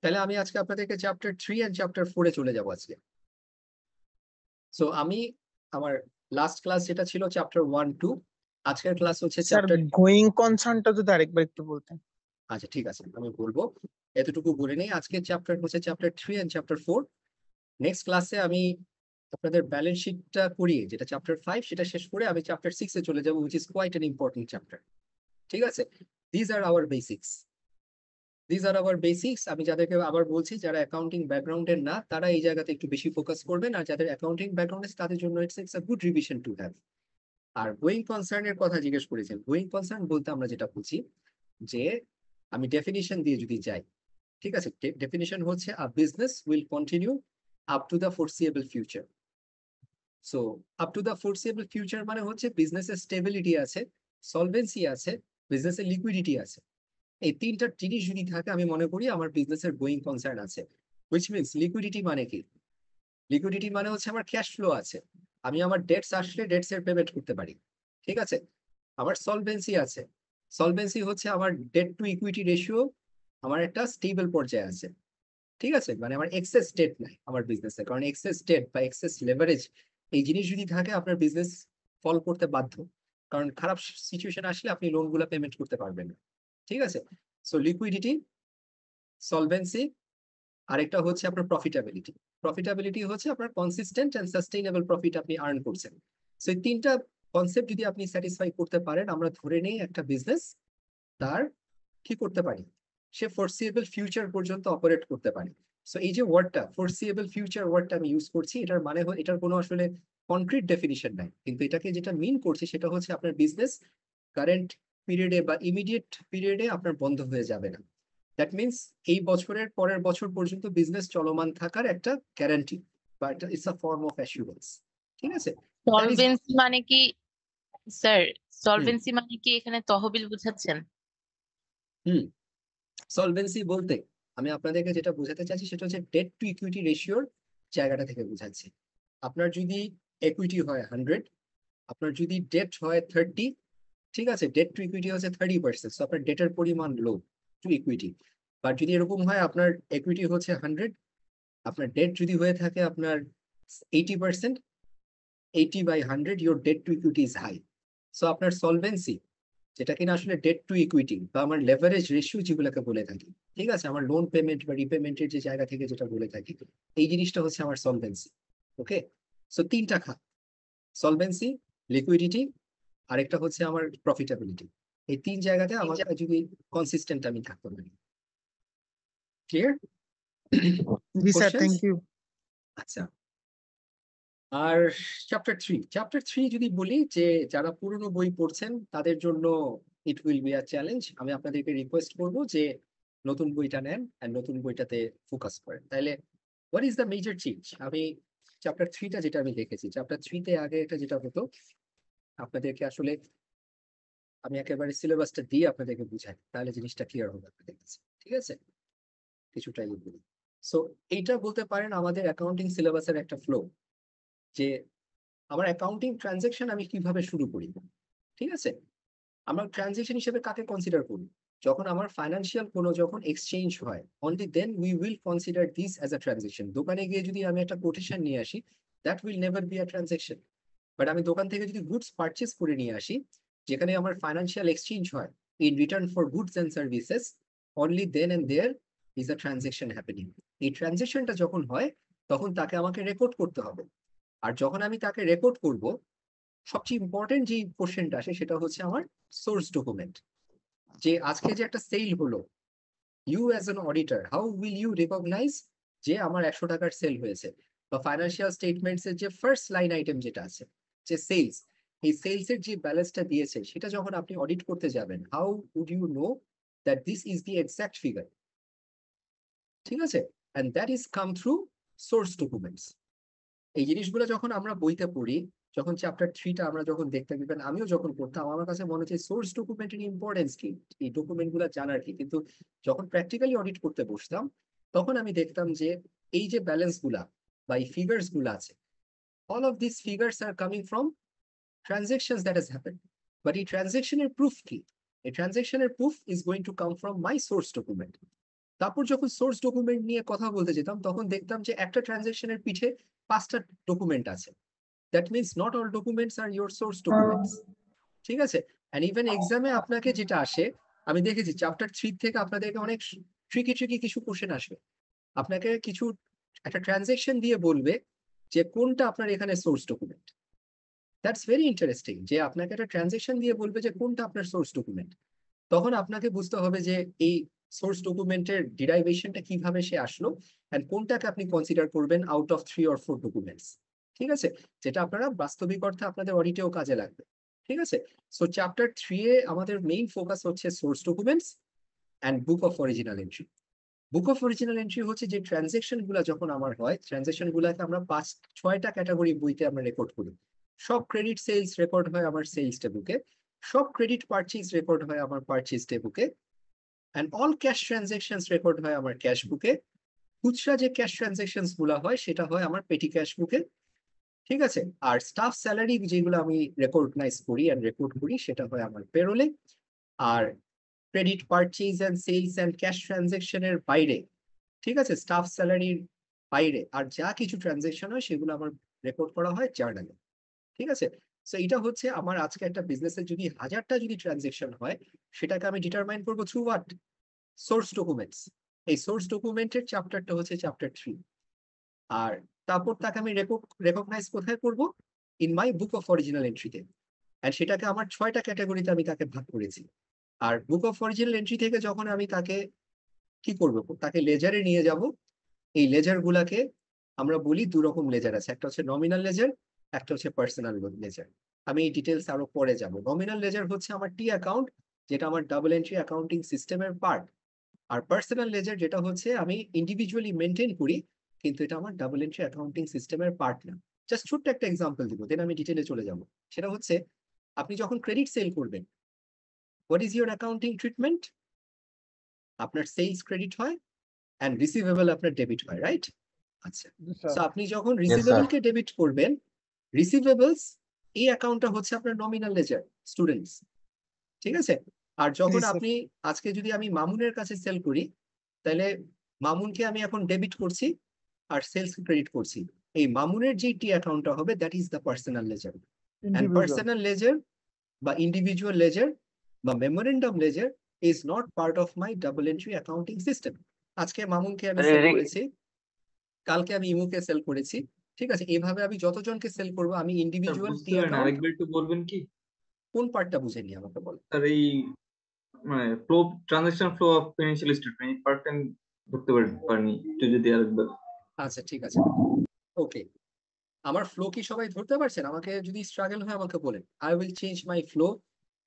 তাহলে আমি আজকে আপনাদেরকে চ্যাপ্টার 3 এন্ড চ্যাপ্টার 4 এ চলে যাব আজকে। সো আমি আমার লাস্ট ক্লাস যেটা ছিল চ্যাপ্টার 1 2, আজকের ক্লাস হচ্ছে স্যার চ্যাপ্টার। গোয়িং কনসার্নটা যদি আরেকবার একটু বলতেন। আচ্ছা ঠিক আছে, আমি বলবো, এতটুকু বলে নেই। আজকের চ্যাপ্টার হচ্ছে চ্যাপ্টার 3 এন্ড চ্যাপ্টার 4। নেক্সট ক্লাসে আমি আপনাদের ব্যালেন্স শিটটা করিয়ে, যেটা চ্যাপ্টার 5, সেটা শেষ করে আমি চ্যাপ্টার 6 এ চলে যাব, which is quite an important chapter. ঠিক আছে, দিজ আর আওয়ার বেসিক্স। আমি যাদেরকে আবার বলছি, যারা অ্যাকাউন্টিং ব্যাকগ্রাউন্ডের না, তারা এই জায়গাতে একটু বেশি ফোকাস করবেন, আর যাদের অ্যাকাউন্টিং ব্যাকগ্রাউন্ড আছে তাদের জন্য it's a good revision to have. আর গোয়িং কনসার্নের কথা জিজ্ঞেস করেছেন। গোয়িং কনসার্ন বলতে আমরা যেটা বুঝি, যে আমি ডেফিনিশন দিয়ে যদি যাই, ঠিক আছে, ডেফিনিশন হচ্ছে a business will continue up to the foreseeable future. So up to the foreseeable future মানে হচ্ছে বিজনেসের স্টেবিলিটি আছে, সলভেন্সি আছে, বিজনেসের লিকুইডিটি আছে। এই তিনটা জিনিস যদি থাকে, আমি মনে করি আমার বিজনেসের গোয়িং কনসার্ন আছে। হুইচ মিনস লিকুইডিটি মানে কি? লিকুইডিটি মানে হচ্ছে আমার ক্যাশ ফ্লো আছে, আমি আমার ডেটস আসলে ডেটস এর পেমেন্ট করতে পারি। ঠিক আছে, আমার সলভেন্সি আছে। সলভেন্সি হচ্ছে আমার ডেট টু ইকুইটি রেশিও আমার একটা স্টেবল পর্যায়ে আছে। ঠিক আছে, মানে আমার এক্সেস ডেট নাই আমার বিজনেসে, কারণ এক্সেস ডেট বা এক্সেস লেভারেজ, এই জিনিস যদি থাকে আপনার বিজনেস ফল করতে বাধ্য, কারণ খারাপ সিচুয়েশন আসলে আপনি লোনগুলো পেমেন্ট করতে পারবেন না। ঠিক আছে, সো লিকুইডিটি, সলভেন্সি, আরেকটা হচ্ছে আপনার প্রফিটাবিলিটি। প্রফিটাবিলিটি হচ্ছে আপনার কনসিস্টেন্ট এন্ড সাস্টেইনেবল প্রফিট আপনি আর্ন করছেন। সো এই তিনটা কনসেপ্ট যদি আপনি স্যাটিসফাই করতে পারেন, আমরা ধরে নেই একটা বিজনেস তার কি করতে পারি, সে ফোরসিয়েবল ফিউচার পর্যন্ত অপারেট করতে পারে। সো এই যে ওয়ার্ডটা ফোরসিয়েবল ফিউচার ওয়ার্ডটা আমি ইউজ করছি, এটার মানে এটার কোনো আসলে কনক্রিট ডেফিনিশন নাই, কিন্তু এটাকে যেটা মিন করছি সেটা হচ্ছে আপনার বিজনেস কারেন্ট পিরিয়ডে বা ইমিডিয়েট পিরিয়ডে আপনার বন্ধ হয়ে যাবে না। দ্যাট মিনস এই বছরের পরের বছর পর্যন্ত বিজনেস চলমান থাকার একটা গ্যারান্টি, বা it's a form of assurance. ঠিক আছে, দ্যাট ইজ। সলভেন্সি মানে কি স্যার? হুম সলভেন্সি মানে কি এখানে তহবিল বুঝাচ্ছেন? হুম সলভেন্সি বলতে আমি আপনাদেরকে যেটা বোঝাতে চাচ্ছি সেটা হচ্ছে ডেট টু ইকুইটি রেশিওর জায়গাটা থেকে বোঝাচ্ছি। আপনার যদি ইকুইটি হয় 100, আপনার যদি ডেট হয় 30, ঠিক আছে, ডেট টু ইকুইটি হচ্ছে 30%, আপনার ডেটের পরিমাণ লো টু ইকুইটি। বাট যদি এরকম হয় আপনার ইকুইটি হচ্ছে 100, আপনার ডেট যদি হয়ে থাকে আপনার 80%, 80/100, your debt to equity is high. So আপনার সলভেন্সি, যেটা কিনা আসলে ডেট টু ইকুইটি বা আমার লেভারেজ রেশিও যেগুলোকে বলে থাকি, ঠিক আছে, আমার লোন পেমেন্ট বা রিপেমেন্টের যে জায়গা থেকে যেটা বলে থাকি, এই জিনিসটা হচ্ছে আমার সলভেন্সি। ওকে, সো তিনটা খাত, সলভেন্সি, লিকুইডিটি, আরেকটা হচ্ছে আমার প্রফিটেবিলিটি। এই তিন জায়গাতে আমার যদি কনসিস্টেন্ট আমি থাকতে পারি। ক্লিয়ার? জি স্যার, কোশ্চেন্স? Thank you. আচ্ছা, আর চ্যাপ্টার 3 যদি বলি, যে যারা পুরনো বই পড়ছেন তাদের জন্য ইট উইল বি আ চ্যালেঞ্জ। আমি আপনাদেরকে রিকোয়েস্ট করব যে নতুন বইটা নেন আর নতুন বইটাতে ফোকাস করেন। তাহলে what is the major change? আমি চ্যাপ্টার 3টা যেটা আমি দেখেছি, চ্যাপ্টার 3তে আগে এটা যেটা হতো, আপনাদেরকে আসলে আমি একেবারে সিলেবাসটা দিয়ে আপনাদেরকে বুঝাই, তাহলে জিনিসটা ক্লিয়ার হবে আপনাদের কাছে। ঠিক আছে, কিছুটা বলি। সো এইটা বলতে পারেন আমাদের অ্যাকাউন্টিং সিলেবাসের একটা ফ্লো, যে আমার অ্যাকাউন্টিং ট্রানজেকশন আমি কিভাবে শুরু করি। ঠিক আছে, আমরা ট্রানজেকশন হিসেবে কাকে কনসিডার করি? যখন আমার ফাইন্যান্সিয়াল কোনো যখন এক্সচেঞ্জ হয়, only then we will consider this as a transaction. দোকানে গিয়ে যদি আমি একটা কোটেশন নিয়ে আসি, that will never be a transaction. But আমি দোকান থেকে যদি গুডস পারচেস করে নিয়ে আসি, যেখানে আমার ফাইন্যান্সিয়াল এক্সচেঞ্জ হয় in return for goods and services, only then and there is a transaction happening. এই ট্রানজেকশনটা যখন হয়, তখন তাকে আমাকে রেকর্ড করতে হবে। আর যখন আমি তাকে রেকর্ড করব, সবচেয়ে ইম্পর্টেন্ট যে কোশ্চেনটা আসে সেটা হচ্ছে আমার সোর্স ডকুমেন্ট। যে আজকে যে একটা সেল হলো, you as an auditor how will you recognise যে আমার 100 টাকার সেল হয়েছে? বা ফাইন্যান্সিয়াল স্টেটমেন্টস এর যে ফার্স্ট লাইন আইটেম যেটা আছে, যে সেলস, এই সেলস এর যে ব্যালেন্সটা দিয়েছে সেটা যখন আপনি অডিট করতে যাবেন, how would you know that this is the exact figure? ঠিক আছে, and that is come through source documents. এই জিনিসগুলো যখন আমরা বইতে পড়ি, যখন চ্যাপ্টার 3টা আমরা যখন দেখতে দিবেন, আমিও যখন পড়তাম, আমার কাছে মনে হচ্ছে সোর্স ডকুমেন্টের ইম্পর্টেন্স কি, এই ডকুমেন্ট গুলো জানার কি। কিন্তু যখন প্র্যাকটিক্যালি অডিট করতে বসতাম, তখন আমি দেখতাম যে এই যে ব্যালেন্স গুলা বা এই ফিগার্স গুলো আছে, all of this figures are coming from transactions that has happened. But এই ট্রানজেকশনের প্রুফ কি? এই ট্রানজেকশনের proof is going to come from my source document. তারপর যখন সোর্স ডকুমেন্ট নিয়ে কথা বলতে যেতাম তখন দেখতাম যে একটা ট্রানজেকশনের পিঠে 5টা ডকুমেন্ট আছে। That means not all documents are your source documents. ঠিক আছে, এন্ড ইভেন এক্সামে আপনাকে যেটা আসে, আমি দেখেছি চ্যাপ্টার 3 থেকে আপনাদেরকে অনেক ট্রিকি কিছু কোশ্চেন আসবে। আপনাকে কিছু একটা ট্রানজেকশন দিয়ে বলবে যে কোনটা আপনার এখানে source document. That's very interesting, যে আপনাকে একটা ট্রানজেকশন দিয়ে বলবে যে কোনটা আপনার সোর্স ডকুমেন্ট। তখন আপনাকে বুঝতে হবে যে এই সোর্স ডকুমেন্টের ডিরাইভেশনটা কিভাবে সে আসলো, এন্ড কোনটাকে আপনি কনসিডার করবেন আউট অফ 3 or 4 ডকুমেন্টস। ঠিক আছে, যেটা আপনারা বাস্তবিক অর্থে আপনাদের অডিটেও কাজে লাগবে। ঠিক আছে, সো চ্যাপ্টার 3 এ আমাদের মেইন ফোকাস হচ্ছে source documents and book of original entry. Book of original entry হচ্ছে যে ট্রানজেকশন গুলা যখন আমার হয়, ট্রানজেকশন গুলাকে আমরা 5-6টা ক্যাটাগরি বইতে আমরা রেকর্ড করি। সব ক্রেডিট সেলস রেকর্ড হয় আমার সেলস বুকে, সব ক্রেডিট পারচেজ রেকর্ড হয় আমার পারচেজ বুকে, and all cash transactions record হয় আমার ক্যাশ বুকে। খুচরা যে ক্যাশ ট্রানজেকশনস গুলা হয় সেটা হয় আমার পেটি ক্যাশ বুকে। ঠিক আছে, আর স্টাফ স্যালারি যেগুলো আমি রেকগনাইজ করি এন্ড রেকর্ড করি সেটা হয় আমার পেরোলে। আর credit purchase and sales and cash ট্রানজেকশনের বাইরে, ঠিক আছে, স্টাফ স্যালারির বাইরে আর যা কিছু ট্রানজেকশন হয় সেগুলো আমার রেকর্ড করা হয় জার্নালে। ঠিক আছে, সো এটা হচ্ছে আমার আজকে একটা বিজনেসের যদি 1000টা যদি ট্রানজেকশন হয়, সেটাকে আমি ডিটারমাইন করবো থ্রু হোয়াট? Source documents. এই সোর্স ডকুমেন্টের চ্যাপ্টারটা হচ্ছে চ্যাপ্টার 3। আর তারপর তাকে আমি রেকগনাইজ কোথায় করব? In my book of original এন্ট্রিতে। এন্ড সেটাকে আমার 6টা ক্যাটাগরিতে আমি তাকে ভাগ করেছি। আর বুক অফ অরিজিনাল এন্ট্রি থেকে যখন আমি তাকে কি করব, তাকে লেজারে নিয়ে যাব। এই লেজার গুলাকে আমরা বলি 2 রকম লেজার আছে, একটা হচ্ছে নমিনাল লেজার, একটা হচ্ছে পার্সোনাল লেজার। আমি এই ডিটেলস আরো পরে যাব। নমিনাল লেজার হচ্ছে আমার টি অ্যাকাউন্ট, যেটা আমার ডাবল এন্ট্রি অ্যাকাউন্টিং সিস্টেমের পার্ট। আর পার্সোনাল লেজার যেটা হচ্ছে আমি ইন্ডিভিজুয়ালি মেনটেন করি, কিন্তু এটা আমার ডাবল এন্ট্রি অ্যাকাউন্টিং সিস্টেমের পার্ট না। জাস্ট ছোট্ট একটা এক্সাম্পল দিব, দেন আমি ডিটেলে চলে যাব। সেটা হচ্ছে আপনি যখন ক্রেডিট সেল করবেন, what is your accounting treatment? আপনার সেলস ক্রেডিট হয় এন্ড রিসিভেবল আপনার ডেবিট হয়, রাইট? আচ্ছা, সো আপনি যখন রিসিভেবল কে ডেবিট করবেন, রিসিভেবলস এই অ্যাকাউন্টটা হচ্ছে আপনার নমিনাল লেজার স্টুডেন্টস। ঠিক আছে, আর যখন জি, স্যার। আপনি আজকে যদি আমি মামুনের কাছে সেল করি, তাহলে মামুনকে আমি এখন ডেবিট করছি আর সেলস ক্রেডিট করছি। এই মামুনের যে টি অ্যাকাউন্টটা হবে that is the personal ledger. And personal ledger বা ইন্ডিভিজুয়াল লেজার বা memorandum ledger is not part of my double entry accounting system. আজকে মামুনকে আমি সেল করেছি, কালকে আমি ইমুকে সেল করেছি। ঠিক আছে, এইভাবে আমি যতজনকে সেল করব আমি ইন্ডিভিজুয়াল টি অ্যাকাউন্ট। আরেকবার একটু বলবেন কি কোন পার্টটা বুঝেনি আমাকে বল। স্যার? এই মানে flow, transaction flow of financial statement এই পার্টটা ধরতে পারিনি, একটু যদি আরেকবার। আচ্ছা ঠিক আছে, ওকে। আমার ফ্লো কি সবাই ধরতে পারছেন? আমাকে যদি স্ট্রাগল হয় আমাকে বলেন, I will change my flow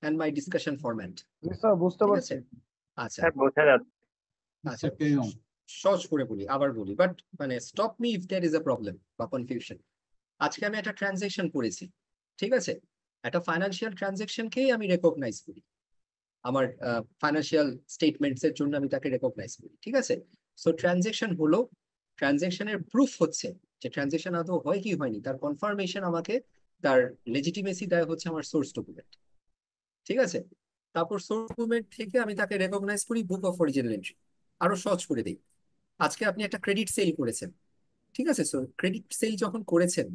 and my discussion format. Sir বুঝতে ঠিক পারছি। আছে, আচ্ছা বোঝা যাচ্ছে। আচ্ছা, সহজ করে বলি, আবার বলি, বাট মানে stop me if there is a problem বা কনফিউশন। আজকে আমি একটা ট্রানজেকশন করেছি, ঠিক আছে, একটা ফাইন্যান্সিয়াল ট্রানজেকশনকেই আমি রেকগনাইজ করি, আমার ফাইন্যান্সিয়াল স্টেটমেন্টস এর জন্য আমি তাকে রেকগনাইজ করি। ঠিক আছে, সো ট্রানজেকশন হলো, ট্রানজেকশনের প্রুফ হচ্ছে যে ট্রানজেকশন আদৌ হয় কি হয়নি তার কনফার্মেশন আমাকে, তার লেজিটিমেসি দেয় হচ্ছে আমার সোর্স ডকুমেন্ট। ঠিক আছে, তারপর সোর্স ডকুমেন্ট থেকে আমি তাকে রেকগনাইজ করি বুক অফ অরিজিনাল এন্ট্রি। আরো সহজ করে দিই, আজকে আপনি একটা ক্রেডিট সেল করেছেন, ঠিক আছে, সো ক্রেডিট সেল যখন করেছেন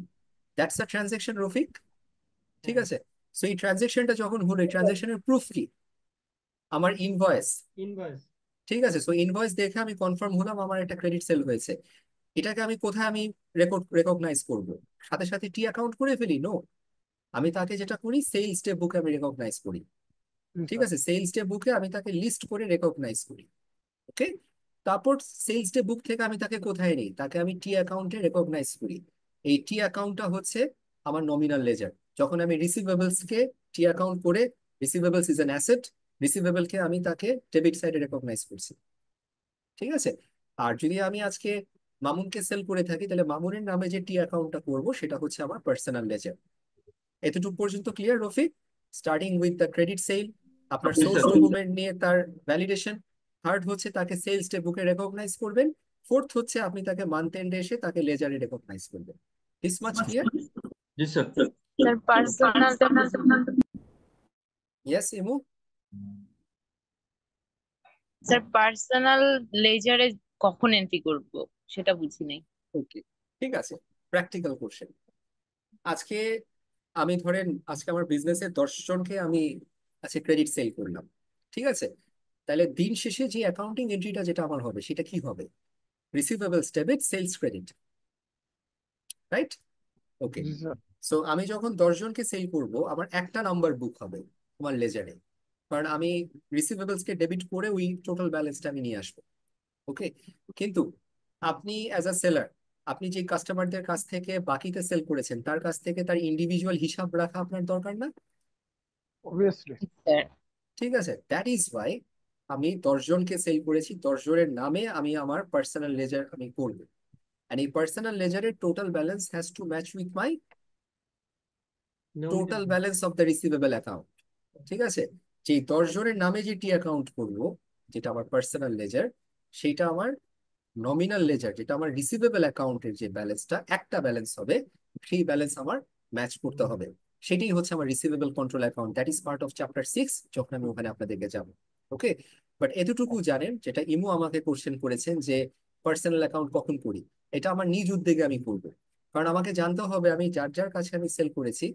দ্যাটস আ ট্রানজেকশন রফিক। ঠিক আছে, সো এই ট্রানজেকশনটা যখন হলো, এই ট্রানজেকশনের প্রুফ কি? আমার ইনভয়েস। ঠিক আছে, সো ইনভয়েস দেখে আমি কনফার্ম হলাম আমার একটা ক্রেডিট সেল হয়েছে। এটাকে আমি কোথায় আমি রেকগনাইজ করব? সাথে সাথে টি অ্যাকাউন্ট করে ফেলি? নো, আমি তাকে যেটা করি সেলস ডে বুকে আমি রেকগনাইজ করি। ঠিক আছে, সেলস ডে বুকে আমি তাকে লিস্ট করে রেকগনাইজ করি। ওকে, তারপর সেলস ডে বুক থেকে আমি তাকে কোথায় নিই? তাকে আমি টি অ্যাকাউন্টে রেকগনাইজ করি। এই টি অ্যাকাউন্টটা হচ্ছে আমার নমিনাল লেজার। যখন আমি রিসিভেবলস কে টি অ্যাকাউন্ট করে, receivables is an asset, receivable কে আমি তাকে ডেবিট সাইডে রেকগনাইজ করছি। ঠিক আছে, আর যদি আমি আজকে মামুনকে সেল করে থাকি, তাহলে মামুনের নামে যে টি অ্যাকাউন্টটা করবো সেটা হচ্ছে আমার পার্সোনাল লেজার। এতটুকু পর্যন্ত clear Rafiq? Starting with the credit sale, আপনার Yes, সোর্স sir. ডকুমেন্ট নিয়ে তার ভ্যালিডেশন, থার্ড হচ্ছে তাকে সেলস ডে বুকে রেকগনাইজ করবেন, ফোর্থ হচ্ছে আপনি তাকে মান্থ এন্ডে এসে তাকে লেজারে রেকগনাইজ করবেন। This much clear? জি স্যার। স্যার পার্সোনাল ইয়েস ইমু? স্যার পার্সোনাল লেজারে কখন এন্ট্রি করব সেটা বুঝি নাই। ওকে, ঠিক আছে, প্র্যাকটিক্যাল কোশ্চেন। আজকে আমি ধরেন আজকে আমার বিজনেসের 10 জনকে আমি আজকে ক্রেডিট সেল করলাম, ঠিক আছে? তাহলে দিন শেষে যে অ্যাকাউন্টিং এন্ট্রিটা যেটা আমার হবে সেটা কি হবে? Receivables debit, sales credit, right? ওকে, জি স্যার। সো আমি যখন 10 জনকে সেল করব আমার একটা নাম্বার বুক হবে আমার লেজারে, কারণ আমি রিসিভেবলস কে ডেবিট করে ওই টোটাল ব্যালেন্সটা আমি নিয়ে আসবো। ওকে, কিন্তু আপনি অ্যাজ আ সেলার, আপনি যে কাস্টমারদের কাছ থেকে বাকিতে সেল করেছেন তার কাছ থেকে তার ইন্ডিভিজুয়াল হিসাব রাখা আপনার দরকার না? অবভিয়াসলি। স্যার ঠিক আছে, দ্যাট ইজ ওয়াই আমি 10 জনকে সেল করেছি, 10 জনের নামে আমি আমার পার্সোনাল লেজার আমি করবো। And এই পার্সোনাল লেজারের total balance has to match with my total balance of the receivable account. ঠিক আছে, যে 10 জনের নামে যেটি অ্যাকাউন্ট করবো, যেটা আমার পার্সোনাল লেজার, সেইটা আমার নমিনাল লেজার, যেটা আমার রিসিভেবল অ্যাকাউন্টের যে ব্যালেন্সটা একটা ব্যালেন্স হবে, সেই ব্যালেন্স আমার ম্যাচ করতে হবে। সেটাই হচ্ছে আমার receivable control account, that is part of chapter 6 যখন আমি ওখানে আপনাদেরকে যাব। ওকে, বাট এতটুকু জানেন, যেটা ইমু আমাকে কোশ্চেন করেছেন যে পার্সোনাল অ্যাকাউন্ট কখন করি, এটা আমার নিজ উদ্যোগে আমি করবো। কারণ আমাকে জানতে হবে আমি যার যার কাছে আমি সেল করেছি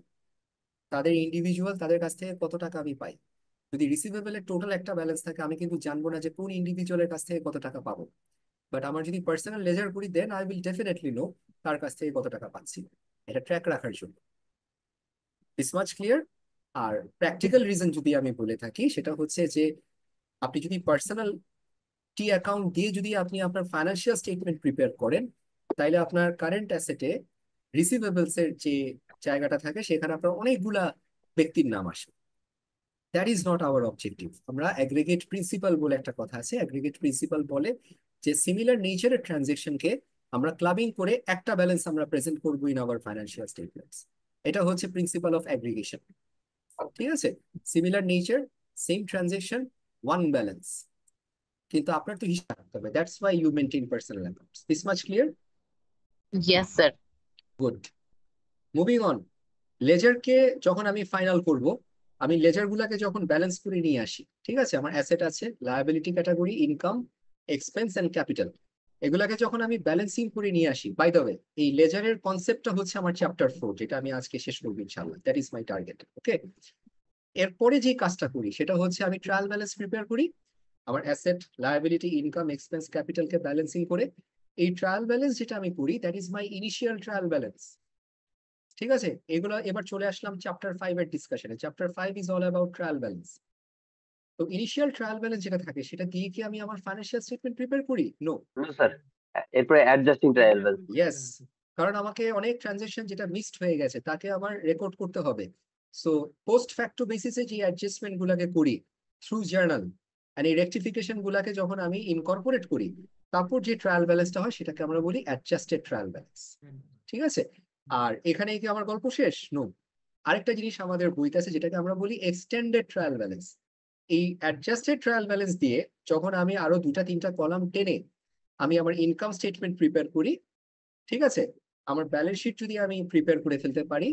তাদের ইন্ডিভিজুয়াল, তাদের কাছ থেকে কত টাকা আমি পাই। যদি রিসিভেবলের টোটাল একটা ব্যালেন্স থাকে আমি কিন্তু জানবো না যে কোন ইন্ডিভিজুয়ালের কাছ থেকে কত টাকা পাবো। বাট আমার যদি পার্সোনাল লেজার করি then I will definitely know তার কাছ থেকে কত টাকা পাচ্ছি, এটা ট্র্যাক রাখার জন্য। This much clear? আর প্র্যাকটিক্যাল রিজন যদি আমি বলে থাকি সেটা হচ্ছে যে আপনি যদি পার্সোনাল টি অ্যাকাউন্ট দিয়ে যদি আপনি আপনার ফাইন্যান্সিয়াল স্টেটমেন্ট প্রিপেয়ার করেন, তাইলে আপনার কারেন্ট অ্যাসেটে রিসিভেবলস এর যে জায়গাটা থাকে সেখানে আপনার অনেকগুলা ব্যক্তির নাম আসে। That is not our objective. আমরা অ্যাগ্রিগেট প্রিন্সিপাল বলে একটা কথা আছে, অ্যাগ্রিগেট প্রিন্সিপাল বলে যে সিমিলার নেচারের ট্রানজেকশনকে আমরা ক্লাবিং করে একটা ব্যালেন্স আমরা প্রেজেন্ট করবো ইন আওয়ার ফাইন্যান্সিয়াল স্টেটমেন্টস। এটা হচ্ছে প্রিন্সিপাল অফ অ্যাগ্রিগেশন। ঠিক আছে, similar nature, same transaction, one balance, কিন্তু আপনার তো হিসাব রাখতে হবে, that's why you maintain personal accounts. This much clear? Yes sir. Good, moving on. লেজারকে যখন আমি ফাইনাল করব, আমি লেজার গুলাকে যখন ব্যালেন্স করে নিয়ে আসি, ঠিক আছে, আমার অ্যাসেট আছে, liability category, income, expense and capital, এগুলাকে যখন আমি ব্যালেন্সিং করে নিয়ে আসি, বাই দ্য ওয়ে এই লেজারের কনসেপ্টটা হচ্ছে আমার চ্যাপ্টার 4, যেটা আমি আজকে শেষ করবো ইনশাআল্লাহ, দ্যাট ইজ মাই টার্গেট। ওকে, এরপরে যে কাজটা করি সেটা হচ্ছে আমি ট্রায়াল ব্যালেন্স প্রিপেয়ার করি, আমার অ্যাসেট, লায়াবিলিটি, ইনকাম, এক্সপেন্স, ক্যাপিটালকে ব্যালেন্সিং করে। এই ট্রায়াল ব্যালেন্স যেটা আমি করি that is my initial trial balance. ঠিক আছে, এগুলো এবার চলে আসলাম চ্যাপ্টার 5 এর ডিসকাশনে। Chapter 5 is all about trial balance. তো ইনিশিয়াল ট্রায়াল ব্যালেন্স যেটা থাকে সেটা দিয়ে কি আমি আমার ফাইন্যান্সিয়াল স্টেটমেন্ট প্রিপেয়ার করি? নো। নো স্যার, এরপরে অ্যাডজাস্টিং ট্রায়াল ব্যালেন্স। ইয়েস, কারণ আমাকে অনেক ট্রানজাকশন যেটা মিসড হয়ে গেছে তাকে আমার রেকর্ড করতে হবে। সো পোস্ট ফ্যাক্টো বেসিসে যে অ্যাডজাস্টমেন্ট গুলাকে করি থ্রু জার্নাল, এন্ড এই রেকটিফিকেশন গুলাকে যখন আমি ইনকর্পোরেট করি, তারপর যে ট্রায়াল ব্যালেন্সটা হয় সেটাকে আমরা বলি অ্যাডজাস্টেড ট্রায়াল ব্যালেন্স। ঠিক আছে, আর এখানে কি আমার গল্প শেষ? নো। আরেকটা জিনিস আমাদের বইতে আছে যেটাকে আমরা বলি এক্সটেন্ডেড ট্রায়াল ব্যালেন্স। এই অ্যাডজাস্টেড ট্রায়াল ব্যালেন্স দিয়ে যখন আমি আরো 2-3টা কলাম টেনে আমি আমার ইনকাম স্টেটমেন্ট প্রিপেয়ার করি, ঠিক আছে, আমার ব্যালেন্স শিট যদি আমি প্রিপেয়ার করে ফেলতে পারি,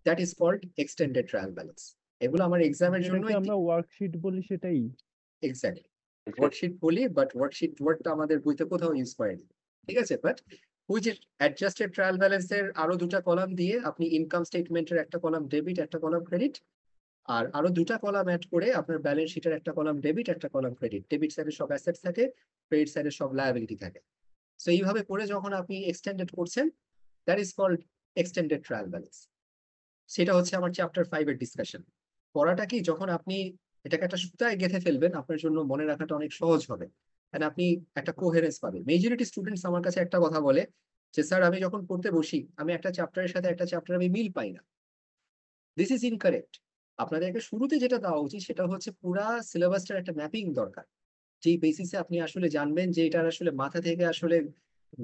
that is called extended trial balance. এগুলো আমার এক্সামের জন্য যেটাকে আমরা ওয়ার্কশিট বলি সেটাই। এক্স্যাক্টলি ওয়ার্কশিট বলি, বাট ওয়ার্কশিট ওয়ার্ডটা আমাদের বইতে কোথাও ইউজ করেনি। ঠিক আছে, বাট ওই যে অ্যাডজাস্টেড ট্রায়াল ব্যালেন্সের আরো 2টা কলাম দিয়ে আপনি ইনকাম স্টেটমেন্টের একটা কলাম ডেবিট, একটা কলাম ক্রেডিট, আর আরো 2টা কলাম অ্যাড করে আপনার ব্যালেন্স শিটের একটা কলাম ডেবিট, একটা কলাম ক্রেডিট। ডেবিট সাইডে সব অ্যাসেট থাকে, ক্রেডিট সাইডে সব লায়াবিলিটি থাকে। সো এইভাবে করে যখন আপনি এক্সটেন্ডেড করছেন, that is called extended trial balance. সেটা হচ্ছে আমার চ্যাপ্টার 5 এর ডিসকাশন। পড়াটা কি, যখন আপনি এটাকে একটা সুতায় গেঁথে ফেলবেন আপনার জন্য মনে রাখাটা অনেক সহজ হবে, and আপনি একটা কোহেরেন্স পাবেন। মেজরিটি স্টুডেন্টস আমার কাছে একটা কথা বলে যে স্যার আমি যখন পড়তে বসি আমি একটা চ্যাপ্টারের সাথে একটা চ্যাপ্টার আমি মিল পাই না। This is incorrect. আপনাদেরকে শুরুতে যেটা দেওয়া উচিত সেটা হচ্ছে পুরা সিলেবাসটার একটা ম্যাপিং দরকার, যেই বেসিসে আপনি আসলে জানবেন যে এটার আসলে মাথা থেকে আসলে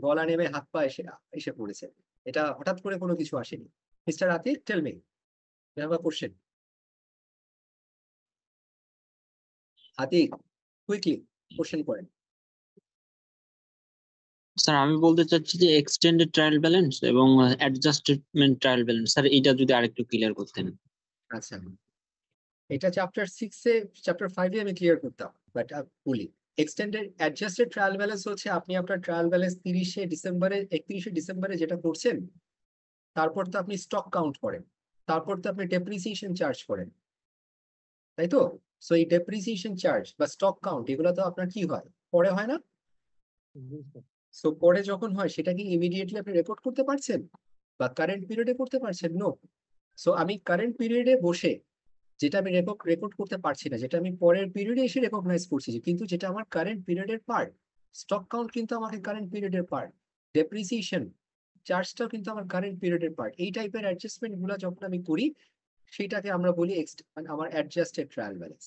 গলা নেমে হাত পা এসে এসে পড়েছে। এটা হঠাৎ করে কোনো কিছু আসেনি। Mister Atiq, tell me, you have a question? Atiq, quickly question করেন। স্যার আমি বলতে চাচ্ছি যে এক্সটেন্ডেড ট্রায়াল ব্যালেন্স এবং অ্যাডজাস্টমেন্ট ট্রায়াল ব্যালেন্স, স্যার এটা যদি আরেকটু ক্লিয়ার করতেন। আচ্ছা, এটা চ্যাপ্টার 6 এ, চ্যাপ্টার 5 এ আমি ক্লিয়ার করতাম, বাট বলি এক্সটেন্ডেড অ্যাডজাস্টেড ট্রায়াল ব্যালেন্স হচ্ছে আপনি আপনার ট্রায়াল ব্যালেন্স 31শে ডিসেম্বরে যেটা করছেন, তারপর তো আপনি স্টক কাউন্ট করেন, তারপর তো আপনি ডেপ্রিসিয়েশন চার্জ করেন, তাই তো? সো এই ডেপ্রিসিয়েশন চার্জ বা স্টক কাউন্ট এগুলো তো আপনার কি হয়, পরে হয় না? সো পরে যখন হয় সেটা কি ইমিডিয়েটলি আপনি রেকর্ড করতে পারছেন বা কারেন্ট পিরিয়ডে করতে পারছেন? নো। সো আমি কারেন্ট পিরিয়ডে বসে যেটা আমি রেকর্ড করতে পারছি না, যেটা আমি পরের পিরিয়ডে এসে রেকগনাইজ করছি, কিন্তু যেটা আমার কারেন্ট পিরিয়ডের পার্ট, স্টক কাউন্ট কিন্তু আমাকে কারেন্ট পিরিয়ডের পার্ট, ডেপ্রিসিয়েশন চার্জটাও কিন্তু আমার কারেন্ট পিরিয়ডের পার্ট। এই টাইপের অ্যাডজাস্টমেন্ট গুলা যখন আমি করি সেটাকে আমরা বলি মানে আমার অ্যাডজাস্টেড ট্রায়াল ব্যালেন্স।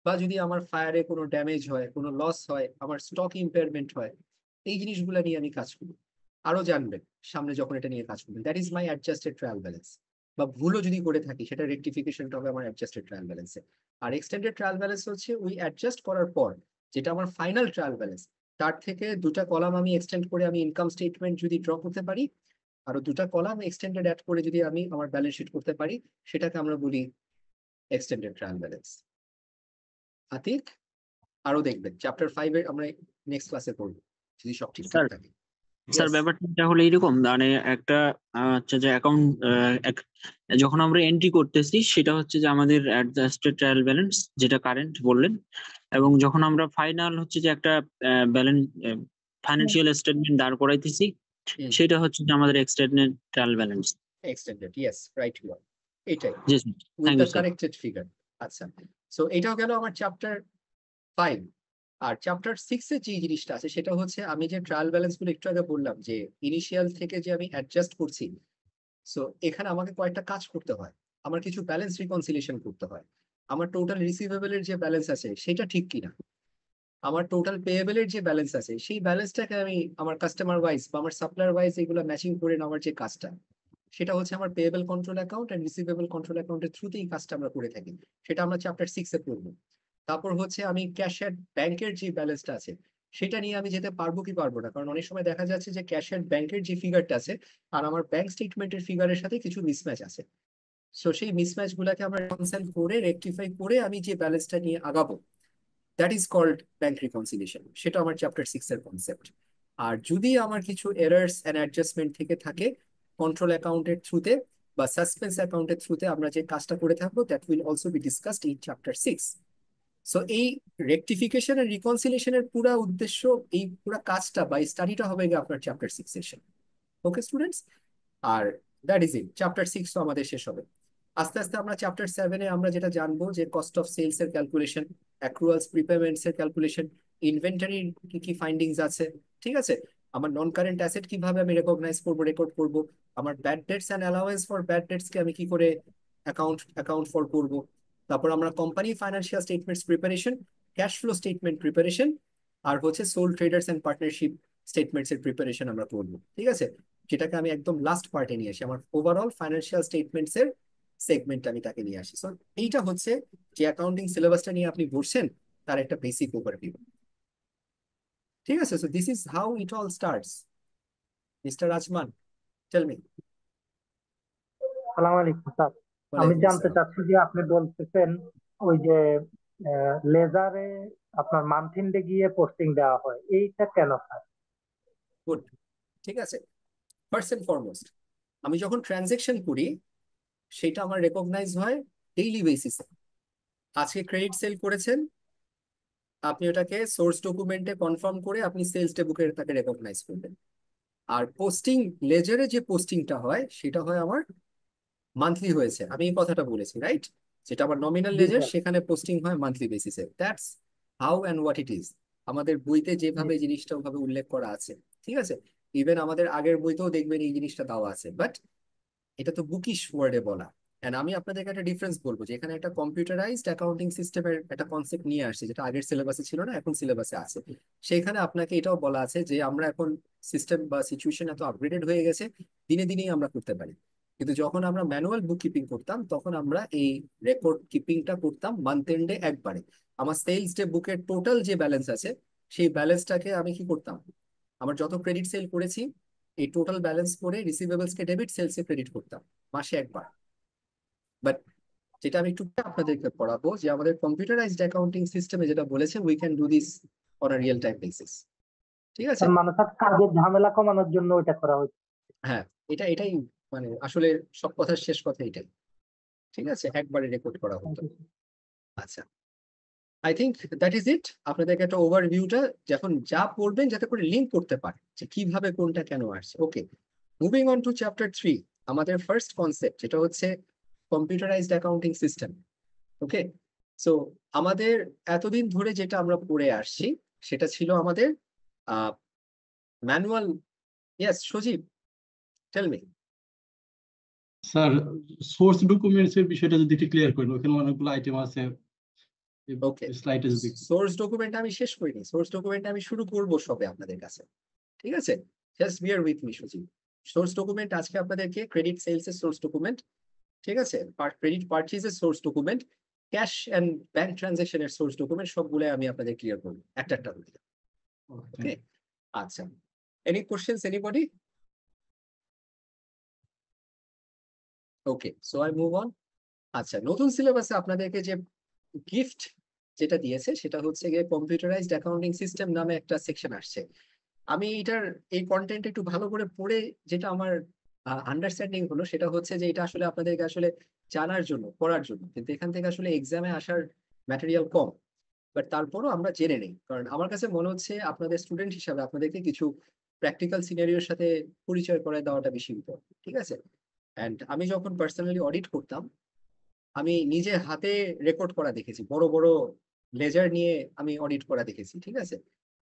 বা যদি আমার ফায়ারে কোনো ড্যামেজ হয়, কোনো লস হয়, আমার স্টক ইম্পেয়ারমেন্ট হয়, এই জিনিসগুলো নিয়ে আমি কাজ করি। আরো জানবেন সামনে যখন এটা নিয়ে কাজ করবেন, that is my adjusted trial balance. বা ভুলও যদি করে থাকি সেটা রেকটিফিকেশনটা হবে আমার অ্যাডজাস্টেড ট্রায়াল ব্যালেন্সে। আর এক্সটেন্ডেড ট্রায়াল ব্যালেন্স হচ্ছে ওই অ্যাডজাস্ট করার পর যেটা আমার ফাইনাল ট্রায়াল ব্যালেন্স, তার থেকে দুটা কলাম আমি এক্সটেন্ড করে আমি ইনকাম স্টেটমেন্ট যদি ড্র করতে পারি, আরো দুটা কলাম এক্সটেন্ডেড অ্যাড করে যদি আমি আমার ব্যালেন্স শিট করতে পারি, সেটাকে আমরা বলি এক্সটেন্ডেড ট্রায়াল ব্যালেন্স। আতিক, আরো দেখবেন চ্যাপ্টার 5 এর আমরা নেক্সট ক্লাসে পড়বো যদি সব ঠিকঠাক স্যার থাকে। Sir Yes. ব্যাপারটা হলো এইরকম, মানে একটা হচ্ছে যে অ্যাকাউন্ট যখন আমরা এন্ট্রি করতেছি সেটা হচ্ছে যে আমাদের অ্যাডজাস্টেড ট্রায়াল ব্যালেন্স যেটা কারেন্ট বললেন, এবং যখন আমরা ফাইনাল হচ্ছে যে একটা ব্যালেন্স ফাইন্যান্সিয়াল স্টেটমেন্ট দাঁড় করাইতেছি হুম। সেটা হচ্ছে যে আমাদের extended trial balance. Extended, yes, right, you are এটাই জি with thank the you sir. Corrected figure. আচ্ছা, সো এটাও গেল আমার চ্যাপ্টার 5। আর চ্যাপ্টার 6 এর যে জিনিসটা আছে সেটা হচ্ছে আমি যে ট্রায়াল ব্যালেন্স গুলো একটু আগে বললাম যে ইনিশিয়াল থেকে যে আমি অ্যাডজাস্ট করছি, সো এখানে আমাকে কয়েকটা কাজ করতে হয়। আমার কিছু ব্যালেন্স রিকনসিলিয়েশন করতে হয়। আমার টোটাল রিসিভেবল এর যে ব্যালেন্স আছে সেটা ঠিক কিনা, আমার টোটাল পেয়েবল এর যে ব্যালেন্স আছে সেই ব্যালেন্সটাকে আমি আমার কাস্টমার ওয়াইজ বা আমার সাপ্লায়ার ওয়াইজ এগুলো ম্যাচিং করে নেওয়ার যে কাজটা, সেটা হচ্ছে আমার payable control account and receivable control অ্যাকাউন্টের থ্রুতেই কাজটা আমরা করে থাকি। সেটা আমরা চ্যাপ্টার 6 এ পড়বো। তারপর হচ্ছে আমি ক্যাশ ব্যাংকের যে ব্যালেন্সটা আছে সেটা নিয়ে আমি যেতে পারবো কি পারবো না, কারণ অনেক সময় দেখা যাচ্ছে যে ক্যাশ ব্যাংকের যে ফিগারটা আছে আর আমার ব্যাংক স্টেটমেন্টের ফিগারের সাথে কিছু মিসম্যাচ আছে। সো সেই মিসম্যাচ গুলাকে আমরা রিকনসাইল করে রেকটিফাই করে আমি যে ব্যালেন্সটা নিয়ে আগাবো, that is called bank reconciliation. সেটা আমার চ্যাপ্টার 6 এর কনসেপ্ট। আর যদি আমার কিছু এরার্স এন্ড অ্যাডজাস্টমেন্ট থেকে থাকে কন্ট্রোল অ্যাকাউন্টের থ্রুতে বা সাসপেন্স অ্যাকাউন্টের থ্রুতে আমরা যে কাজটা করে থাকবো, that will also be discussed in chapter 6। So এই রেকটিফিকেশন এর রিকনসিলিয়েশনের পুরো উদ্দেশ্য, এই পুরো কাজটা বা স্টাডিটা হবে গিয়ে আপনার চ্যাপ্টার 6 সেশন। ওকে স্টুডেন্টস, আর দ্যাট ইজ ইট, চ্যাপ্টার 6 তো আমাদের শেষ হবে। আস্তে আস্তে আমরা চ্যাপ্টার 7 এ আমরা যেটা জানবো যে কস্ট অফ সেলস এর ক্যালকুলেশন, অ্যাক্রুয়ালস প্রিপেমেন্টস এর ক্যালকুলেশন, ইনভেন্টরি কি কি ফাইন্ডিংস আছে, ঠিক আছে, আমার নন কারেন্ট অ্যাসেট কিভাবে আমি রেকগনাইজ করবো, রেকর্ড করব, আমার bad debts and allowance for bad debts কে আমি কি করে অ্যাকাউন্ট ফর করব। তারপর আমরা company financial statements preparation, cash flow statement preparation, আর হচ্ছে sole traders and partnership statements এর প্রিপারেশন আমরা করবো, ঠিক আছে, যেটাকে আমি একদম লাস্ট পার্টে নিয়ে আসি, আমার ওভারঅল ফাইন্যান্সিয়াল স্টেটমেন্টস এর সেগমেন্ট আমি তাকে নিয়ে আসি। সো এইটা হচ্ছে যে অ্যাকাউন্টিং সিলেবাসটা নিয়ে আপনি পড়ছেন তার একটা বেসিক ওভারভিউ, ঠিক আছে। So this is how it all starts. Mister Rajman, tell me. সালাম আলাইকুম স্যার। আমি ওয়ালাইকুম জানতে আসসালাম। চাচ্ছি যে আপনি বলতেছেন ওই যে লেজারে আপনার মান্থ এন্ডে গিয়ে পোস্টিং দেওয়া হয়, এইটা কেন স্যার? গুড, ঠিক আছে। ফার্স্ট এন্ড ফরমোস্ট, আমি যখন ট্রানজেকশন করি সেটা আমার রেকগনাইজ হয় ডেইলি বেসিসে। আজকে ক্রেডিট সেল করেছেন, আপনি ওটাকে সোর্স ডকুমেন্টে কনফার্ম করে আপনি সেলস বুকে তাকে রেকগনাইজ করবেন। আর পোস্টিং লেজারে যে পোস্টিংটা হয় সেটা হয় আমার মান্থলি হয়েছে, আমি এই কথাটা বলেছি রাইট, যেটা আমার নমিনাল জি লেজার স্যার। সেখানে পোস্টিং হয় মান্থলি বেসিসে। That's how and what it is. আমাদের বইতে জি যেভাবে জিনিসটা ওভাবে উল্লেখ করা আছে, ঠিক আছে, ইভেন আমাদের আগের বইতেও দেখবেন এই জিনিসটা দেওয়া আছে, বাট এটা তো বুকিশ ওয়ার্ডে বলা। এন্ড আমি আপনাদেরকে একটা ডিফারেন্স বলবো যে এখানে একটা কম্পিউটারাইজড অ্যাকাউন্টিং সিস্টেমের একটা কনসেপ্ট নিয়ে আসছে, যেটা আগের সিলেবাসে ছিল না, এখন সিলেবাসে আছে। সেখানে আপনাকে এটাও বলা আছে যে আমরা এখন সিস্টেম বা সিচুয়েশন এত আপগ্রেডেড হয়ে গেছে, দিনে দিনেই আমরা করতে পারি। কিন্তু যখন আমরা ম্যানুয়াল বুক কিপিং করতাম তখন আমরা এই রেকর্ড কিপিংটা করতাম মান্থ এন্ডে একবারে। আমার সেলস ডে বুকের টোটাল যে ব্যালেন্স আছে সেই ব্যালেন্সটাকে আমি কি করতাম, আমার যত ক্রেডিট সেল করেছি এই টোটাল ব্যালেন্স করে রিসিভেবলস কে ডেবিট, সেলস এ ক্রেডিট করতাম মাসে একবার। বাট যেটা আমি একটু আপনাদেরকে পড়াবো যে আমাদের কম্পিউটারাইজড অ্যাকাউন্টিং সিস্টেমে যেটা বলেছে we can do this on a real time basis. ঠিক আছে? তার মানে স্যার কাজের ঝামেলা কমানোর জন্য এটা করা হয়েছে। হ্যাঁ, এটাই মানে আসলে সব কথার শেষ কথা এটাই। ঠিক আছে? একবারে রেকর্ড করা হতো। আচ্ছা, আই থিংক দ্যাট ইজ ইট। আপনাদেরকে একটা ওভারভিউটা যখন যা পড়বেন যাতে করে লিঙ্ক করতে পারেন যে কিভাবে কোনটা কেন আসছে। ওকে, মুভিং অন টু চ্যাপ্টার 3, আমাদের ফার্স্ট কনসেপ্ট যেটা হচ্ছে কম্পিউটারাইজড অ্যাকাউন্টিং সিস্টেম। ওকে, সো আমাদের এতদিন ধরে যেটা আমরা পড়ে আসছি সেটা ছিল আমাদের manual. Yes Sajib, tell me. Sir, source documents এর বিষয়টা যদি একটু ক্লিয়ার করেন, ওখানে অনেকগুলো আইটেম আছে, ওকে, স্লাইডে যদি সোর্স ডকুমেন্ট আমি শেষ করিনি, সোর্স ডকুমেন্ট আমি শুরু করব সবে আপনাদের কাছে। ঠিক আছে, just bear with me Sajib. Source document আজকে আপনাদেরকে ক্রেডিট সেলস এর সোর্স ডকুমেন্ট, ঠিক আছে, ক্রেডিট পারচেজ এর source document, cash and bank transaction এর সোর্স ডকুমেন্ট সবগুলো আমি আপনাদের ক্লিয়ার করব একটা একটা করে। ওকে, আচ্ছা, any questions anybody? Okay, so I move on. আচ্ছা, নতুন সিলেবাসে আপনাদেরকে যে গিফট যেটা দিয়েছে সেটা হচ্ছে গিয়ে কম্পিউটারাইজড অ্যাকাউন্টিং সিস্টেম নামে একটা সেকশন আসছে। আমি এটার এই কন্টেন্ট একটু ভালো করে পড়ে যেটা আমার আন্ডারস্ট্যান্ডিং হলো সেটা হচ্ছে যে এটা আসলে আপনাদেরকে আসলে জানার জন্য, পড়ার জন্য, কিন্তু এখান থেকে আসলে এক্সামে আসার ম্যাটেরিয়াল কম। বাট তারপরও আমরা জেনে নেই, কারণ আমার কাছে মনে হচ্ছে আপনাদের স্টুডেন্ট হিসাবে আপনাদেরকে কিছু প্র্যাকটিক্যাল সিনারিওর সাথে পরিচয় করে দেওয়াটা বেশি ইম্পর্টেন্ট। ঠিক আছে, অ্যান্ড আমি যখন পার্সোনালি অডিট করতাম আমি নিজে হাতে রেকর্ড করা দেখেছি, বড় বড় লেজার নিয়ে আমি অডিট করা দেখেছি। ঠিক আছে,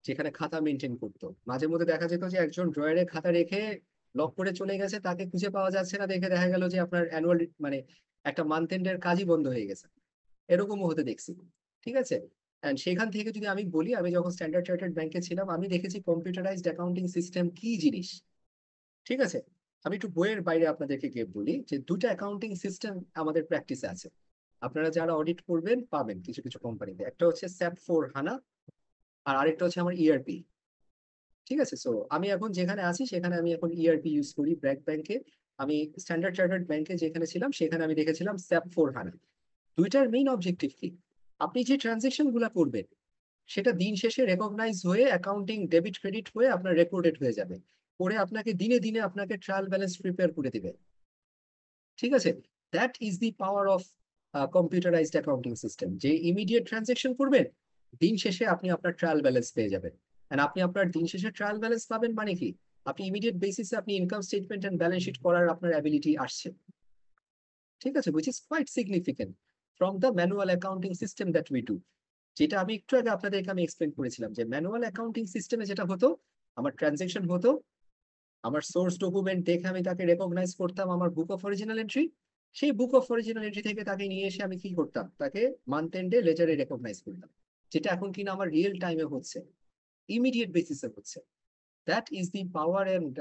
যেখানে খাতা মেনটেন করতো, মাঝে মধ্যে দেখা যেত যে একজন ড্রয়ারে খাতা রেখে লক করে চলে গেছে, তাকে খুঁজে পাওয়া যাচ্ছে না, দেখে দেখা গেল যে আপনার অ্যানুয়াল মানে একটা মান্থ এন্ডের কাজই বন্ধ হয়ে গেছে, এরকমও হতে দেখছি। ঠিক আছে, এন্ড সেখান থেকে যদি আমি বলি, আমি যখন স্ট্যান্ডার্ড চার্টার্ড ব্যাংকে ছিলাম আমি দেখেছি কম্পিউটারাইজড অ্যাকাউন্টিং সিস্টেম কি জিনিস। ঠিক আছে, আমি একটু বইয়ের বাইরে আপনাদেরকে গিয়ে বলি যে দুটো অ্যাকাউন্টিং সিস্টেম আমাদের প্র্যাকটিসে আছে, আপনারা যারা অডিট করবেন পাবেন কিছু কিছু কোম্পানিতে। একটা হচ্ছে SAP 4 HANA আর আরেকটা হচ্ছে আমার ERP। ঠিক আছে, সো আমি এখন যেখানে আছি সেখানে আমি এখন ERP ইউজ করি ব্র্যাক ব্যাংকে। আমি স্ট্যান্ডার্ড চার্টার্ড ব্যাংকে যেখানে ছিলাম সেখানে আমি দেখেছিলাম SAP 4 HANA। দুইটার মেইন অবজেক্টিভ কি, আপনি যে ট্রানজেকশন গুলা করবেন সেটা দিন শেষে রেকগনাইজ হয়ে অ্যাকাউন্টিং ডেবিট ক্রেডিট হয়ে আপনার রেকর্ডেড হয়ে যাবে, করে আপনাকে দিনে দিনে আপনাকে ট্রায়াল ব্যালেন্স প্রিপেয়ার করে দিবে। ঠিক আছে, that is the power of computerised accounting system, যে ইমিডিয়েট ট্রানজেকশন করবেন, দিন শেষে আপনি আপনার ট্রায়াল ব্যালেন্স পেয়ে যাবেন। এন্ড আপনি আপনার দিন শেষে ট্রায়াল ব্যালেন্স পাবেন মানে কি, আপনি ইমিডিয়েট বেসিসে আপনি income statement and balance sheet করার আপনার অ্যাবিলিটি আসছে। ঠিক আছে, which is quite significant from the manual accounting system that we do. যেটা আমি একটু আগে আপনাদেরকে আমি এক্সপ্লেন করেছিলাম যে ম্যানুয়াল অ্যাকাউন্টিং সিস্টেমে যেটা হতো, আমার ট্রানজেকশন হতো, আমার সোর্স ডকুমেন্ট দেখে আমি তাকে রেকগনাইজ করতাম আমার বুক অফ অরিজিনাল এন্ট্রি, সেই বুক অফ অরিজিনাল এন্ট্রি থেকে তাকে নিয়ে এসে আমি কি করতাম, তাকে মান্থ এন্ডে লেজারে রেকগনাইজ করতাম, যেটা এখন কিনা আমার রিয়েল টাইমে হচ্ছে, ইমিডিয়েট বেসিসে হচ্ছে। That is the power and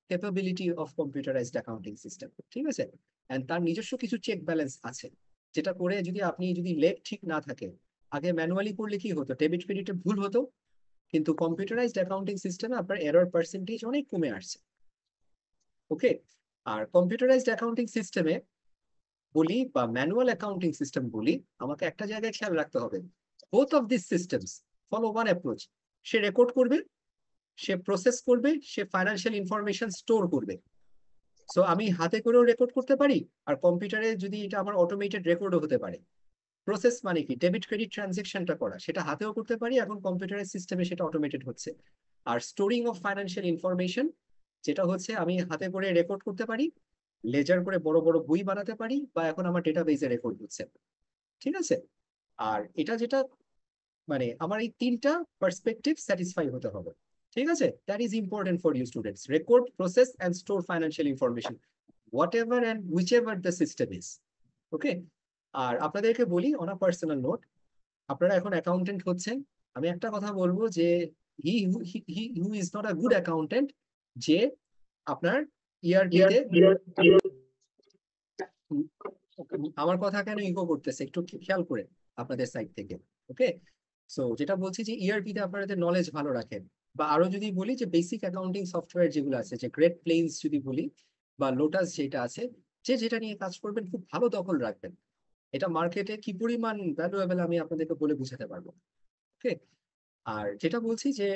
capability of computerised accounting system. ঠিক আছে, এন্ড তার নিজস্ব কিছু চেক ব্যালেন্স আছে, যেটা করে যদি আপনি যদি লেগ ঠিক না থাকে, আগে ম্যানুয়ালি করলে কি হতো, ডেবিট ক্রেডিটে ভুল হতো, কিন্তু কম্পিউটারাইজড অ্যাকাউন্টিং সিস্টেমে আপনার এরর পার্সেন্টেজ অনেক কমে আসছে। ওকে, আর কম্পিউটারাইজড অ্যাকাউন্টিং সিস্টেমে বলি বা ম্যানুয়াল অ্যাকাউন্টিং সিস্টেম বলি, আমাকে একটা জায়গায় খেয়াল রাখতে হবে, both of this systems follow one approach. Say record করবে, সে প্রসেস করবে, সে ফাইন্যান্সিয়াল ইনফরমেশন স্টোর করবে। সো আমি হাতে করেও রেকর্ড করতে পারি, আর কম্পিউটারে যদি এটা আমার অটোমেটেড রেকর্ডও হতে পারে। প্রসেস মানে কি, ডেবিট ক্রেডিট ট্রানজেকশনটা করা, সেটা হাতেও করতে পারি, এখন কম্পিউটারের সিস্টেমে সেটা অটোমেটেড হচ্ছে। আর স্টোরিং অফ ফাইন্যান্সিয়াল ইনফরমেশন, যেটা হচ্ছে আমি হাতে করে রেকর্ড করতে পারি, লেজার করে বড় বড় বই বানাতে পারি, বা এখন আমার ডেটাবেজে রেকর্ড হচ্ছে। ঠিক আছে, আর এটা যেটা মানে আমার এই তিনটা পার্সপেক্টিভ স্যাটিসফাই হতে হবে। ঠিক আছে, that is important for you students, record, process and store financial information, whatever and whichever the system is. Okay, আর আপনাদেরকে বলি অন আ পার্সোনাল নোট, আপনারা এখন অ্যাকাউন্টেন্ট হচ্ছেন, আমি একটা কথা বলবো যে he who is not a good accountant, যে আপনার ERP-তে আমার কথা কেন ইগো করতেছে একটু খেয়াল করে আপনাদের সাইড থেকে। ওকে, সো যেটা বলছি যে ERP-তে আপনাদের নলেজ ভালো রাখেন, বা আরো যদি বলি যে বেসিক অ্যাকাউন্টিং সফটওয়্যার যেগুলো আছে, যে গ্রেট প্লেন্স যদি বলি বা লোটাস যেটা আছে, যে যেটা নিয়ে কাজ করবেন খুব ভালো দখল রাখবেন। এটা মার্কেটে কি পরিমাণ ভ্যালুয়েবল আমি আপনাদেরকে বলে বুঝাতে পারবো। ওকে, আর যেটা বলছি যে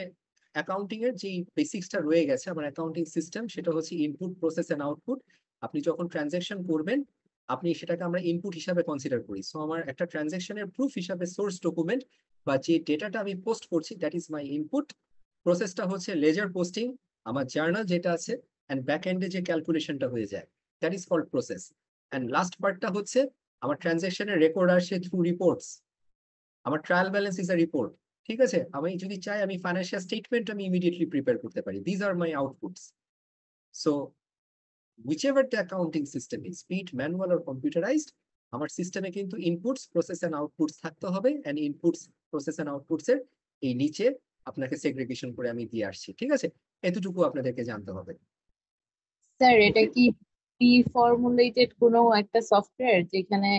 অ্যাকাউন্টিং এর যে বেসিক্সটা রয়ে গেছে আমার অ্যাকাউন্টিং সিস্টেম, সেটা হচ্ছে ইনপুট, প্রসেস এন্ড আউটপুট। আপনি যখন ট্রানজ্যাকশন করবেন, আপনি সেটাকে আমরা ইনপুট হিসাবে কনসিডার করি। সো আমার একটা ট্রানজ্যাকশনের প্রুফ হিসাবে সোর্স ডকুমেন্ট বা যে ডেটাটা আমি পোস্ট করছি, দ্যাট ইজ মাই ইনপুট। প্রসেসটা হচ্ছে লেজার পোস্টিং, আমার জার্নাল যেটা আছে, অ্যান্ড ব্যাক এন্ডে যে ক্যালকুলেশনটা হয়ে যায়, that is called process. And last পার্টটা হচ্ছে আমার ট্রানজ্যাকশনের রেকর্ড আসে থ্রু রিপোর্টস। আমার trial balance is a report. ঠিক আছে, আমি যদি চাই আমি ফাইন্যান্সিয়াল স্টেটমেন্ট আমি ইমিডিয়েটলি প্রিপেয়ার করতে পারি। These are my outputs. So whichever the accounting system is, be it manual or computerized, আমার সিস্টেমে কিন্তু ইনপুটস, প্রসেস এন্ড আউটপুটস থাকতে হবে, and inputs, process and outputs এর এই নিচে আপনাকে সেগ্রিগেশন করে আমি দিয়ে আসছি। ঠিক আছে, এতটুকু আপনাদেরকে জানতে হবে। স্যার এটা কি প্রি ফর্মুলেটেড কোনো একটা সফটওয়্যার যেখানে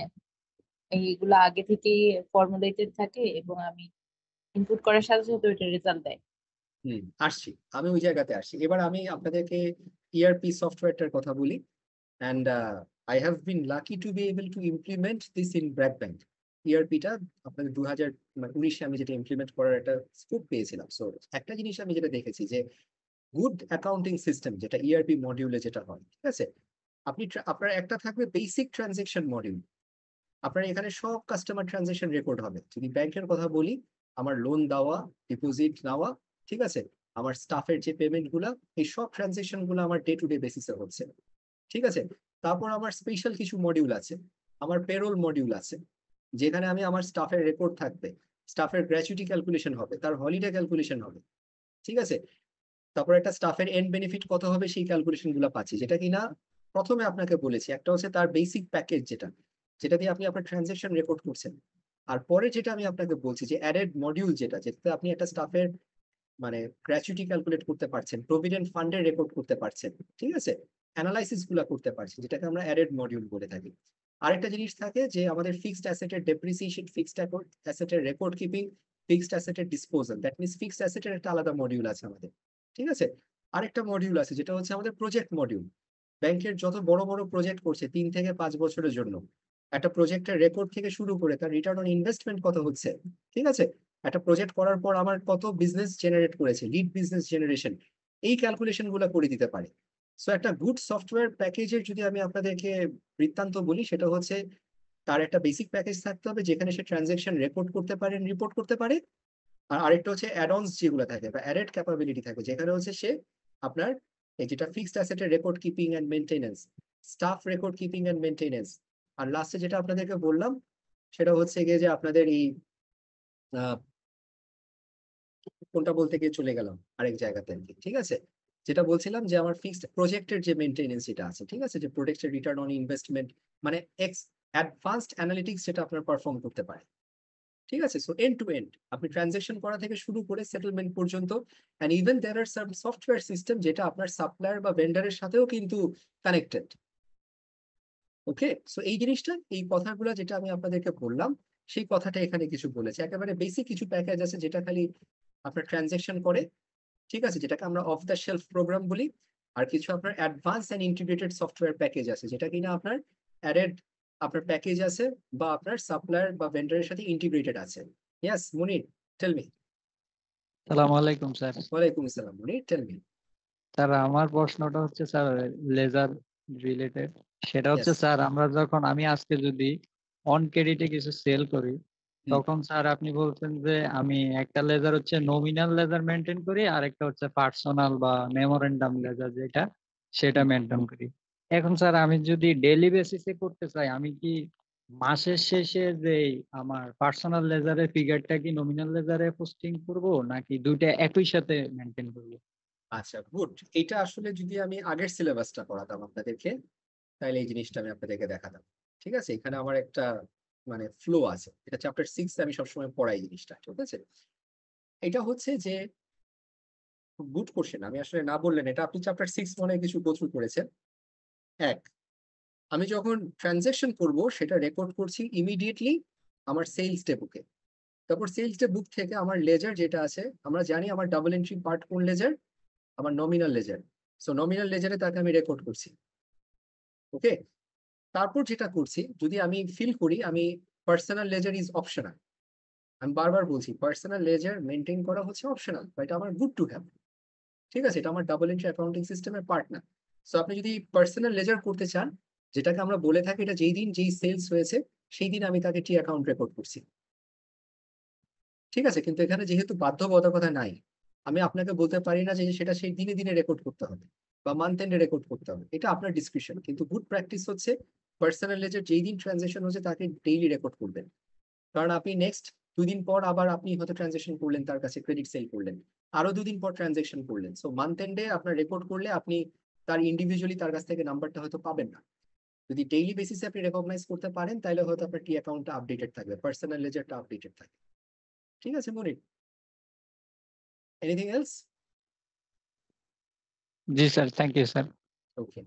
এইগুলো আগে থেকেই ফর্মুলেটেড থাকে এবং আমি ইনপুট করার সাথে সাথে ওইটা রেজাল্ট দেয়? আসছি, আমি ওই জায়গাতে আসছি। এবার আমি আপনাদেরকে ইআরপি সফটওয়্যারটার কথা বলি। And I have been lucky to be able to implement this in BRAC bank. ইআরপিটা আপনাদের 2019-এ আমি যেটা ইমপ্লিমেন্ট করার একটা স্কোপ পেয়েছিলাম। সো একটা জিনিস আমি যেটা দেখেছি যে গুড অ্যাকাউন্টিং সিস্টেম, যেটা ইআরপি মডিউলে যেটা হয়, ঠিক আছে, আপনার একটা থাকবে বেসিক ট্রানজেকশন মডিউল। আপনার এখানে সব কাস্টমার ট্রানজেকশন রেকর্ড হবে। যদি ব্যাংকের কথা বলি, আমার লোন দেওয়া, ডিপোজিট নেওয়া, ঠিক আছে, আমার স্টাফের যে পেমেন্ট গুলা, এই সব ট্রানজেকশন গুলো আমার ডে টু ডে বেসিসে হচ্ছে। ঠিক আছে, তারপর আমার স্পেশাল কিছু মডিউল আছে, আমার পেরোল মডিউল আছে, যেখানে আমি আমার স্টাফের রেকর্ড থাকবে, স্টাফের গ্র্যাচুইটি ক্যালকুলেশন হবে, তার হলিডে ক্যালকুলেশন হবে। ঠিক আছে, তারপর একটা স্টাফের এন্ড বেনিফিট কত হবে সেই ক্যালকুলেশন গুলো পাচ্ছি, যেটা কিনা প্রথমে আপনাকে বলেছি। একটা হচ্ছে তার বেসিক প্যাকেজ, যেটা দিয়ে আপনি আপনার ট্রানজেকশন রেকর্ড করছেন। আর পরে যেটা আমি আপনাকে বলছি যে অ্যাডেড মডিউল, যেটাতে আপনি একটা স্টাফের মানে গ্র্যাচুইটি ক্যালকুলেট করতে পারছেন, প্রভিডেন্ট ফান্ডের রেকর্ড করতে পারছেন, ঠিক আছে, অ্যানালাইসিস গুলা করতে পারছেন, যেটাকে আমরা অ্যাডেড মডিউল বলে থাকি। আরেকটা জিনিস থাকে যে আমাদের ফিক্সড অ্যাসেটের ডেপ্রিসিয়েশন, ফিক্সড অ্যাসেটের রেকর্ড কিপিং, ফিক্সড অ্যাসেটের ডিসপোজাল। দ্যাট মিনস ফিক্সড অ্যাসেটের একটা আলাদা মডিউল আছে আমাদের। ঠিক আছে, আরেকটা মডিউল আছে যেটা হচ্ছে আমাদের প্রজেক্ট মডিউল। ব্যাংকের যত বড় বড় প্রজেক্ট করছে 3 থেকে 5 বছরের জন্য, একটা প্রজেক্টের রেকর্ড থেকে শুরু করে তার রিটার্ন অন ইনভেস্টমেন্ট কত হচ্ছে, ঠিক আছে, একটা প্রজেক্ট করার পর আমার কত বিজনেস জেনারেট করেছে, লিড বিজনেস জেনারেশন, এই ক্যালকুলেশন গুলো করে দিতে পারে। সো একটা গুড সফটওয়্যার প্যাকেজের যদি আমি আপনাদেরকে বৃত্তান্ত বলি, সেটা হচ্ছে তার একটা বেসিক প্যাকেজ থাকতে হবে যেখানে সে ট্রানজেকশন রেকর্ড করতে পারে, রিপোর্ট করতে পারে। আর আরেকটা হচ্ছে অ্যাডঅনস যেগুলো থাকে বা অ্যাডেড ক্যাপাবিলিটি থাকে, যেখানে হচ্ছে সে আপনার এই যেটা ফিক্সড অ্যাসেটের record keeping and maintenance, staff record keeping and maintenance, আর লাস্টে যেটা আপনাদেরকে বললাম সেটা হচ্ছে গিয়ে যে আপনাদের এই কোনটা বলতে গিয়ে চলে গেলাম আরেক জায়গাতে আর কি। ঠিক আছে, যেটা বলছিলাম যে আমার ফিক্সড প্রজেক্টের যে মেনটেনেন্স যেটা আছে, ঠিক আছে, যে প্রজেক্টের রিটার্ন অন ইনভেস্টমেন্ট, মানে অ্যাডভান্সড অ্যানালিটিক্স যেটা আপনার পারফর্ম করতে পারে। ঠিক আছে, সো এন্ড টু এন্ড আপনি ট্রানজেকশন করা থেকে শুরু করে সেটেলমেন্ট পর্যন্ত, and even there are some software system যেটা আপনার সাপ্লায়ার বা ভেন্ডারের সাথেও কিন্তু কানেক্টেড। ওকে, সো এই জিনিসটা, এই কথাগুলো যেটা আমি আপনাদেরকে বললাম, সেই কথাটা এখানে কিছু বলেছে। একেবারে বেসিক কিছু প্যাকেজ আছে যেটা খালি আপনার ট্রানজেকশন করে, ঠিক আছে, যেটাকে আমরা অফ দ্য শেলফ প্রোগ্রাম বলি। আর কিছু আপনার advance and integrated software package আছে, যেটা কিনা আপনার অ্যাডেড আপনার প্যাকেজ আছে বা আপনার সাপ্লায়ার বা ভেন্ডারের সাথে ইন্টিগ্রেটেড আছে। ইয়েস মুনির, টেল মি। সালাম আলাইকুম স্যার। ওয়ালাইকুম আসসালাম মুনির, টেল মি। স্যার আমার প্রশ্নটা হচ্ছে স্যার লেজার রিলেটেড। সেটা হচ্ছে Yes. স্যার আমি আজকে যদি অন ক্রেডিটে কিছু সেল করি, তখন স্যার আপনি বলছেন যে আমি একটা লেজার হচ্ছে নমিনাল লেজার মেনটেন করি আর একটা হচ্ছে পার্সোনাল বা মেমোরেন্ডাম লেজার যেটা সেটা মেনটেন করি। এখন স্যার আমি যদি ডেইলি বেসিসে করতে চাই, আমি কি মাসের শেষে যে আমার পার্সোনাল লেজারের ফিগারটা কি নমিনাল লেজারে পোস্টিং করব নাকি দুইটা একই সাথে মেনটেন করব? আচ্ছা, গুড। এটা আসলে যদি আমি আগের সিলেবাসটা পড়াতাম আপনাদেরকে, তাহলে এই জিনিসটা আমি আপনাদেরকে দেখাতাম। ঠিক আছে, এখানে আমার একটা মানে ফ্লো আছে, এটা চ্যাপ্টার 6 আমি সবসময় পড়াই জিনিসটা। ঠিক আছে, এটা হচ্ছে যে গুড কোশ্চেন, আমি আসলে না বললেন এটা, আপনি চ্যাপ্টার 6 মনে হয় কিছু গোথ্রু করেছেন। এক, আমি যখন ট্রানজেকশন করব সেটা রেকর্ড করছি ইমিডিয়েটলি আমার সেলস ডে বুকে। তারপর সেলস ডে বুক থেকে আমার লেজার যেটা আছে, আমরা জানি আমার ডাবল এন্ট্রি পার্ট কোন লেজার, আমার নমিনাল লেজার। সো নমিনাল লেজারে তাকে আমি রেকর্ড করছি। ওকে, তারপর যেটা করছি, যদি আমি ফিল করি আমি পার্সোনাল লেজার ইজ অপশনাল, আমি বারবার বলছি পার্সোনাল লেজার মেনটেন করা হচ্ছে অপশনাল, বা এটা আমার গুড টু হ্যাভ। ঠিক আছে, এটা আমার ডাবল এন্ট্রি অ্যাকাউন্টিং সিস্টেমের পার্ট না। সো আপনি যদি পার্সোনাল লেজার করতে চান, যেটাকে আমরা বলে থাকি এটা যেই দিন যেই সেলস হয়েছে সেই দিন আমি তাকে টি অ্যাকাউন্ট রেকর্ড করছি। ঠিক আছে, কিন্তু এখানে যেহেতু বাধ্যবাধকতা নাই, আমি আপনাকে বলতে পারি না যে সেটা সেই দিনে দিনে রেকর্ড করতে হবে বা মান্থ এন্ডে রেকর্ড করতে হবে, এটা আপনার ডিসক্রিপশন। কিন্তু গুড প্র্যাকটিস হচ্ছে পার্সোনাল লেজার যেই দিন ট্রানজেকশন হচ্ছে তাকে ডেইলি রেকর্ড করবেন। কারণ আপনি নেক্সট 2 দিন পর আবার আপনি হয়তো ট্রানজেকশন করলেন, তার কাছে ক্রেডিট সেল করলেন, আরো 2 দিন পর ট্রানজেকশন করলেন। সো মান্থ এন্ডে আপনার রেকর্ড করলে আপনি তার ইন্ডিভিজুয়ালি তার কাছ থেকে নাম্বারটা হয়তো পাবেন না। যদি ডেইলি বেসিসে আপনি রেকগনাইজ করতে পারেন তাহলে হয়তো আপনার টি অ্যাকাউন্টটা আপডেটেড থাকবে, পার্সোনাল লেজারটা আপডেটেড থাকবে। ঠিক আছে মনির, এনিথিং এলস? জি sir, thank you sir. Okay,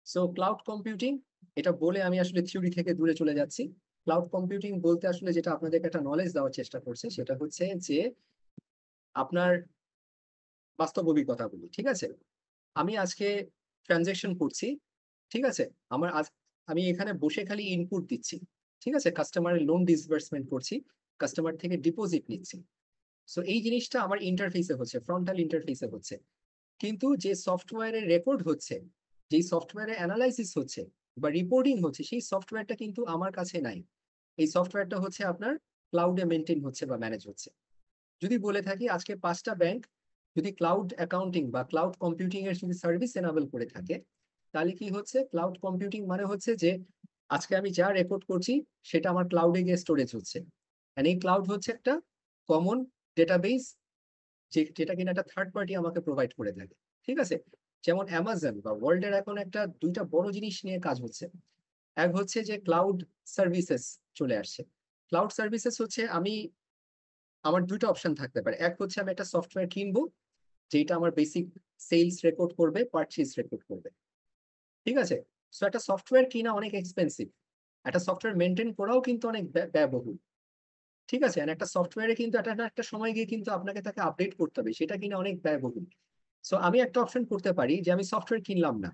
so cloud computing, এটা বলে আমি আসলে থিওরি থেকে দূরে চলে যাচ্ছি। ক্লাউড কম্পিউটিং বলতে আসলে যেটা আপনাদেরকে একটা নলেজ দেওয়ার চেষ্টা করছে সেটা হচ্ছে যে আপনার বাস্তব অভিজ্ঞতা বলি। ঠিক আছে, আমি আজকে ট্রানজেকশন করছি, ঠিক আছে, আমি এখানে বসে খালি ইনপুট দিচ্ছি। ঠিক আছে, কাস্টমারের লোন ডিসবার্সমেন্ট করছি, কাস্টমার থেকে ডিপোজিট নিচ্ছি। সো এই জিনিসটা আমার ইন্টারফেসে হচ্ছে, ফ্রন্টাল ইন্টারফেসে হচ্ছে। কিন্তু যে সফটওয়্যারে রেকর্ড হচ্ছে, যেই সফটওয়্যারে অ্যানালাইসিস হচ্ছে বা রিপোর্টিং হচ্ছে, সেই সফটওয়্যারটা কিন্তু আমার কাছে নাই। এই সফটওয়্যারটা হচ্ছে আপনার ক্লাউডে মেনটেন হচ্ছে বা ম্যানেজ হচ্ছে। যদি বলে থাকি আজকে 5টা ব্যাংক যদি ক্লাউড অ্যাকাউন্টিং বা ক্লাউড কম্পিউটিং এর যদি সার্ভিস এনাবেল করে থাকে, তাহলে কি হচ্ছে, ক্লাউড কম্পিউটিং মানে হচ্ছে যে আজকে আমি যা রেকর্ড করছি সেটা আমার ক্লাউডে গিয়ে স্টোরেজ হচ্ছে। এন্ড এই ক্লাউড হচ্ছে একটা কমন ডেটাবেস যেটা কিনা একটা থার্ড পার্টি আমাকে প্রোভাইড করে থাকে। ঠিক আছে, যেমন অ্যামাজন বা ওয়ার্ল্ডের এখন একটা 2টা বড় জিনিস নিয়ে কাজ হচ্ছে। এক হচ্ছে যে ক্লাউড সার্ভিসেস চলে আসছে। ক্লাউড সার্ভিসেস হচ্ছে আমার 2টা অপশন থাকতে পারে। এক হচ্ছে আমি একটা সফটওয়্যার কিনবো যেটা আমার বেসিক সেলস রেকর্ড করবে, পারচেজ রেকর্ড করবে। ঠিক আছে, সো একটা সফটওয়্যার কিনা অনেক এক্সপেন্সিভ, একটা সফটওয়্যার মেনটেন করাও কিন্তু অনেক ব্যয়বহুল। ঠিক আছে, একটা সফটওয়্যারে কিন্তু একটা সময় গিয়ে কিন্তু আপনাকে তাকে আপডেট করতে হবে, সেটা কিনা অনেক ব্যয়বহুল। সো আমি একটা অপশন করতে পারি যে আমি সফটওয়্যার কিনলাম না,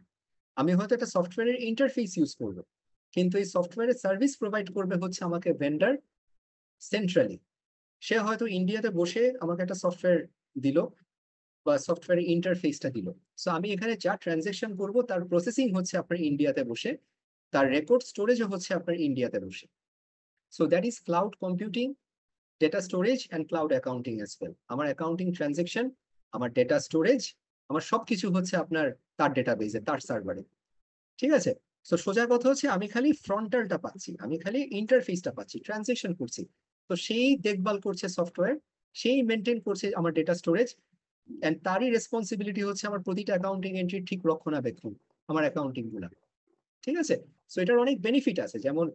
আমি হয়তো একটা সফটওয়্যারের ইন্টারফেস ইউজ করবো, কিন্তু এই সফটওয়্যারের সার্ভিস প্রোভাইড করবে হচ্ছে আমাকে ভেন্ডার সেন্ট্রালি। সে হয়তো ইন্ডিয়াতে বসে আমাকে একটা সফটওয়্যার দিল বা সফটওয়্যারের ইন্টারফেসটা দিল। সো আমি এখানে যা ট্রানজেকশন করব তার প্রসেসিং হচ্ছে আপনার ইন্ডিয়াতে বসে, তার রেকর্ড স্টোরেজও হচ্ছে আপনার ইন্ডিয়াতে বসে। So that is cloud computing, data storage and cloud accounting as well. আমার অ্যাকাউন্টিং ট্রানজেকশন, আমার ডেটা স্টোরেজ, আমার সবকিছু হচ্ছে আপনার তার ডেটাবেসে, তার সার্ভারে। ঠিক আছে, সো সোজা কথা হচ্ছে আমি খালি ফ্রন্টালটা পাচ্ছি, আমি খালি ইন্টারফেসটা পাচ্ছি, ট্রানজেকশন করছি। তো সেই দেখভাল করছে সফটওয়্যার, সেই মেনটেন করছে আমার ডেটা স্টোরেজ, এন্ড তারই রেসপন্সিবিলিটি হচ্ছে আমার প্রতিটা অ্যাকাউন্টিং এন্ট্রি ঠিক রক্ষণাবেক্ষণ, আমার অ্যাকাউন্টিং গুলা। ঠিক আছে, সো এটার অনেক বেনিফিট আছে, যেমন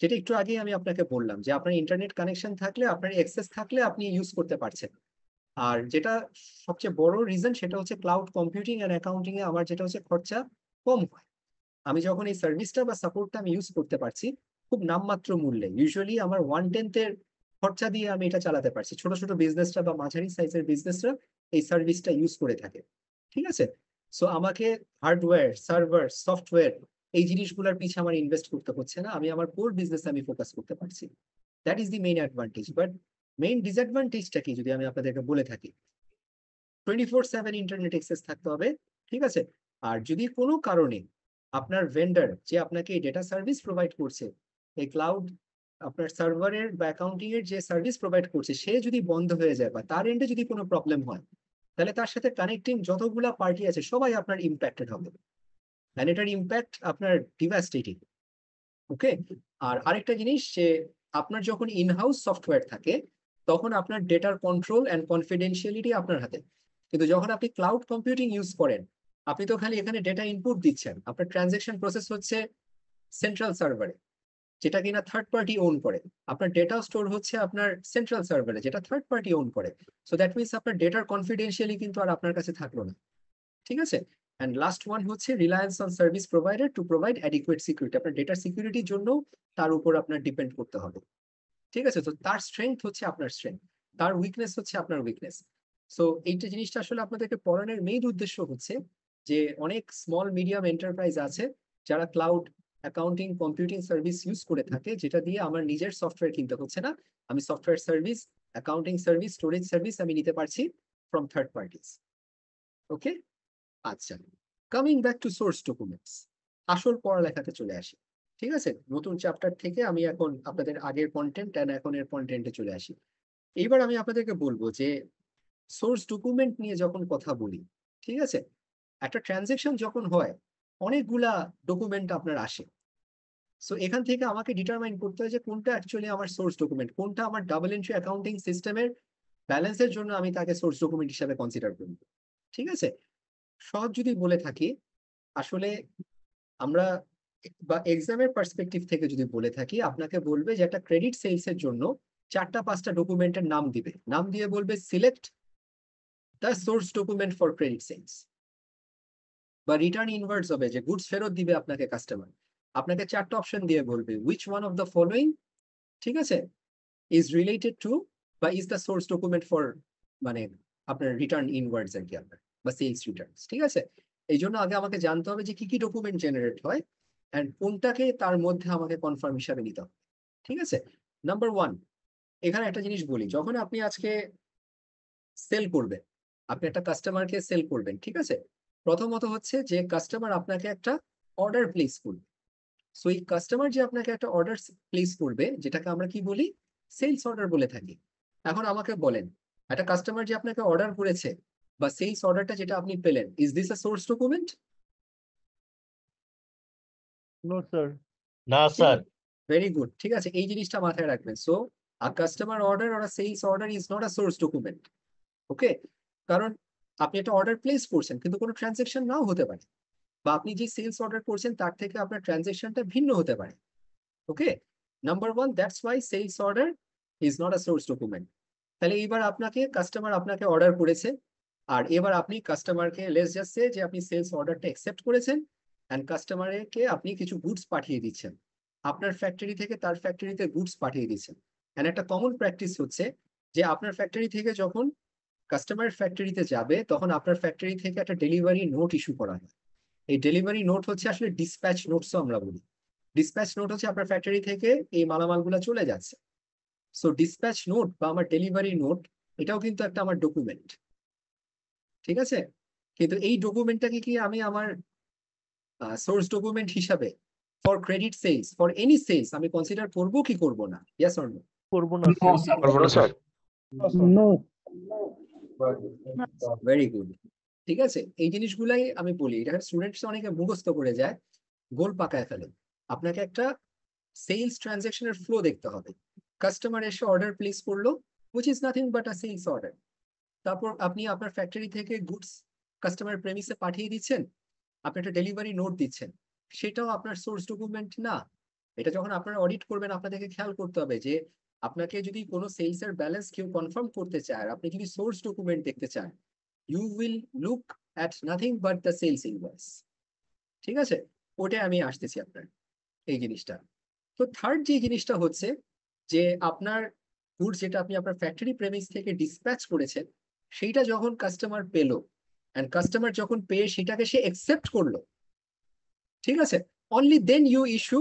যেটা একটু আগে আমি আপনাকে বললাম যে আপনার ইন্টারনেট কানেকশন থাকলে, আপনার অ্যাক্সেস থাকলে আপনি ইউজ করতে পারছেন। আর যেটা সবচেয়ে বড় রিজন সেটা হচ্ছে ক্লাউড কম্পিউটিং এন্ড অ্যাকাউন্টিং এ আমার যেটা হচ্ছে খরচা কম হয়। আমি যখন এই সার্ভিসটা বা সাপোর্টটা আমি ইউজ করতে পারছি খুব নামমাত্র মূল্যে, ইউজুয়ালি আমার 1/10 খরচা দিয়ে আমি এটা চালাতে পারছি। ছোট ছোট বিজনেসটা বা মাঝারি সাইজের বিজনেসরা এই সার্ভিসটা ইউজ করে থাকে। ঠিক আছে, সো আমাকে হার্ডওয়্যার, সার্ভার, সফটওয়্যার এই জিনিসগুলোর পিছনে আমার ইনভেস্ট করতে হচ্ছে না, আমি আমার কোর বিজনেসে আমি ফোকাস করতে পারছি। That is the main advantage. But main ডিসঅ্যাডভান্টেজটা কি যদি আমি আপনাদেরকে বলে থাকি, 24/7 ইন্টারনেট অ্যাক্সেস থাকতে হবে। ঠিক আছে, আর যদি কোনো কারণে আপনার ভেন্ডর যে আপনাকে ডেটা সার্ভিস প্রোভাইড করছে, এই ক্লাউড আপনার সার্ভারের বা অ্যাকাউন্টিং এর যে সার্ভিস প্রোভাইড করছে, সে যদি বন্ধ হয়ে যায় বা তার এন্ডে যদি কোনো প্রবলেম হয়, তাহলে তার সাথে কানেক্টিং যতগুলা পার্টি আছে সবাই আপনার ইম্প্যাক্টেড হবে, এন্ড এটার ইম্প্যাক্ট আপনার ডিভাস্টেটিং। ওকে, আর আরেকটা জিনিস যে আপনার যখন ইনহাউস সফটওয়্যার থাকে তখন আপনার ডেটার কন্ট্রোল অ্যান্ড কনফিডেন্সিয়ালিটি আপনার হাতে। কিন্তু যখন আপনি ক্লাউড কম্পিউটিং ইউজ করেন, আপনি তো খালি এখানে ডেটা ইনপুট দিচ্ছেন, আপনার ট্রানজেকশন প্রসেস হচ্ছে সেন্ট্রাল সার্ভারে যেটা কিনা থার্ড পার্টি ওন করে, আপনার ডেটা স্টোর হচ্ছে আপনার সেন্ট্রাল সার্ভারে যেটা থার্ড পার্টি ওন করে। সো দ্যাট মিনস আপনার ডেটার কনফিডেন্সিয়ালি কিন্তু আর আপনার কাছে থাকলো না। ঠিক আছে, অ্যান্ড লাস্ট ওয়ান হচ্ছে Reliance on service provider to provide adequate security. আপনার ডেটা সিকিউরিটির জন্য তার উপর আপনার ডিপেন্ড করতে হবে। ঠিক আছে, তো তার স্ট্রেংথ হচ্ছে আপনার স্ট্রেংথ, তার উইকনেস হচ্ছে আপনার উইকনেস। সো এইটা জিনিসটা আসলে আপনাদেরকে পড়ানোর মেইন উদ্দেশ্য হচ্ছে যে অনেক স্মল মিডিয়াম এন্টারপ্রাইজ আছে যারা cloud accounting computing service use করে থাকে, যেটা দিয়ে আমার নিজের সফটওয়্যার কিনতে হচ্ছে না, আমি software service accounting service, storage service আমি নিতে পারছি ফ্রম থার্ড পার্টিস। ওকে, আচ্ছা, coming back to source documents, আসল পড়ালেখাতে চলে আসি। ঠিক আছে, নতুন চ্যাপ্টার থেকে আমি এখন আপনাদের আগের কন্টেন্ট এন্ড এখনের কন্টেন্টে চলে আসি। এইবার আমি আপনাদেরকে বলবো যে সোর্স ডকুমেন্ট নিয়ে যখন কথা বলি, ঠিক আছে, একটা ট্রানজেকশন যখন হয় অনেকগুলা ডকুমেন্ট আপনার আসে। সো এখান থেকে আমাকে ডিটারমাইন করতে হয় যে কোনটা অ্যাকচুয়ালি আমার সোর্স ডকুমেন্ট, কোনটা আমার ডাবল এন্ট্রি অ্যাকাউন্টিং সিস্টেমের ব্যালেন্সের জন্য আমি তাকে সোর্স ডকুমেন্ট হিসাবে কনসিডার করব। ঠিক আছে, সহজ যদি বলে থাকি, আসলে আমরা বা এক্সামের পার্সপেক্টিভ থেকে যদি বলে থাকি, আপনাকে বলবে যে একটা ক্রেডিট সেলস এর জন্য 4-5টা ডকুমেন্টের নাম দিবে, নাম দিয়ে বলবে select the source document for credit sales. বা রিটার্ন ইনভার্স হবে, যে গুডস ফেরত দিবে আপনাকে কাস্টমার, আপনাকে 4টা অপশন দিয়ে বলবে which one of the following, ঠিক আছে, ইজ রিলেটেড টু বা is the source document for মানে আপনার রিটার্ন ইনভার্স আর কি আপনার, বা সেলস রিটার্নস। ঠিক আছে, এই জন্য আগে আমাকে জানতে হবে যে কি কি ডকুমেন্ট জেনারেট হয় এন্ড কোনটাকে তার মধ্যে আমাকে কনফার্ম হিসাবে নিতে হবে। ঠিক আছে, নাম্বার 1, এখানে একটা জিনিস বলি, যখন আপনি আজকে সেল করবেন, আপনি একটা কাস্টমারকে সেল করবেন, ঠিক আছে, প্রথমত হচ্ছে যে কাস্টমার আপনাকে একটা অর্ডার প্লেস করবে। সো এই কাস্টমার যে আপনাকে একটা অর্ডার প্লেস করবে, যেটাকে আমরা কি বলি, সেলস অর্ডার বলে থাকি। এখন আমাকে বলেন, একটা কাস্টমার যে আপনাকে অর্ডার করেছে বা সেলস অর্ডারটা যেটা আপনি পেলেন, is this a source document? No sir. না স্যার। ভেরি গুড, ঠিক আছে, এই জিনিসটা মাথায় রাখবেন। So a customer order or a sales order is not a source document. Okay, কারণ আপনি একটা অর্ডার প্লেস করছেন কিন্তু কোনো ট্রানজেকশন নাও হতে পারে, বা আপনি যে সেলস অর্ডার করছেন তার থেকে আপনার ট্রানজেকশনটা ভিন্ন হতে পারে। Okay, number 1, that's why sales order is not a source document. তাহলে এবার আপনাকে কাস্টমার আপনাকে অর্ডার করেছে, আর এবার আপনি কাস্টমারকে লেটস জাস্ট সে যে আপনি সেলস অর্ডারটা অ্যাকসেপ্ট করেছেন এন্ড কাস্টমারকে আপনি কিছু গুডস পাঠিয়ে দিচ্ছেন, আপনার ফ্যাক্টরি থেকে তার ফ্যাক্টরিতে গুডস পাঠিয়ে দিচ্ছেন। এন্ড একটা কমন প্র্যাকটিস হচ্ছে যে আপনার ফ্যাক্টরি থেকে যখন কাস্টমারের ফ্যাক্টরিতে যাবে তখন আপনার ফ্যাক্টরি থেকে একটা ডেলিভারি নোট ইস্যু করা হয়। এই ডেলিভারি নোট হচ্ছে আসলে ডিসপ্যাচ নোটসও আমরা বলি। ডিসপ্যাচ নোট হচ্ছে আপনার ফ্যাক্টরি থেকে এই মালামালগুলো চলে যাচ্ছে। সো ডিসপ্যাচ নোট বা আমার ডেলিভারি নোট, এটাও কিন্তু একটা আমার ডকুমেন্ট। ঠিক আছে, কিন্তু এই ডকুমেন্টটাকে কি আমি আমার সোর্স ডকুমেন্ট হিসাবে for credit sales, for any sales আমি কনসিডার করব কি করব না? Yes or no? করব না স্যার। নো। ভেরি গুড, ঠিক আছে, এই জিনিসগুলাই আমি বলি, এটা স্টুডেন্টস অনেকে মুখস্থ করে যায়, গোল পাকায় ফেলে। আপনাকে একটা সেলস ট্রানজাকশনের ফ্লো দেখতে হবে। কাস্টমার এসে অর্ডার প্লেস করলো, which is nothing but a sales order. তারপর আপনি আপনার ফ্যাক্টরি থেকে গুডস কাস্টমার প্রেমিসে পাঠিয়ে দিচ্ছেন, আপনি একটা ডেলিভারি নোট দিচ্ছেন, সেটাও আপনার সোর্স ডকুমেন্ট না। এটা যখন আপনারা অডিট করবেন আপনাদেরকে খেয়াল করতে হবে যে আপনাকে যদি কোনো সেলস এর ব্যালেন্স কেউ কনফার্ম করতে চায়, আপনি যদি সোর্স ডকুমেন্ট দেখতে চান, you will look at nothing but the sales invoice. ঠিক আছে, ওটাই আমি আসতেছি আপনার এই জিনিসটা। তো থার্ড যে জিনিসটা হচ্ছে যে আপনার গুডস যেটা আপনি আপনার ফ্যাক্টরি প্রেমিস থেকে ডিসপ্যাচ করেছেন, সেইটা যখন কাস্টমার পেলো এন্ড কাস্টমার যখন পেয়ে সেটাকে সে একসেপ্ট করলো, ঠিক আছে, only then you issue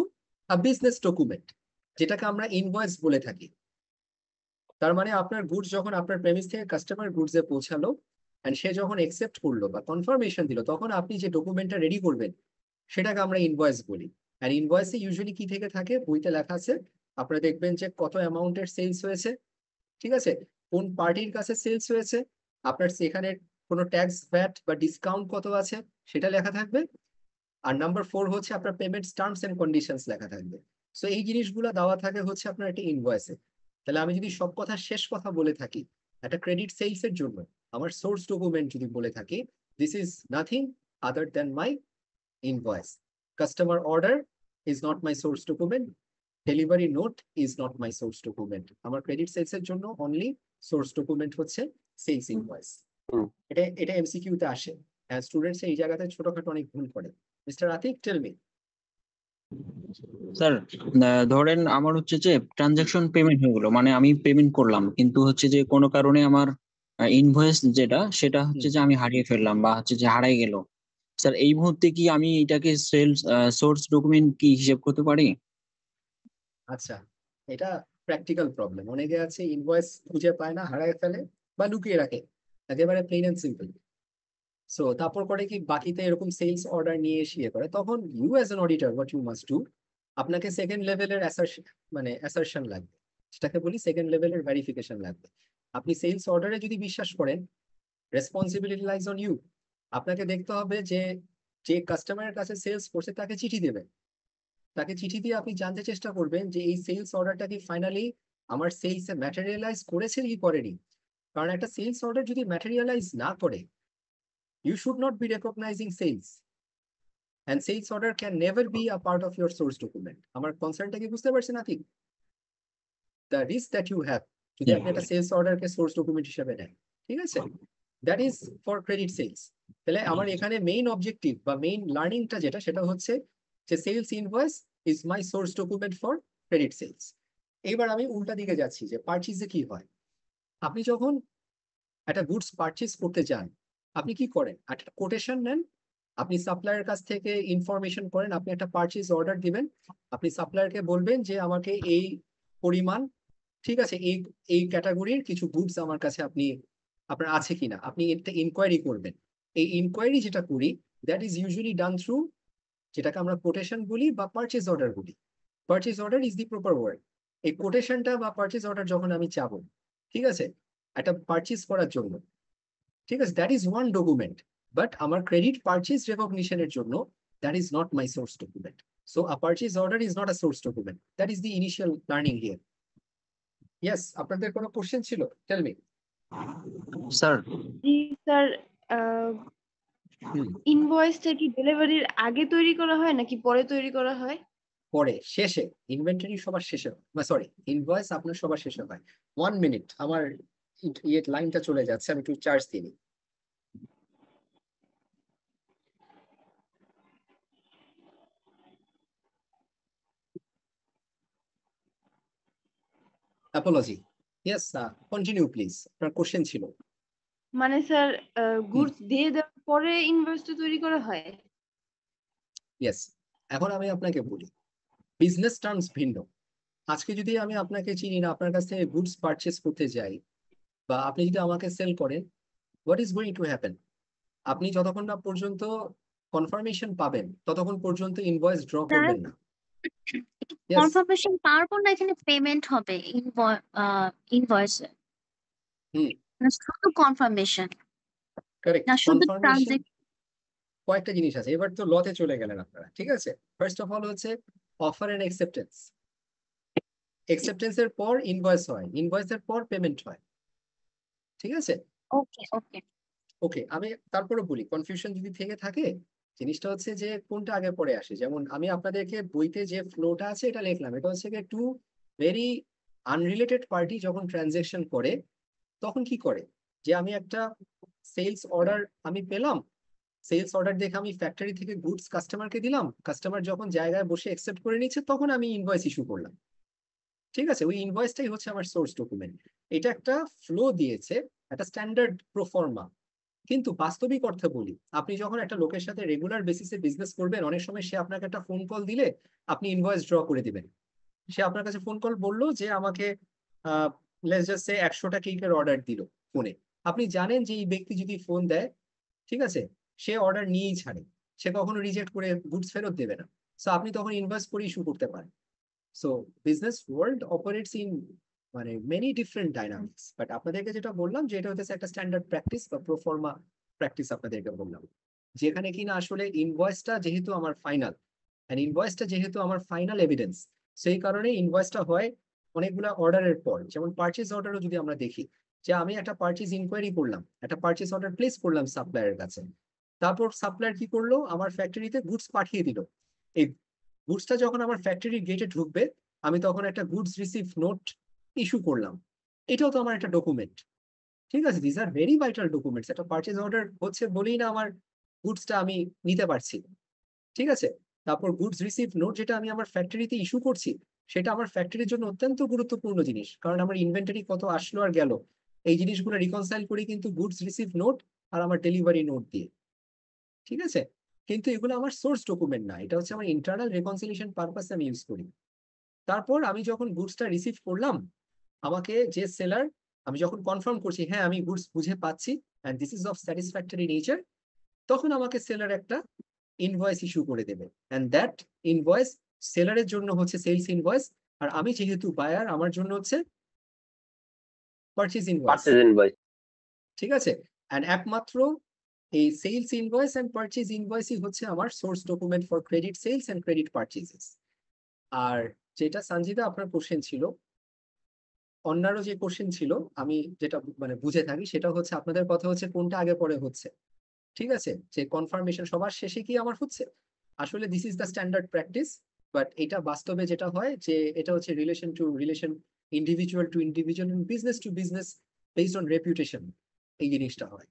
a business document, যেটাকে আমরা ইনভয়েস বলে থাকি। তার মানে আপনার গুডস যখন আপনার প্রেমিস থেকে কাস্টমার গুডস এ পৌঁছালো এন্ড সে যখন একসেপ্ট করলো বা কনফার্মেশন দিল, তখন আপনি যে ডকুমেন্টটা রেডি করবেন সেটাকে আমরা ইনভয়েস বলি। আর ইনভয়েসে ইউজুয়ালি কি থেকে থাকে, বইতে লেখা আছে, আপনারা দেখবেন যে কত অ্যামাউন্টের সেলস হয়েছে, ঠিক আছে, কোন পার্টির কাছে সেলস হয়েছে, আপনার সেখানে কোনো ট্যাক্স ভ্যাট বা ডিসকাউন্ট কত আছে সেটা লেখা থাকবে। আর নাম্বার 4 হচ্ছে আপনার পেমেন্ট টার্মস এন্ড কন্ডিশনস লেখা থাকবে। সো এই জিনিসগুলো দেওয়া থাকে হচ্ছে আপনার একটা ইনভয়েসে। তাহলে আমি যদি সব কথা শেষ কথা বলে থাকি, একটা ক্রেডিট সেলস এর জন্য আমার সোর্স ডকুমেন্ট যদি বলে থাকি, this is nothing other than my invoice. Customer order is not my source document. Delivery note is not my source document. আমার ক্রেডিট সেলস এর জন্য অনলি সোর্স ডকুমেন্ট হচ্ছে সেলস ইনভয়েস। এটা এমসিকিউ তে আসে, স্টুডেন্টস এই জায়গাতে ছোটখাটো অনেক ভুল করে। Mister Atiq, tell me. Sir ধরেন আমার হচ্ছে যে ট্রানজাকশন পেমেন্ট হয়ে গেলো, মানে আমি পেমেন্ট করলাম, কিন্তু হচ্ছে যে কোনো কারণে আমার ইনভয়েস যেটা সেটা হচ্ছে যে আমি হারিয়ে ফেললাম বা হচ্ছে যে হারাই গেল, স্যার এই মুহূর্তে কি আমি এটাকে সেলস সোর্স ডকুমেন্ট কি হিসেব করতে পারি? আচ্ছা, এটা প্র্যাকটিক্যাল প্রবলেম। অনেকে আছে ইনভয়েস খুঁজে পায় না, হারায় ফেলে বা লুকিয়ে রাখে, একেবারে প্লেন এন্ড সিম্পল। সো তারপর করে কি বাকিতে এরকম সেলস অর্ডার নিয়ে এসে করে, তখন you as an auditor what you must do, আপনাকে সেকেন্ড লেভেলের অ্যাসারশন লাগবে, যেটাকে বলি সেকেন্ড লেভেলের ভেরিফিকেশন লাগবে। আপনি সেলস অর্ডারে যদি বিশ্বাস করেন, রেসপন্সিবিলিটি লাইজ অন ইউ। আপনাকে দেখতে হবে যে যে কাস্টমারের কাছে সেলস করছে তাকে চিঠি দেবেন, তাকে চিঠি দিয়ে আপনি জানতে চেষ্টা করবেন যে এই সেলস অর্ডারটা কি ফাইনালি আমার সেলসে ম্যাটেরিয়ালাইজ করেছে কি করেনি। কারণ একটা সেলস অর্ডার যদি ম্যাটেরিয়ালাইজ না করে, you should not be recognizing sales, and sales order can never be a part of your source document. আমার কনসার্নটা কি বুঝতে পারছেন নাকি? The risk that you have যদি আপনি একটা সেলস অর্ডারকে সোর্স ডকুমেন্ট হিসেবে নেন, ঠিক আছে, that is for credit sales. তাহলে আমার এখানে মেইন অবজেক্টিভ বা মেইন লার্নিংটা যেটা, সেটা হচ্ছে যে sales invoice is my source document for credit sales. এবার আমি উল্টা দিকে যাচ্ছি যে পারচেজে কি হয়। আপনি যখন একটা গুডস পারচেজ করতে যান, আপনি কি করেন? একটা কোটেশন নেন, আপনি সাপ্লায়ারের কাছ থেকে ইনফরমেশন করেন, আপনি একটা পারচেজ অর্ডার দিবেন, আপনি সাপ্লায়ারকে বলবেন যে আমাকে এই পরিমাণ, ঠিক আছে, এই এই ক্যাটাগরির কিছু গুডস আমার কাছে আপনার আছে কিনা, আপনি একটা ইনকোয়ারি করবেন। এই ইনকোয়ারি যেটা করি, that is usually done through যেটাকে আমরা কোটেশন বলি বা পারচেজ অর্ডার বলি। Purchase order is the proper word. এই কোটেশনটা বা পারচেজ অর্ডার যখন আমি চাবো, ঠিক আছে, একটা পারচেজ করার জন্য, ঠিক আছে, that is one document, but আমার ক্রেডিট পারচেজ রেকগনিশনের জন্য that is not my source document. So a purchase order is not a source document, that is the initial learning here. Yes, আপনাদের কোনো কোশ্চেন ছিল? Tell me. স্যার জি sir, ইনভয়েসটা কি ডেলিভারির আগে তৈরি করা হয় নাকি পরে তৈরি করা হয়? পরে, শেষে, ইনভেন্টরি সবার শেষে, সরি ইনভয়েস আপনার সবার শেষে হয়। 1 মিনিট, আমার লাইনটা চলে যাচ্ছে, আমি একটু চার্জ দিই। অ্যাপোলজি। ইয়েস, কন্টিনিউ প্লিজ, আপনার কোশ্চেন ছিল। মানে স্যার, গুডস দিয়ে দেওয়ার পরে ইনভয়েসটা তৈরি করা হয়? ইয়েস, এখন আমি আপনাকে বলি, বিজনেস টার্মস ভিন্ন। আজকে যদি আমি আপনাকে চিনি না, আপনার কাছ থেকে গুডস পারচেস করতে যাই, বা আপনি যদি আমাকে সেল করেন, what is going to happen? আপনি যতক্ষণ না পর্যন্ত কনফার্মেশন পাবেন, ততক্ষণ পর্যন্ত ইনভয়েস ড্র করবেন না। Yes, কনফার্মেশন পাওয়ার পর না এখানে পেমেন্ট হবে ইনভয়েসে, হুম, না শুধু কনফার্মেশন, কারেক্ট। না শুধু কনফার্মেশন ট্রানজেকশন? কয়েকটা জিনিস আছে, এবার তো লতে চলে গেলেন আপনারা, ঠিক আছে। ফার্স্ট অফ অল হচ্ছে অফার এন্ড অ্যাকসেপ্টেন্স। অ্যাকসেপ্টেন্সের পর ইনভয়েস হয়, ইনভয়েসের পর পেমেন্ট হয়, ঠিক আছে। ওকে ওকে ওকে, আমি তারপরে বলি, কনফিউশন যদি থেকে থাকে, জিনিসটা হচ্ছে যে কোনটা আগে পরে আসে। যেমন আমি আপনাদেরকে বইতে যে ফ্লোটা আছে এটা লিখলাম, এটা হচ্ছে যে টু ভেরি আনরিলেটেড পার্টি যখন ট্রানজেকশন করে, তখন কি করে, যে আমি একটা সেলস অর্ডার আমি পেলাম, সেলস অর্ডার দেখে আমি ফ্যাক্টরি থেকে গুডস কাস্টমারকে দিলাম, কাস্টমার যখন জায়গায় বসে অ্যাকসেপ্ট করে নিচ্ছে, তখন আমি ইনভয়েস ইস্যু করলাম, ঠিক আছে। ওই ইনভয়েসটাই হচ্ছে আমার সোর্স ডকুমেন্ট। এটা একটা ফ্লো দিয়েছে, একটা স্ট্যান্ডার্ড প্রোফর্মা। কিন্তু বাস্তবিক অর্থে বলি, আপনি যখন একটা লোকের সাথে রেগুলার বেসিসে বিজনেস করবেন, অনেক সময় সে আপনাকে একটা ফোন কল দিলে আপনি ইনভয়েস ড্র করে দিবেন। সে আপনার কাছে ফোন কল বললো যে আমাকে লেটস জাস্ট সে 100টা কেকের অর্ডার দিল ফোনে। আপনি জানেন যে এই ব্যক্তি যদি ফোন দেয়, ঠিক আছে, সে অর্ডার নিয়েই ছাড়ে, সে কখনো রিজেক্ট করে গুডস ফেরত দেবে না। সো আপনি তখন ইনভয়েস করে ইস্যু করতে পারেন। So business world operates in মানে মেনি ডিফারেন্ট ডাইনামিক্স, বাট আপনাদেরকে যেটা বললাম যে এটা হচ্ছে একটা স্ট্যান্ডার্ড প্র্যাকটিস বা প্রোফর্মা প্র্যাকটিস আপনাদেরকে বললাম, যেখানে কিনা আসলে ইনভয়েসটা যেহেতু আমার ফাইনাল, এন্ড ইনভয়েসটা যেহেতু আমার ফাইনাল এভিডেন্স, সেই কারণে ইনভয়েসটা হয় অনেকগুলা অর্ডারের পর। যেমন পারচেজ অর্ডারও যদি আমরা দেখি, যে আমি একটা পারচেজ ইনকোয়ারি করলাম, একটা পারচেজ অর্ডার প্লেস করলাম সাপ্লায়ারের কাছে, তারপর সাপ্লায়ার কি করলো, আমার ফ্যাক্টরিতে গুডস পাঠিয়ে দিল। এই গুডসটা যখন আমার ফ্যাক্টরির গেটে ঢুকবে, আমি তখন একটা গুডস রিসিভ নোট ইস্যু করলাম, এটাও তো আমার একটা ডকুমেন্ট, ঠিক আছে। This are very vital documents. একটা পারচেজ অর্ডার হচ্ছে বলেই না আমার গুডসটা আমি নিতে পারছি, ঠিক আছে। তারপর গুডস রিসিভ নোট যেটা আমি আমার ফ্যাক্টরিতে ইস্যু করছি, সেটা আমার ফ্যাক্টরির জন্য অত্যন্ত গুরুত্বপূর্ণ জিনিস, কারণ আমার ইনভেন্টরি কত আসলো আর গেল, এই জিনিসগুলো রিকনসাইল করি কিন্তু গুডস রিসিভ নোট আর আমার ডেলিভারি নোট দিয়ে, ঠিক আছে। কিন্তু এগুলো আমার সোর্স ডকুমেন্ট না, এটা হচ্ছে আমার ইন্টারনাল রেকনসিলিয়েশন পারপাসে আমি ইউজ করি। তারপর আমি যখন গুডসটা রিসিভ করলাম, আমাকে যে সেলার, আমি যখন কনফার্ম করছি হ্যাঁ আমি গুডস বুঝে পাচ্ছি and this is of satisfactory nature, তখন আমাকে সেলার একটা ইনভয়েস ইস্যু করে দেবে, অ্যান্ড দ্যাট ইনভয়েস সেলারের জন্য হচ্ছে সেলস ইনভয়েস, আর আমি যেহেতু বায়ার আমার জন্য হচ্ছে পারচেজ ইনভয়েস। Purchase invoice. ঠিক আছে, অ্যান্ড একমাত্র এই সেলস ইনভয়েস অ্যান্ড পারচেজ ইনভয়েসই হচ্ছে আমার source document for credit sales and credit purchases. আর যেটা সঞ্জিদা আপনার কোশ্চেন ছিল, অন্যান্য যে কোশ্চেন ছিল আমি যেটা মানে বুঝে থাকি সেটা হচ্ছে আপনাদের কথা হচ্ছে কোনটা আগে পরে হচ্ছে, ঠিক আছে, যে কনফার্মেশন সবার শেষে কি আমার হচ্ছে। আসলে this is the standard practice, but এটা বাস্তবে যেটা হয় যে এটা হচ্ছে relation to relation, individual two individual, business to business, based on reputation এই জিনিসটা হয়।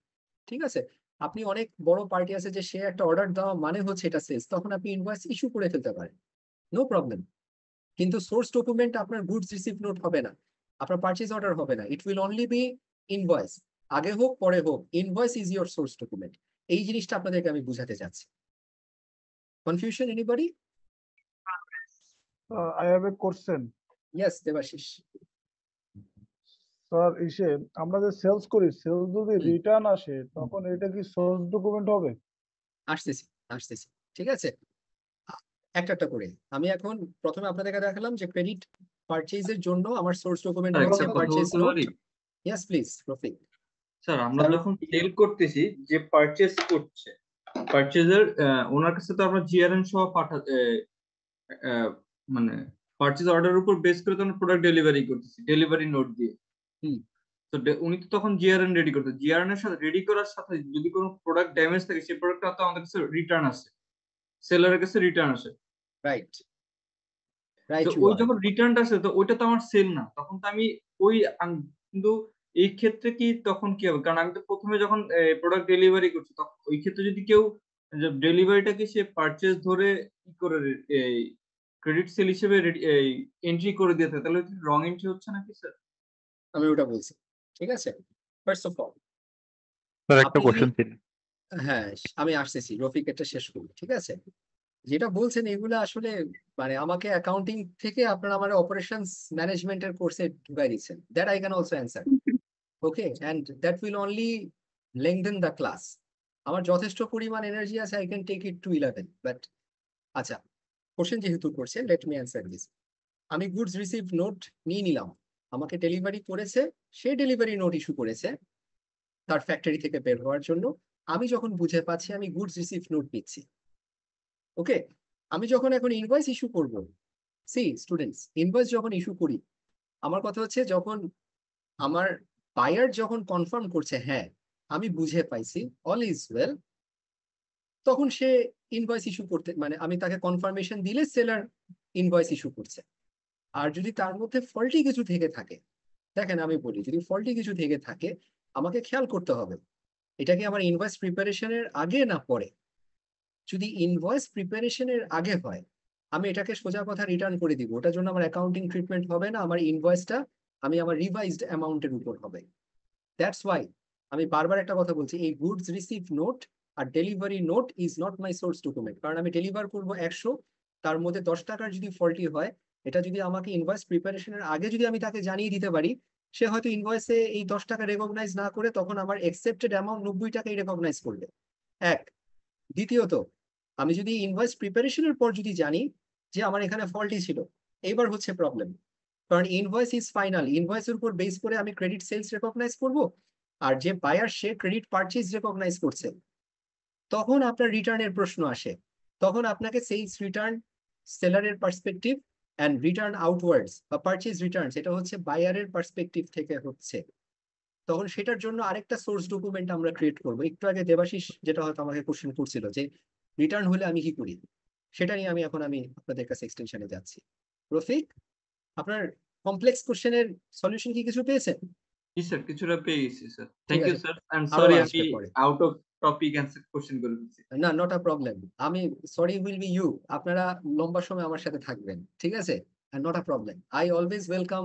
ঠিক আছে, আপনি অনেক বড় পার্টি আছে যে সে একটা অর্ডার দেওয়া মানে হচ্ছে এটা সেলস, তখন আপনি ইনভয়েস ইস্যু করে ফেলতে পারেন, নো প্রবলেম। কিন্তু সোর্স ডকুমেন্ট আপনার গুডস রিসিভ নোট হবে না, আপনার পারচেজ অর্ডার হবে না, it will only be invoice, আগে হোক পরে হোক, invoice is your source document. এই জিনিসটা আপনাদেরকে আমি বুঝাতে চাচ্ছি। Confusion anybody? I have a question. Yes Debashis. Sir ইসে আমরা যে সেলস করি, সেলস যদি রিটার্ন আসে তখন এটা কি সোর্স ডকুমেন্ট হবে? আসতেছি আসতেছি, ঠিক আছে, একটা একটা করে। আমি এখন প্রথমে আপনাদেরকে দেখালাম যে ক্রেডিট পারচেজের জন্য আমার সোর্স ডকুমেন্ট হচ্ছে purchase note. Yes please Rafiq. Sir আমরা যখন সেল করতেছি, যে পারচেজ করছে পারচেজার, ওনার কাছে তো আমরা জিআরএন সহ মানে পারচেজ অর্ডারের উপর বেস করে তো আমরা প্রোডাক্ট ডেলিভারি করতেছি ডেলিভারি নোট দিয়ে। তো উনি তো তখন জিআরএন রেডি করতে, জিআরএন এর সাথে রেডি করার সাথে যদি কোনো প্রোডাক্ট ড্যামেজ থাকে সেই প্রোডাক্টটা তো আমাদের কাছে রিটার্ন আসে, সেলারের কাছে রিটার্ন আসে। রাইট তো ওই যখন রিটার্নটা আসে তো ওইটা তো আমার সেল না, তখন তো আমি ওই কিন্তু এই ক্ষেত্রে কি তখন কি হবে, কারণ আমি তো প্রথমে যখন প্রোডাক্ট ডেলিভারি করছি তখন ওই ক্ষেত্রে যদি কেউ ডেলিভারিটাকে সে পারচেজ ধরে কি করে ক্রেডিট সেল হিসেবে এন্ট্রি করে দিয়ে থাকে, তাহলে রং এন্ট্রি হচ্ছে নাকি স্যার? আমি ওটা বলছি, ঠিক আছে। ফার্স্ট অফ অল স্যার একটা কোশ্চেন ছিল। হ্যাঁ আমি আসতেছি, রফিক এটা শেষ করি, ঠিক আছে। যেটা বলছেন এগুলো আসলে মানে আমাকে অ্যাকাউন্টিং থেকে আপনারা আমার অপারেশনস ম্যানেজমেন্টের কোর্সে ঢুকাই দিচ্ছেন, that I can also answer, okay, and that will only lengthen the class. আমার যথেষ্ট পরিমাণ এনার্জি আছে, I can take it to 11, but আচ্ছা কোশ্চেন যেহেতু করছে লেট মি অ্যান্সার দিস। আমি গুডস রিসিভ নোট নিয়ে নিলাম, আমাকে ডেলিভারি করেছে, সে ডেলিভারি নোট ইস্যু করেছে তার ফ্যাক্টরি থেকে বের হওয়ার জন্য। আমি যখন বুঝে পাচ্ছি আমি গুডস রিসিভ নোট নিচ্ছি, ওকে। আমি যখন এখন ইনভয়েস ইস্যু করব, সি স্টুডেন্টস, ইনভয়েস যখন ইস্যু করি, আমার কথা হচ্ছে যখন আমার বায়ার যখন কনফার্ম করছে হ্যাঁ আমি বুঝে পাইছি অল ইজ ওয়েল, তখন সে ইনভয়েস ইস্যু করতে মানে আমি তাকে কনফার্মেশন দিলে সেলার ইনভয়েস ইস্যু করছে। আর যদি তার মধ্যে ফল্টি কিছু থেকে থাকে, দেখেন আমি বলি যদি ফল্টি কিছু থেকে থাকে আমাকে খেয়াল করতে হবে এটা কি আমার ইনভয়েস প্রিপারেশনের আগে না পরে। যদি ইনভয়েস প্রিপারেশনের আগে হয় আমি এটাকে সোজা কথা রিটার্ন করে দিব, ওটার জন্য আমার অ্যাকাউন্টিং ট্রিটমেন্ট হবে না, আমার ইনভয়েসটা আমি আমার রিভাইজড অ্যামাউন্টের উপর হবে। দ্যাটস ওয়াই আমি বারবার একটা কথা বলছি, এই গুডস রিসিভ নোট আর delivery note is not my source document. কারণ আমি ডেলিভার করবো 100, তার মধ্যে 10 টাকার যদি ফল্টি হয়, এটা যদি আমাকে ইনভয়েস প্রিপারেশনের আগে যদি আমি তাকে জানিয়ে দিতে পারি, সে হয়তো ইনভয়েসে এই 10 টাকা রেকগনাইজ না করে তখন আমার এক্সেপ্টেড অ্যামাউন্ট 90 টাকাই রেকগনাইজ করবে। এক, দ্বিতীয়ত আমি যদি ইনভয়েস প্রিপারেশনের পর যদি জানি যে আমার এখানে ফল্টই ছিল, এইবার হচ্ছে প্রবলেম। কারণ ইনভয়েস ইজ ফাইনাল, ইনভয়েসের উপর বেস করে আমি ক্রেডিট সেলস রেকগনাইজ করব, আর যে বায়ার সে ক্রেডিট পারচেজ রেকগনাইজ করছে, তখন আপনার রিটার্নের প্রশ্ন আসে, তখন আপনাকে সেলস রিটার্ন, সেলারের পার্সপেক্টিভ অ্যান্ড রিটার্ন আউটওয়ার্ডস বা পারচেজ রিটার্নস, এটা হচ্ছে বায়ারের পার্সপেক্টিভ থেকে হচ্ছে, তখন সেটার জন্য আরেকটা সোর্স ডকুমেন্ট আমরা ক্রিয়েট করবো। একটু আগে দেবাশিস যেটা হয়তো আমাকে কোশ্চেন করছিল যে রিটার্ন হলে আমি কি করি, সেটা নিয়ে আমি আপনাদের কাছে এক্সটেনশনে যাচ্ছি। রফিক আপনার কমপ্লেক্স কোশ্চেনের সলিউশন কি কিছু পেয়েছেন? জি স্যার কিছুটা পেয়ে গেছি sir, thank you sir, I am আরো সরি আসবে আমি পরে। Out of topic answer question করে দিচ্ছি। না নট আ প্রবলেম, আমি সরি উইল বি ইউ, আপনারা লম্বা সময় আমার সাথে থাকবেন, ঠিক আছে, not a problem, I always welcome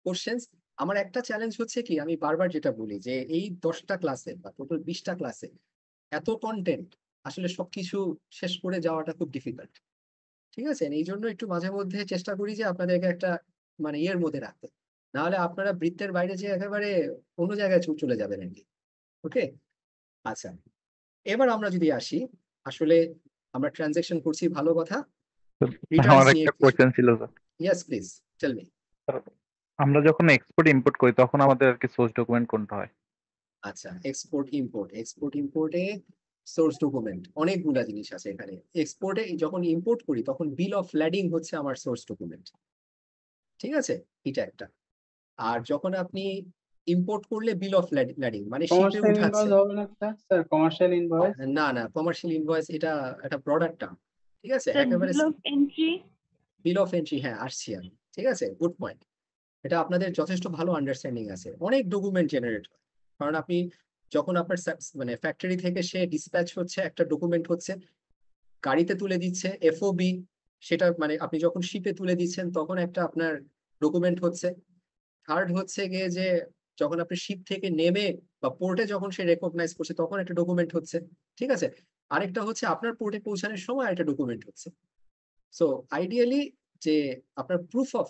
questions. আমার একটা চ্যালেঞ্জ হচ্ছে কি, আমি বারবার যেটা বলি যে এই 10টা ক্লাসে বা টোটাল 20টা ক্লাসে এত কন্টেন্ট আসলে সবকিছু শেষ করে যাওয়াটা খুব ডিফিকাল্ট। ঠিক আছে, এই জন্য একটু মাঝে মধ্যে চেষ্টা করি যে আপনাদেরকে একটা মানে ইয়ের মধ্যে রাখতে, নাহলে আপনারা বৃত্তের বাইরে যে একেবারে অন্য জায়গায় চলে যাবেন আর কি। ওকে, আচ্ছা, এবার আমরা যদি আসি, আসলে আমরা ট্রানজাকশন করছি, ভালো কথা। আমার একটা কোয়েশ্চেন ছিল sir. Yes please tell me. আমরা যখন এক্সপোর্ট ইম্পোর্ট করি তখন আমাদের আর কি সোর্স ডকুমেন্ট কোনটা হয়? আচ্ছা, এক্সপোর্ট ইম্পোর্টে সোর্স ডকুমেন্ট অনেকগুলা জিনিস আছে এখানে। এক্সপোর্টে যখন ইম্পোর্ট করি তখন বিল অফ ল্যাডিং হচ্ছে আমার সোর্স ডকুমেন্ট, ঠিক আছে, এটা একটা। আর যখন আপনি ইম্পোর্ট করলে বিল অফ ল্যাডিং মানে শিপে উঠাচ্ছে, না না, কমার্শিয়াল ইনভয়েস এটা একটা প্রোডাক্ট টার্ম, ঠিক আছে, একেবারে বিল অফ এন্ট্রি, হ্যাঁ আসছি আমি, ঠিক আছে, গুড পয়েন্ট। এটা আপনাদের যথেষ্ট ভালো আন্ডারস্ট্যান্ডিং আছে। অনেক ডকুমেন্ট জেনারেট হয়, কারণ আপনি যখন আপনার মানে ফ্যাক্টরি থেকে সে ডিসপ্যাচ হচ্ছে, একটা ডকুমেন্ট হচ্ছে, গাড়িতে তুলে দিচ্ছে এফওবি, সেটা মানে আপনি যখন শিপে তুলে দিচ্ছেন তখন একটা আপনার ডকুমেন্ট হচ্ছে। থার্ড হচ্ছে গিয়ে যে যখন আপনি শিপ থেকে নেমে বা পোর্টে যখন সে রেকগনাইজ করছে তখন একটা ডকুমেন্ট হচ্ছে, ঠিক আছে। আরেকটা হচ্ছে আপনার পোর্টে পৌঁছানোর সময় একটা ডকুমেন্ট হচ্ছে। সো আইডিয়ালি যে আপনার প্রুফ অফ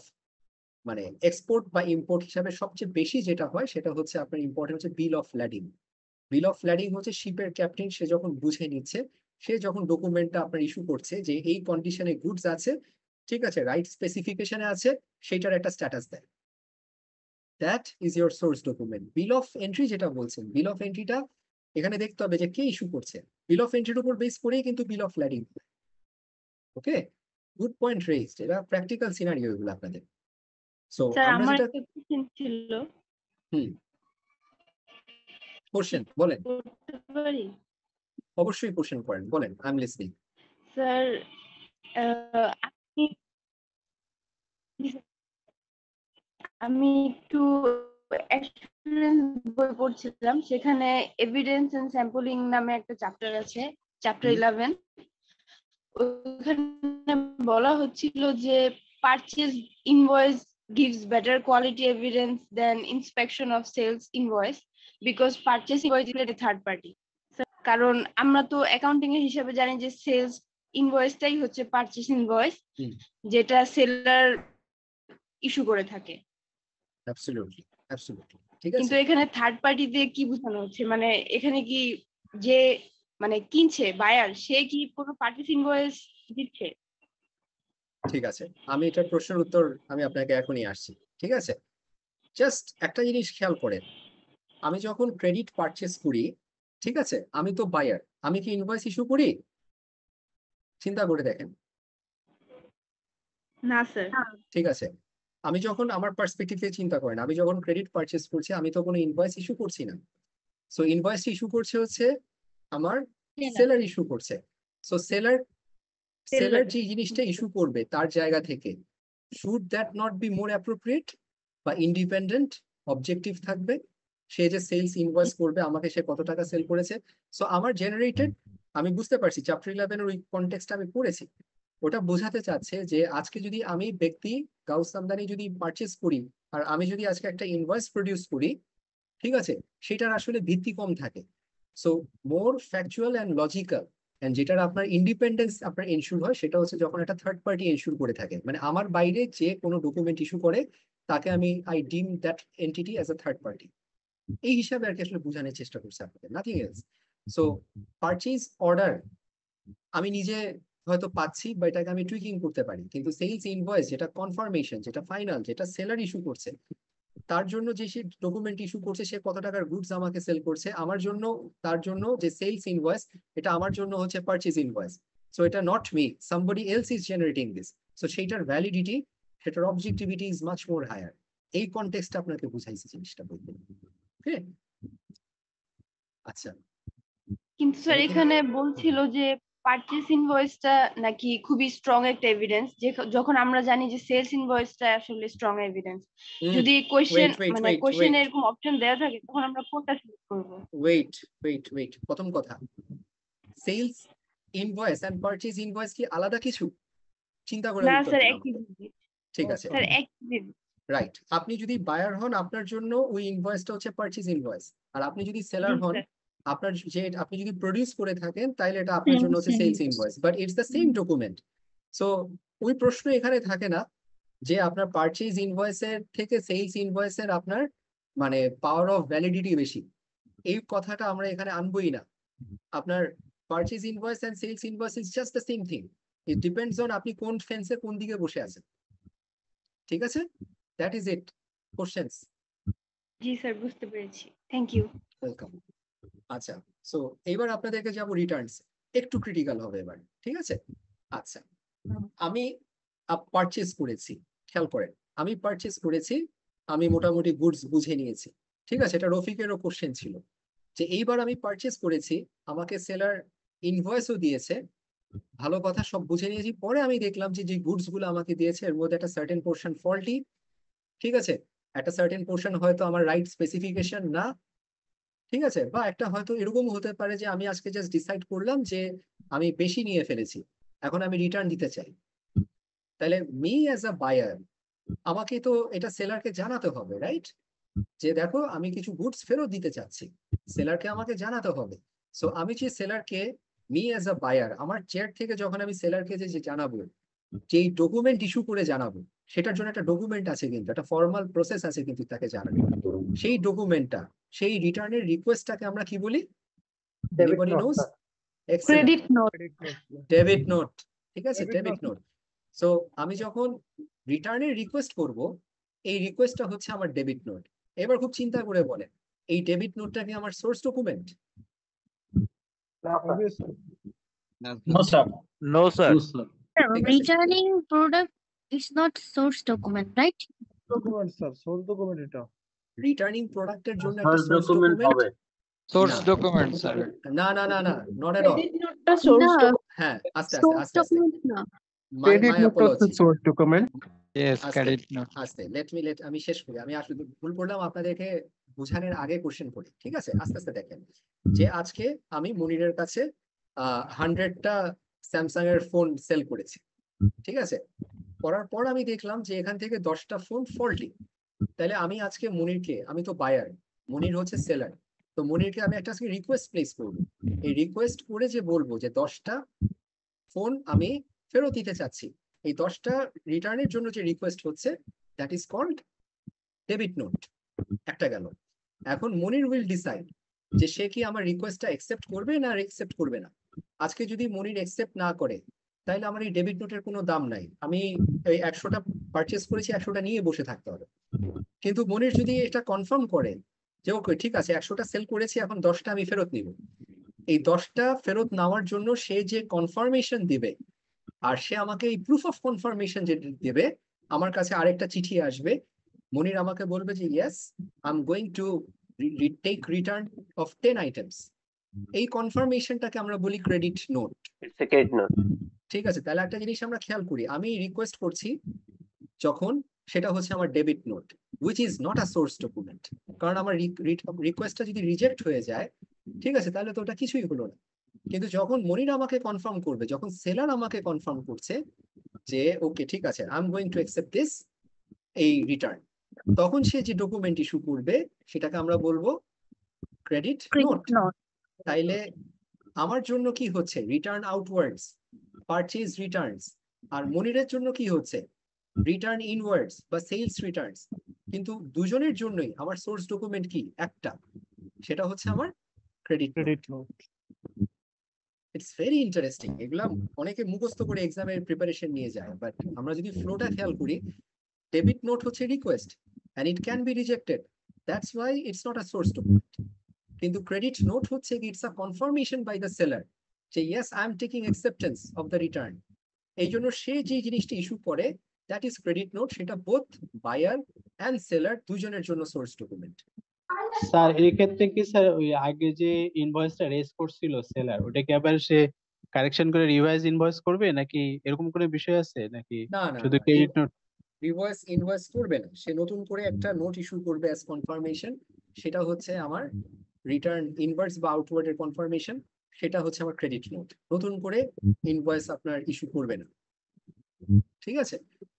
মানে এক্সপোর্ট বা ইম্পোর্ট হিসাবে সবচেয়ে বেশি যেটা হয় সেটা হচ্ছে আপনার ইম্পর্টেন্ট হচ্ছে বিল অফ ল্যাডিং। বিল অফ ল্যাডিং হচ্ছে শিপের ক্যাপ্টেন, সে যখন বুঝে নিচ্ছে, সে যখন ডকুমেন্টটা আপনার ইস্যু করছে যে এই কন্ডিশনে গুডস আছে, ঠিক আছে, রাইট স্পেসিফিকেশনে আছে, সেটার একটা স্ট্যাটাস দেয়। That is your source document. Bill of entry যেটা বলছেন, বিল অফ এন্ট্রিটা এখানে দেখতে হবে যে কে ইস্যু করছে। বিল অফ এন্ট্রির উপর বেস করেই কিন্তু bill of lading. Okay, good point raised. এটা প্র্যাকটিক্যাল সিনারিও এগুলো আপনাদের। সো স্যার আমরা আমার যেটা একটা কোশ্চেন ছিল, কোশ্চেন বলেন, করতে পারি? অবশ্যই কোশ্চেন করেন, বলেন, আই এম লিসনিং। স্যার আমি একটু এক্সপেরিয়েন্স বই পড়ছিলাম, সেখানে এভিডেন্স এন্ড স্যাম্পলিং নামে একটা চ্যাপ্টার আছে, চ্যাপ্টার 11। ওখানে বলা হচ্ছিল যে purchase invoice gives better quality evidence than inspection of sales invoice because purchase invoice is a third party. কারণ আমরা তো অ্যাকাউন্টিং এর হিসাবে জানি যে সেলস ইনভয়েসটাই হচ্ছে পারচেজ ইনভয়েস, যেটা সেলার ইস্যু করে থাকে। অ্যাবসলিউটলি, অ্যাবসলিউটলি, ঠিক আছে। কিন্তু এখানে থার্ড পার্টি দিয়ে কি বোঝানো হচ্ছে, মানে এখানে কি যে মানে কিনছে বায়ার, সে কি কোনো পারচেজ ইনভয়েস দিচ্ছে? ঠিক আছে, আমি এটার প্রশ্নের উত্তর আমি আপনাকে এখনই আসছি, ঠিক আছে। জাস্ট একটা জিনিস খেয়াল করেন, আমি যখন ক্রেডিট পারচেস করি, ঠিক আছে, আমি তো বায়ার, আমি কি ইনভয়েস ইস্যু করি? চিন্তা করে দেখেন। না স্যার। ঠিক আছে, আমি যখন আমার পার্সপেক্টিভ থেকে চিন্তা করেন, আমি যখন ক্রেডিট পারচেস করছি আমি তো কোনো ইনভয়েস ইস্যু করছি না। সো ইনভয়েস ইস্যু করছে হচ্ছে আমার সেলার ইস্যু করছে। সো সেলার যে জিনিসটা ইস্যু করবে তার জায়গা থেকে should that not be more appropriate বা ইন্ডিপেন্ডেন্ট অবজেক্টিভ থাকবে? সে যে সেলস ইনভয়েস করবে আমাকে, সে কত টাকা সেল করেছে, সো আমার জেনারেটেড, আমি বুঝতে পারছি চ্যাপ্টার 11 এর ওই কনটেক্সটটা আমি পড়েছি, ওটা বোঝাতে চাচ্ছে যে আজকে যদি আমি ব্যক্তি গাউস আমদানি যদি পারচেস করি আর আমি যদি আজকে একটা ইনভয়েস প্রডিউস করি, ঠিক আছে, সেটার আসলে ভিত্তি কম থাকে। So more factual and logical and যেটার আপনার ইন্ডিপেন্ডেন্স আপনার এনশিওর হয় সেটা হচ্ছে যখন একটা থার্ড পার্টি এনশিওর করে থাকে, মানে আমার বাইরে যে কোনো ডকুমেন্ট ইস্যু করে তাকে আমি আই ডিম that entity as a third party. এই হিসাবে আর কি আসলে বোঝানোর চেষ্টা করছে আপনাদের, nothing else. So purchase order আমি নিজে হয়তো পাচ্ছি বা এটাকে আমি টুইকিং করতে পারি, কিন্তু সেলস ইনভয়েস যেটা কনফার্মেশন, যেটা ফাইনাল, যেটা সেলার ইস্যু করছে, তার জন্য যে সে ডকুমেন্ট ইস্যু করছে, সে কত টাকার গুডস আমাকে সেল করছে, আমার জন্য তার জন্য যে সেলস ইনভয়েস, এটা আমার জন্য হচ্ছে পারচেজ ইনভয়েস। সো এটা not me, somebody else is generating this. So সেইটার ভ্যালিডিটি, সেটার objectivity is much more higher. এই কনটেক্সটটা আপনাকে বুঝাইছে জিনিসটা বলতে। ওকে, আচ্ছা। কিন্তু স্যার এখানে বলছিল যে পারচেজ ইনভয়েসটা নাকি খুবই স্ট্রং একটা এভিডেন্স, যে যখন আমরা জানি যে সেলস ইনভয়েসটা আসলে স্ট্রং এভিডেন্স। যদি কোশ্চেন মানে কোশ্চেনে এরকম অপশন দেওয়া থাকে তখন আমরা কোনটা সিলেক্ট করব? ওয়েট, প্রথম কথা, sales invoice and purchase invoice কি আলাদা কিছু? চিন্তা করে না উত্তর স্যার, দিন একই আমাকে। জিনিস। ঠিক আছে, স্যার একই জিনিস। রাইট। আপনি যদি বায়ার হন আপনার জন্য ওই ইনভয়েসটা হচ্ছে পারচেজ ইনভয়েস, আর আপনি যদি সেলার হন, আপনার যে আপনি যদি প্রডিউস করে থাকেন তাহলে এটা আপনার জন্য হচ্ছে sales invoice, but it's the same document. So ওই প্রশ্ন এখানে থাকে না যে আপনার পারচেজ ইনভয়েসের থেকে সেলস ইনভয়েসের আপনার মানে পাওয়ার অফ ভ্যালিডিটি বেশি, এই কথাটা আমরা এখানে আনবোই না। আপনার purchase invoice and sales invoice is just the same thing. It depends on আপনি কোন ফেন্সে কোন দিকে বসে আছেন। ঠিক আছে, দ্যাট ইজ ইট। কোশ্চেনস? জি স্যার, বুঝতে পেরেছি, থ্যাংক ইউ। ওয়েলকাম। আচ্ছা, সো এবার আপনাদেরকে যাব রিটার্নস, একটু ক্রিটিক্যাল হবে এবার। ঠিক আছে, আচ্ছা আমি পারচেজ করেছি, খেয়াল করেন আমি পারচেজ করেছি, আমি মোটামুটি গুডস বুঝে নিয়েছি। ঠিক আছে, এটা রফিকেরও কোশ্চেন ছিল যে এইবার আমি পারচেজ করেছি, আমাকে সেলার ইনভয়েসও দিয়েছে, ভালো কথা, সব বুঝে নিয়েছি। পরে আমি দেখলাম যে যে গুডস গুলো আমাকে দিয়েছে এর মধ্যে একটা সার্টেন পোর্শন ফল্টি। ঠিক আছে, একটা সার্টেন পোর্শন হয়তো আমার রাইট স্পেসিফিকেশন না। ঠিক আছে, বা একটা হয়তো এরকম হতে পারে যে আমি আজকে জাস্ট ডিসাইড করলাম যে আমি বেশি নিয়ে ফেলেছি, এখন আমি রিটার্ন দিতে চাই। তাহলে মি অ্যাজ আ বায়ার আমাকে তো এটা সেলারকে জানাতে হবে, রাইট? যে দেখো আমি কিছু গুডস ফেরত দিতে চাচ্ছি, সেলারকে আমাকে জানাতে হবে। সো আমি যে সেলারকে, মি অ্যাজ আ বায়ার, আমার চেয়ার থেকে যখন আমি সেলারকে যে জানাবো, যেই ডকুমেন্ট ইস্যু করে জানাবো, সেটার জন্য একটা ডকুমেন্ট আছে, কিন্তু একটা ফর্মাল প্রসেস আছে কিন্তু তাকে জানানো। সেই ডকুমেন্টটা, সেই রিটার্নের রিকোয়েস্টটাকে আমরা কি বলি? Anybody knows? Credit note. Debit note. ঠিক আছে, ডেবিট নোট। সো আমি যখন রিটার্নের রিকোয়েস্ট করব, এই রিকোয়েস্টটা হচ্ছে আমার ডেবিট নোট। এবার খুব চিন্তা করে বলেন, এই ডেবিট নোটটা কি আমার source document? No, sir. No, sir. Returning product is not source document, right? Document sir, source document এটা। রিটার্নিং প্রোডাক্টের জন্য একটা Source সোর্স document ডকুমেন্ট হবে। সোর্স না। Document sir. না না না না, নট এট অল। ক্রেডিট নোটটা সোর্স না, হ্যাঁ, আস্তে আস্তে সোর্স আস্তে আস্তে, ডকুমেন্ট না। মাই অ্যাপোলজি। Source document. ইয়েস, আস্তে ক্রেডিট নোট। আস্তে, লেট আমি শেষ করি। আমি আসলে ভুল করলাম, আপনাদেরকে বোঝানোর আগে কোশ্চেন করি। ঠিক আছে, আস্তে আস্তে দেখেন যে আজকে আমি মনিরের কাছে 100টা স্যামসাং এর ফোন সেল করেছি। ঠিক আছে, করার পর আমি দেখলাম যে এখান থেকে 10টা ফোন ফল্টি। তাহলে আমি আজকে মনিরকে, আমি তো বায়ার, মনির হচ্ছে সেলার, তো মনিরকে আমি একটা আজকে রিকোয়েস্ট প্লেস করবো। এই রিকোয়েস্ট করে যে বলবো যে 10টা ফোন আমি ফেরত দিতে চাচ্ছি, এই 10টা রিটার্নের জন্য যে রিকোয়েস্ট হচ্ছে, that is called debit note. একটা গেল। এখন মনির উইল ডিসাইড যে সে কি আমার রিকোয়েস্টটা অ্যাকসেপ্ট করবে না অ্যাকসেপ্ট করবে না। আজকে যদি মনির অ্যাকসেপ্ট না করে, তাহলে আমার এই ডেবিট নোটের কোনো দাম নাই, আমি এই 100টা পারচেস করেছি, 100টা নিয়ে বসে থাকতে হবে। কিন্তু মনির যদি এটা কনফার্ম করে যে ওকে ঠিক আছে 100টা সেল করেছি, এখন 10টা আমি ফেরত নিব, এই 10টা ফেরত নেওয়ার জন্য সে যে কনফার্মেশন দিবে, আর সে আমাকে এই প্রুফ অফ কনফার্মেশন যে দেবে, আমার কাছে আরেকটা চিঠি আসবে, মনির আমাকে বলবে যে yes I am going to take return of 10 items. এই কনফার্মেশনটাকে আমরা বলি credit note. It's a credit note. ঠিক আছে, তাহলে একটা জিনিস আমরা খেয়াল করি, আমি রিকোয়েস্ট করছি যখন, সেটা হচ্ছে আমার debit note, which is not a source document. কারণ আমার রিকোয়েস্টটা যদি রিজেক্ট হয়ে যায়, ঠিক আছে, তাহলে তো ওটা কিছুই হলো না। কিন্তু যখন মনির আমাকে কনফার্ম করবে, যখন সেলার আমাকে কনফার্ম করছে যে ওকে ঠিক আছে I am going to accept this, এই রিটার্ন, তখন সে যে ডকুমেন্ট ইস্যু করবে সেটাকে আমরা বলবো ক্রেডিট নোট। তাইলে আমার জন্য কি হচ্ছে? Return outwards, purchase returns. আর মনিরের জন্য কি হচ্ছে? রিটার্ন ইনওয়ার্ডস বা সেলস রিটার্নস। কিন্তু দুজনের জন্যই আমার সোর্স ডকুমেন্ট কি? একটা, সেটা হচ্ছে আমার credit note. It's very interesting. এগুলা অনেকে মুখস্থ করে এক্সামের প্রিপারেশন নিয়ে যায়, বাট আমরা যদি ফ্লোটা খেয়াল করি, ডেবিট নোট হচ্ছে request and it can be rejected, that's why it's not a source document. কিন্তু ক্রেডিট নোট হচ্ছে কি, it's a confirmation by the seller যে yes I am taking acceptance of the return. এই জন্য সে যে জিনিসটা ইস্যু করে, দ্যাট ইজ ক্রেডিট নোট। সেটা বোথ বায়ার এন্ড সেলার দুজনের জন্য সোর্স ডকুমেন্ট। স্যার এই ক্ষেত্রে কি স্যার ওই আগে যে ইনভয়েসটা রেজ করছিল সেলার, ওটা কি আবার সে কারেকশন করে রিভাইজ ইনভয়েস করবে, নাকি এরকম কোনো বিষয় আছে, নাকি না না, শুধু ক্রেডিট নোট? রিভার্স ইনভয়েস করবে না, সে নতুন করে একটা নোট ইস্যু করবে অ্যাজ কনফার্মেশন। সেটা হচ্ছে আমার রিটার্ন ইনভার্স বা আউটওয়ার্ড এর কনফার্মেশন, সেটা হচ্ছে আমার ক্রেডিট নোট। নতুন করে ইনভয়েস আপনার ইস্যু করবে না। ঠিক আছে,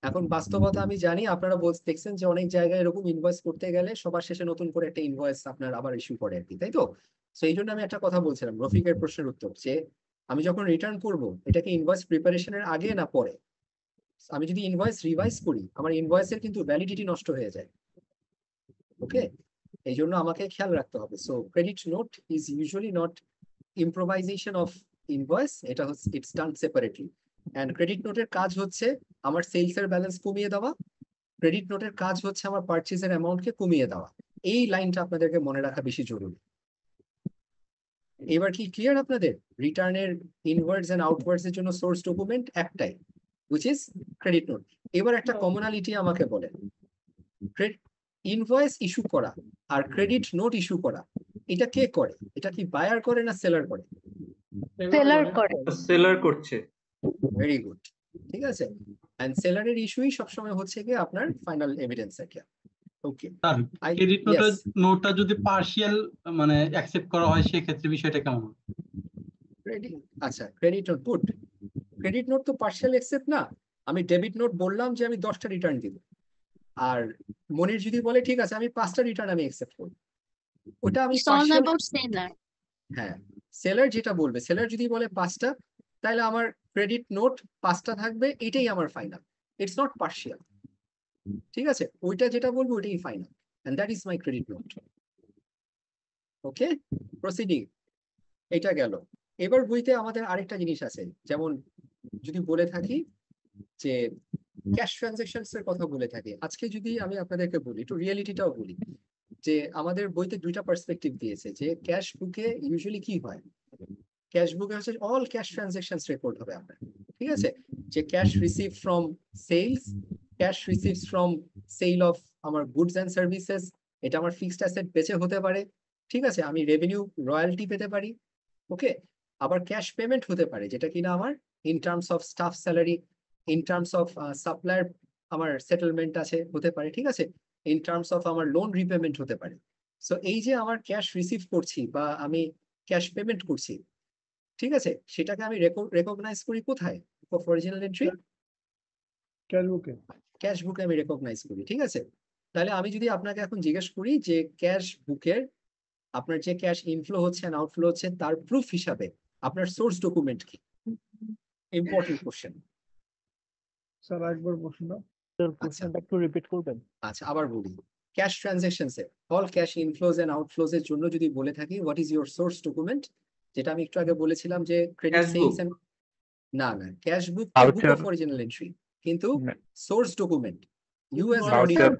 এখন বাস্তবতা আমি জানি আপনারা দেখছেন যে অনেক জায়গায় এরকম ইনভয়েস করতে গেলে সবার শেষে নতুন করে একটা ইনভয়েস আপনার আবার ইস্যু করে আর কি, তাই তো? সো এই জন্য আমি একটা কথা বলছিলাম রফিকের প্রশ্নের উত্তর, যে আমি যখন রিটার্ন করব এটা কি ইনভয়েস প্রিপারেশনের আগে না পরে? আমি যদি ইনভয়েস রিভাইজ করি আমার ইনভয়েসের কিন্তু ভ্যালিডিটি নষ্ট হয়ে যায়। ওকে, এই জন্য আমাকে খেয়াল রাখতে হবে। So credit note is usually not improvisation of invoice, এটা হচ্ছে it's done separately. And credit নোটের কাজ হচ্ছে আমার সেলস এর ব্যালেন্স কমিয়ে দেওয়া, ক্রেডিট নোটের কাজ হচ্ছে আমার পারচেজের অ্যামাউন্টকে কমিয়ে দেওয়া। এই লাইনটা আপনাদেরকে মনে রাখা বেশি জরুরি। এবার কি ক্লিয়ার আপনাদের? রিটার্নের ইনওয়ার্ডস এন্ড আউটওয়ার্ডস এর জন্য সোর্স ডকুমেন্ট একটাই, which is ক্রেডিট নোট। এবার একটা কমনালিটি আমাকে বলেন, ইনভয়েস ইস্যু করা আর ক্রেডিট নোট ইস্যু করা এটা কে করে? এটা কি বায়ার করে না সেলার করে? সেলার করে। সেলার করছে। ভেরি গুড, ঠিক আছে। এন্ড সেলারের ইস্যুই সবসময় হচ্ছে কি আপনার ফাইনাল এভিডেন্স এটা। ওকে, স্যার ক্রেডিট নোটটা যদি পার্শিয়াল মানে অ্যাকসেপ্ট করা হয় সেক্ষেত্রে বিষয়টা কেমন? আচ্ছা, credit note good. Credit note তো পার্শিয়াল অ্যাকসেপ্ট না। আমি ডেবিট নোট বললাম যে আমি 10টা রিটার্ন দিব, আর মনির যদি বলে ঠিক আছে আমি 5টা রিটার্ন আমি অ্যাকসেপ্ট করব, ওটা আমি হ্যাঁ সেলার যেটা বলবে, সেলার যদি বলে 5টা তাহলে আমার ক্রেডিট নোট 5টা থাকবে, এটাই আমার ফাইনাল, ইটস নট পার্শিয়াল। ঠিক আছে, ওইটা যেটা বলবো ওইটাই final, and that is my credit note. Okay, proceeding এটা গেল। এবার বইতে আমাদের আরেকটা জিনিস আছে, যেমন যদি বলে থাকি যে ক্যাশ ট্রানজাকশনস এর কথা বলে থাকি, আজকে যদি আমি আপনাদেরকে বলি একটু রিয়েলিটিটাও বলি, যে আমাদের বইতে দুইটা পার্সপেক্টিভ দিয়েছে যে ক্যাশ বুকে ইউজুয়ালি কি হয়, ক্যাশ বুকে হচ্ছে অল ক্যাশ ট্রানজাকশনস রেকর্ড হবে আপনার। ঠিক আছে, যে cash receive from sales, cash receives from sale of আমার গুডস অ্যান্ড সার্ভিসেস, এটা আমার ফিক্সড অ্যাসেট বেচে হতে পারে। ঠিক আছে, আমি রেভিনিউ রয়্যালটি পেতে পারি। ওকে, আবার ক্যাশ পেমেন্ট হতে পারে যেটা কিনা আমার in terms of staff salary, in terms of supplier আমার সেটেলমেন্ট আছে হতে পারে। ঠিক আছে, ইন টার্মস অফ আমার লোন রিপেমেন্ট হতে পারে। সো এই যে আমার ক্যাশ রিসিভ করছি বা আমি ক্যাশ পেমেন্ট করছি, ঠিক আছে, সেটাকে আমি রেকগনাইজ করি কোথায়? অরিজিনাল এন্ট্রি ক্যাশ বুকে, ক্যাশ বুকে আমি রেকগনাইজ করি। ঠিক আছে, তাহলে আমি যদি আপনাকে এখন জিজ্ঞেস করি যে ক্যাশ বুকের আপনার যে ক্যাশ ইনফ্লো হচ্ছে এন্ড আউটফ্লো হচ্ছে তার প্রুফ হিসাবে আপনার সোর্স ডকুমেন্ট কি? Important question. স্যার একবার বসুন না, কোশ্চেনটা একটু রিপিট করবেন? আচ্ছা, আবার বলি, ক্যাশ ট্রানজাকশনস এর all cash inflows and outflows এর জন্য যদি বলে থাকি what is your source document, যেটা আমি একটু আগে বলেছিলাম যে ক্রেডিট সেলস এন্ড না cash book book of original entry, কিন্তু source document US auditor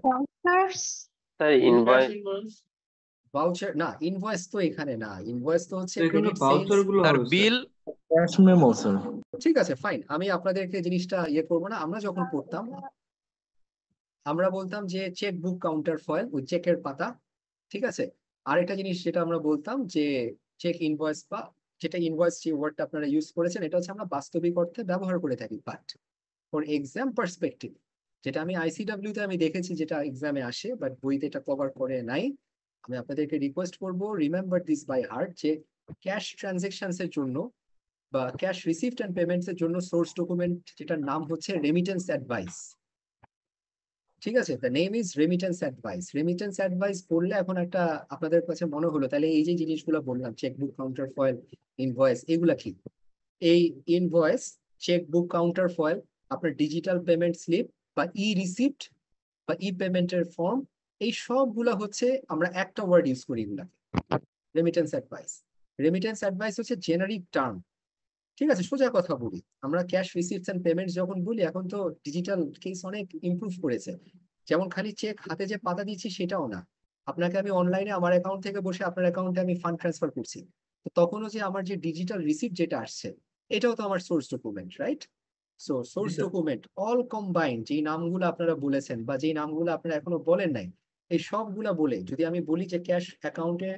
sir invoice voucher না, ইনভয়েস তো এখানে না, ইনভয়েস তো হচ্ছে ক্রেডিট ভাউচার গুলো আর বিল ক্যাশ মেমো স্যার। ঠিক আছে ফাইন, আমি আপনাদেরকে জিনিসটা ইয়ে করবো না। আমরা যখন পড়তাম আমরা বলতাম যে চেক বুক কাউন্টার ফয়েল, ওই চেকের পাতা। ঠিক আছে, আরেকটা জিনিস যেটা আমরা বলতাম যে চেক ইনভয়েস, বা যেটা ইনভয়েস যে ওয়ার্ডটা আপনারা ইউজ করেছেন এটা হচ্ছে আমরা বাস্তবিক অর্থে ব্যবহার করে থাকি, বাট ফর এক্সাম পার্সপেক্টিভ যেটা আমি আইসিডব্লিউ তে আমি দেখেছি যেটা এক্সামে আসে বাট বইতে এটা কভার করে নাই, আমি আপনাদেরকে রিকোয়েস্ট করব রিমেম্বার দিস বাই হার্ট, যে ক্যাশ ট্রানজাকশনস এর জন্য বা ক্যাশ রিসিভড এন্ড পেমেন্টস এর জন্য সোর্স ডকুমেন্ট যেটার নাম হচ্ছে রেমিটেন্স অ্যাডভাইস। ঠিক আছে, the name is remittance advice. Remittance advice পড়লে এখন একটা আপনাদের কাছে মনে হলো তাহলে এই যে জিনিসগুলো বললাম চেকবুক কাউন্টার ফয়েল ইনভয়েস এগুলা কি? এই ইনভয়েস, চেকবুক কাউন্টার ফয়েল, আপনার ডিজিটাল পেমেন্ট স্লিপ বা ই রিসিপ্ট বা ই পেমেন্টের ফর্ম, এই সবগুলা হচ্ছে আমরা একটা ওয়ার্ড ইউজ করি এগুলাকে, রেমিটেন্স অ্যাডভাইস। রেমিটেন্স অ্যাডভাইস হচ্ছে জেনারিক টার্ম। ঠিক আছে, সোজা কথা বলি, আমরা ক্যাশ রিসিপ্টস এন্ড পেমেন্টস যখন বলি এখন তো ডিজিটাল কেস অনেক ইমপ্রুভ করেছে, যেমন খালি চেক হাতে যে পাতা দিচ্ছি সেটাও না, আপনাকে আমি অনলাইনে আমার অ্যাকাউন্ট থেকে বসে আপনার অ্যাকাউন্টে আমি ফান্ড ট্রান্সফার করছি, তো তখনও যে আমার যে ডিজিটাল রিসিপ্ট যেটা আসছে এটাও তো আমার source document, right? So source document all combined, যেই নামগুলো আপনারা বলেছেন বা যেই নামগুলো আপনারা এখনো বলেন নাই, এই সবগুলা বলে যদি আমি বলি যে ক্যাশ অ্যাকাউন্টে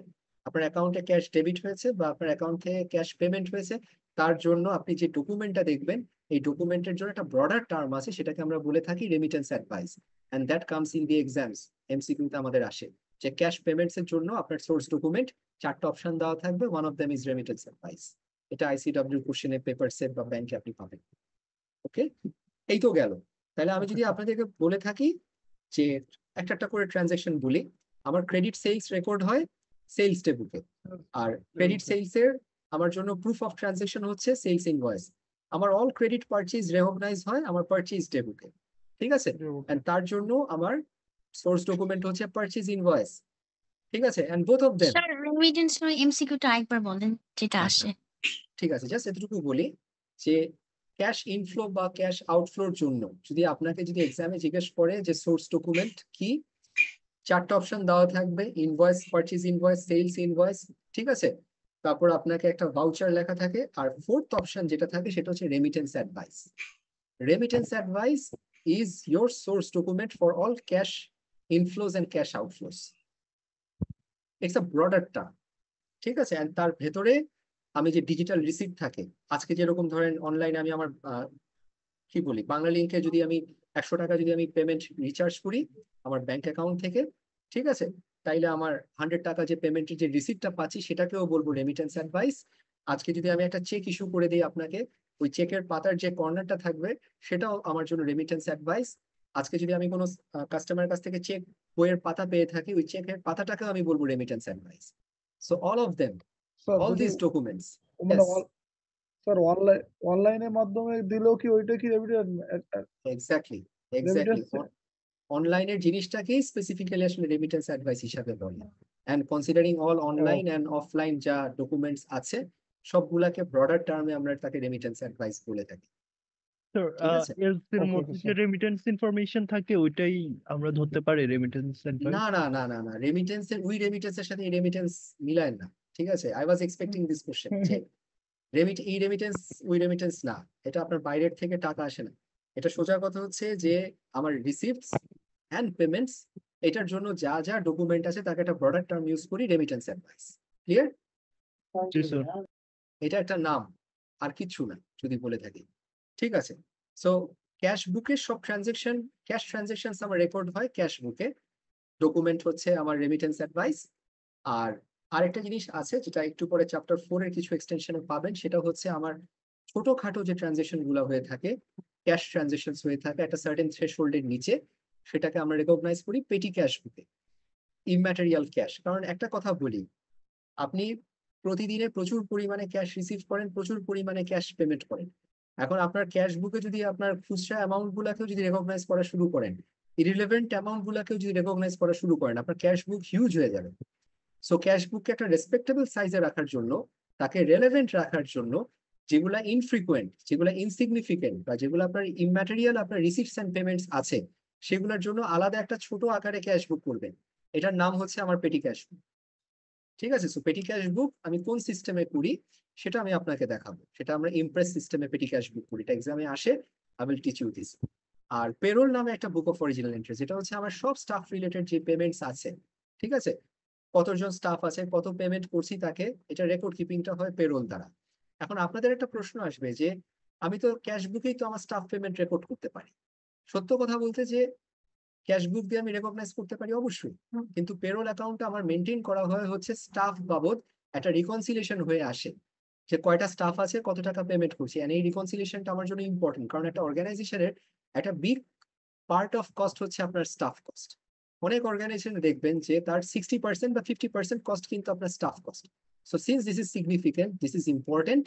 আপনার অ্যাকাউন্টে ক্যাশ ডেবিট হয়েছে বা আপনার অ্যাকাউন্টে ক্যাশ পেমেন্ট হয়েছে, তার জন্য আপনি যে ডকুমেন্টটা দেখবেন এই ডকুমেন্টের জন্য একটা ব্রডার টার্ম আছে, সেটাকে আমরা বলে থাকি remittance advice, and that comes in the exams. এমসিকিউতে আমাদের আসে যে ক্যাশ পেমেন্টস এর জন্য আপনার সোর্স ডকুমেন্ট 4টা অপশন দেওয়া থাকবে, one of them is remittance advice. এটা আইসিডব্লিউ কোশ্চেনে পেপার সেট বা ব্যাংকে আপনি পাবেন। ওকে, এই তো গেল। তাহলে আমি যদি আপনাদেরকে বলে থাকি যে একটা একটা করে ট্রানজাকশন বলি, আমার ক্রেডিট সেলস রেকর্ড হয় সেলস টেবুকে, আর ক্রেডিট সেলস এর আমার জন্য প্রুফ অফ ট্রানজাকশন হচ্ছে সেলস ইনভয়েস। আমার অল ক্রেডিট পারচেজ রেকগনাইজ হয় আমার পারচেজ ডে বুকে, ঠিক আছে? এন্ড তার জন্য আমার সোর্স ডকুমেন্ট হচ্ছে পারচেজ ইনভয়েস, ঠিক আছে? And both of them, sir remittance এমসিকিউটা একবার বলেন যেটা আসে। ঠিক আছে, জাস্ট এতটুকু বলি যে ক্যাশ ইনফ্লো বা ক্যাশ আউটফ্লোর জন্য যদি আপনাকে যদি এক্সামে জিজ্ঞেস করে যে সোর্স ডকুমেন্ট কি, 4টা অপশন দেওয়া থাকবে, invoice, purchase invoice, sales invoice, ঠিক আছে? তারপর আপনাকে একটা ভাউচার লেখা থাকে, আর 4th অপশন যেটা থাকে সেটা হচ্ছে remittance advice. Remittance advice is your source document for all cash inflows and cash outflows. It's a broader term, ঠিক আছে? এন্ড তার ভেতরে আমি যে ডিজিটাল রিসিপ্ট থাকে, আজকে যেরকম ধরেন অনলাইনে আমি আমার কি বলি বাংলা লিঙ্কে যদি আমি 100 টাকা যদি আমি পেমেন্ট রিচার্জ করি আমার ব্যাংক অ্যাকাউন্ট থেকে, ঠিক আছে, তাইলে আমার 100 টাকা যে পেমেন্টের যে রিসিপ্টটা পাচ্ছি সেটাকেও বলবো রেমিটেন্স অ্যাডভাইস। আজকে যদি আমি একটা চেক ইস্যু করে দিই আপনাকে, ওই চেকের পাতার যে কর্নারটা থাকবে সেটাও আমার জন্য রেমিটেন্স অ্যাডভাইস। আজকে যদি আমি কোনো কাস্টমারের কাছ থেকে চেক বইয়ের পাতা পেয়ে থাকি, ওই চেকের পাতাটাকেও আমি বলবো remittance advice. So all of them, all these documents, মানে yes, স্যার অনলাইনের মাধ্যমে দিলেও কি ওইটা কি exactly অনলাইনের জিনিসটাকেই স্পেসিফিক্যালি আসলে রেমিটেন্স অ্যাডভাইস হিসাবে বলে। And considering all online and offline যা ডকুমেন্টস আছে সবগুলাকে ব্রডার টার্মে আমরা তাকে রেমিটেন্স অ্যাডভাইস বলে থাকি। ঠিক আছে? এর মধ্যে যে রেমিটেন্স ইনফরমেশন থাকে ওইটাই আমরা ধরতে পারি রেমিটেন্স অ্যাডভাইস? না না না না না, রেমিটেন্সের উই রেমিটেন্সের সাথে এই রেমিটেন্স মিলায় না, ঠিক আছে? I was expecting this question যে এই রেমিটেন্স উই রেমিটেন্স না, এটা আপনার বাইরের থেকে টাকা আসে না। এটা সোজা কথা হচ্ছে যে আমার রিসিপ্টস এন্ড পেমেন্টস, এটার জন্য যা যা ডকুমেন্ট আছে তাকে একটা ব্রডার টার্ম ইউজ করি রেমিটেন্স অ্যাডভাইস। ক্লিয়ার? জি স্যার। এটা একটা নাম আর কিছু না যদি বলে থাকি, ঠিক আছে? সো ক্যাশ বুকে সব ট্রানজাকশন, ক্যাশ ট্রানজাকশনস আমার রেকর্ড হয় ক্যাশ বুকে, ডকুমেন্ট হচ্ছে আমার রেমিটেন্স অ্যাডভাইস। আর আরেকটা জিনিস আছে যেটা একটু পরে চ্যাপ্টার 4 এর কিছু এক্সটেনশনে পাবেন, সেটা হচ্ছে আমার ছোটখাটো যে ট্রানজাকশন গুলো হয়ে থাকে, ক্যাশ ট্রানজাকশন হয়ে থাকে একটা সার্টেন থ্রেশহোল্ডের নিচে, সেটাকে আমরা রেকগনাইজ করি পেটি ক্যাশ বুকে, ইমম্যাটেরিয়াল ক্যাশ। কারণ একটা কথা বলি, আপনি প্রতিদিনে প্রচুর পরিমাণে ক্যাশ রিসিভ করেন, প্রচুর পরিমাণে ক্যাশ পেমেন্ট করেন। এখন আপনার ক্যাশ বুকে যদি আপনার খুচরা অ্যামাউন্ট গুলাকেও যদি রেকগনাইজ করা শুরু করেন, ইরিলেভেন্ট অ্যামাউন্ট গুলাকেও যদি রেকগনাইজ করা শুরু করেন, আপনার ক্যাশ বুক হিউজ হয়ে যাবে। সো ক্যাশ বুককে একটা রেসপেক্টেবল সাইজে রাখার জন্য, তাকে রেলেভেন্ট রাখার জন্য, যেগুলা ইনফ্রিকুয়েন্ট, যেগুলা ইনসিগনিফিকেন্ট বা যেগুলো আপনার ইম্যাটেরিয়াল আপনার রিসিপ্টস এন্ড পেমেন্টস আছে, সেগুলোর জন্য আলাদা একটা ছোট আকারে ক্যাশ বুক করবেন। এটার নাম হচ্ছে আমার পেটি ক্যাশ বুক, ঠিক আছে? সো পেটি ক্যাশ বুক আমি কোন সিস্টেমে করি সেটা আমি আপনাকে দেখাবো। সেটা আমরা ইমপ্রেস সিস্টেমে পেটি ক্যাশ বুক করি, এটা এক্সামে আসে, I will teach you this. আর পেরোল নামে একটা বুক অফ অরিজিনাল এন্ট্রি, যেটা হচ্ছে আমার সব স্টাফ রিলেটেড যে পেমেন্টস আছে, ঠিক আছে, কতজন স্টাফ আছে, কত পেমেন্ট করছি তাকে, এটা রেকর্ড কিপিংটা হয় পেরোল দ্বারা। এখন আপনাদের একটা প্রশ্ন আসবে যে আমি তো ক্যাশ বুকেই তো আমার স্টাফ পেমেন্ট রেকর্ড করতে পারি। সত্য কথা বলতে যে ক্যাশ বুক দিয়ে আমি রেকগনাইজ করতে পারি অবশ্যই, কিন্তু পেরোল অ্যাকাউন্টটা আমার মেনটেন করা হয় হচ্ছে স্টাফ বাবদ একটা রিকনসিলিয়েশন হয়ে আসে যে কয়টা স্টাফ আছে, কত টাকা পেমেন্ট করছি। এন্ড এই রিকনসিলিয়েশনটা আমার জন্য ইম্পর্টেন্ট, কারণ একটা অর্গানাইজেশনের একটা বিগ পার্ট অফ কস্ট হচ্ছে আপনার স্টাফ কস্ট। অনেক অর্গানাইজেশনে দেখবেন যে তার 60% বা 50% কস্ট কিন্তু আপনার staff cost. So since this is significant, this is important,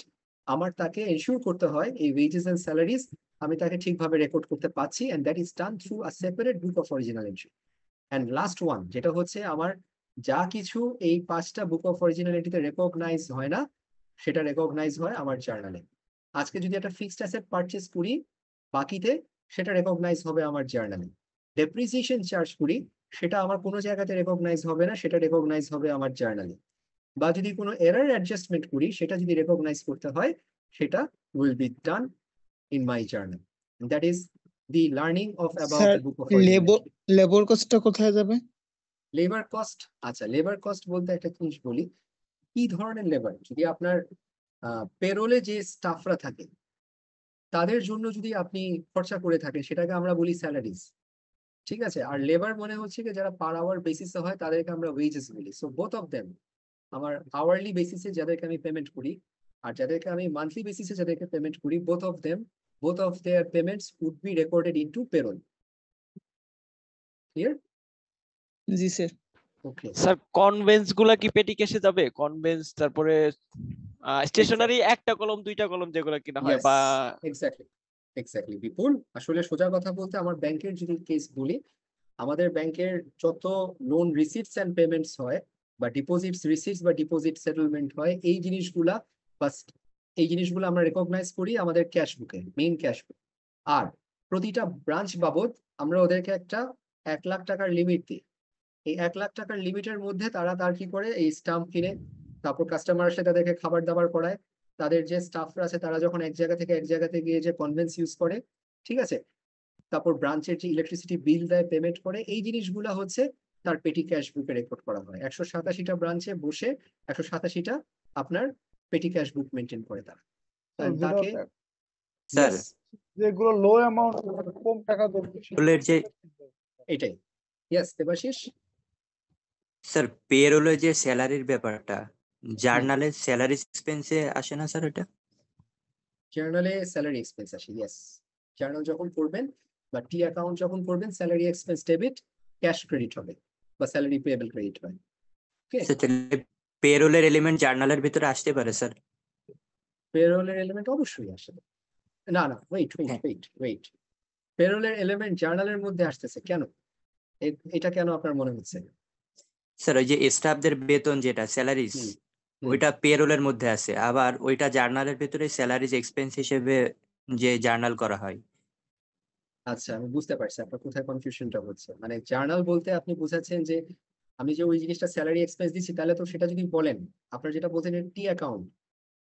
আমার তাকে এনশিওর করতে হয় এই ওয়েজেস এন্ড স্যালারিজ আমি তাকে ঠিকভাবে রেকর্ড করতে পারছি, and that is done through a separate book of original entry. And last one যেটা হচ্ছে আমার যা কিছু এই 5টা বুক অফ অরিজিনাল এন্ট্রিতে রেকগনাইজ হয় না, সেটা রেকগনাইজ হয় আমার জার্নালে। আজকে যদি একটা ফিক্সড অ্যাসেট পারচেজ করি বাকিতে, সেটা রেকগনাইজ হবে আমার জার্নালে। ডেপ্রিসিয়েশন চার্জ করি, সেটা আমার কোনো জায়গাতে রেকগনাইজ হবে না, সেটা রেকগনাইজ হবে আমার জার্নালে। বা যদি কোনো এরর অ্যাডজাস্টমেন্ট করি, সেটা যদি রেকগনাইজ করতে হয়, সেটা will be done in my journal. That is the learning of about sir the book of original entry. Labour কস্টটা কোথায় যাবে? লেবার কস্ট, আচ্ছা লেবার কস্ট বলতে একটা জিনিস বলি, কি ধরনের লেবার, যদি আপনার পেরোলে যে স্টাফরা থাকে তাদের জন্য যদি আপনি খরচা করে থাকেন সেটাকে আমরা বলি স্যালারিজ, ঠিক আছে? আর লেবার মনে হচ্ছে কি যারা পার আওয়ার বেসিসে হয় তাদেরকে আমরা ওয়েজেস বলি। সো বোথ অফ দেম, আমার আওয়ারলি বেসিসে যাদেরকে আমি পেমেন্ট করি আর যাদেরকে আমি মান্থলি বেসিসে যাদেরকে পেমেন্ট করি, both of their payments would be recorded into payroll. Clear? G sir. Okay. Sir convince গুলা কি পেটি ক্যাশে যাবে? কনভেন্স তারপরে স্টেশনারি একটা কলম দুইটা কলম যেগুলো কিনা হয় ইয়েস, বা এক্স্যাক্টলি বিপুল। আসলে সোজা কথা বলতে আমার ব্যাংকের যদি কেস বলি, আমাদের ব্যাংকের যত লোন রিসিটস এন্ড পেমেন্টস হয় বা ডিপোজিটস রিসিটস বা ডিপোজিট সেটেলমেন্ট হয়, এই জিনিসগুলা ফার্স্ট এই জিনিসগুলো আমরা রেকগনাইজ করি আমাদের ক্যাশ বুকে, মেইন ক্যাশ বুক। আর প্রতিটা ব্রাঞ্চ বাবদ আমরা ওদেরকে একটা 1 লাখ টাকার লিমিট দিই। এই 1 লাখ টাকার লিমিটের মধ্যে তার কি করে, এই স্টাম্প কিনে, তারপর কাস্টমারের সাথে তাদেরকে খাবার দাবার করায়, তাদের যে স্টাফরা আছে তারা যখন এক জায়গা থেকে এক জায়গাতে গিয়ে যে কনভেন্স ইউজ করে, ঠিক আছে, তারপর ব্রাঞ্চের যে ইলেকট্রিসিটি বিল দেয়, পেমেন্ট করে, এই জিনিসগুলা হচ্ছে তার পেটি ক্যাশ বুকে রেকর্ড করা হয়। 187টা ব্রাঞ্চে বসে 187টা আপনার পেটি ক্যাশ বুক মেনটেন করে তারা। তাকে স্যার যেগুলো লো অ্যামাউন্ট, কম টাকা পেরোলের যে এটাই। ইয়েস দেবাশিস। স্যার পেরোলের যে স্যালারির ব্যাপারটা জার্নালে স্যালারি এক্সপেন্সে আসে না স্যার? এটা জার্নালে স্যালারি এক্সপেন্স আসে। ইয়েস, জার্নাল যখন করবেন বা টি অ্যাকাউন্ট যখন করবেন, salary expense debit, cash credit হবে বা স্যালারি পেয়েবল ক্রেডিট হয়। ওকে, স্যার তাহলে পেরোলের এলিমেন্ট জার্নালের ভিতরে আসতে পারে স্যার? পেরোলের এলিমেন্ট অবশ্যই আসে। না না, ওয়েট, পেরোলের এলিমেন্ট জার্নালের মধ্যে আসতেছে কেন? এটা কেন আপনার মনে হচ্ছে? স্যার ওই যে স্টাফদের বেতন যেটা স্যালারিজ, ওইটা পেরোলের মধ্যে আছে, আবার ওইটা জার্নালের ভিতরে স্যালারিজ এক্সপেন্স হিসেবে যে জার্নাল করা হয়। আচ্ছা, আমি বুঝতে পারছি আপনার কোথায় কনফিউশনটা হচ্ছে। মানে জার্নাল বলতে আপনি বুঝাচ্ছেন যে আমি যে ওই জিনিসটা স্যালারি এক্সপেন্স দিচ্ছি, তাহলে তো সেটা যদি বলেন, আপনার যেটা বলছেন টি অ্যাকাউন্ট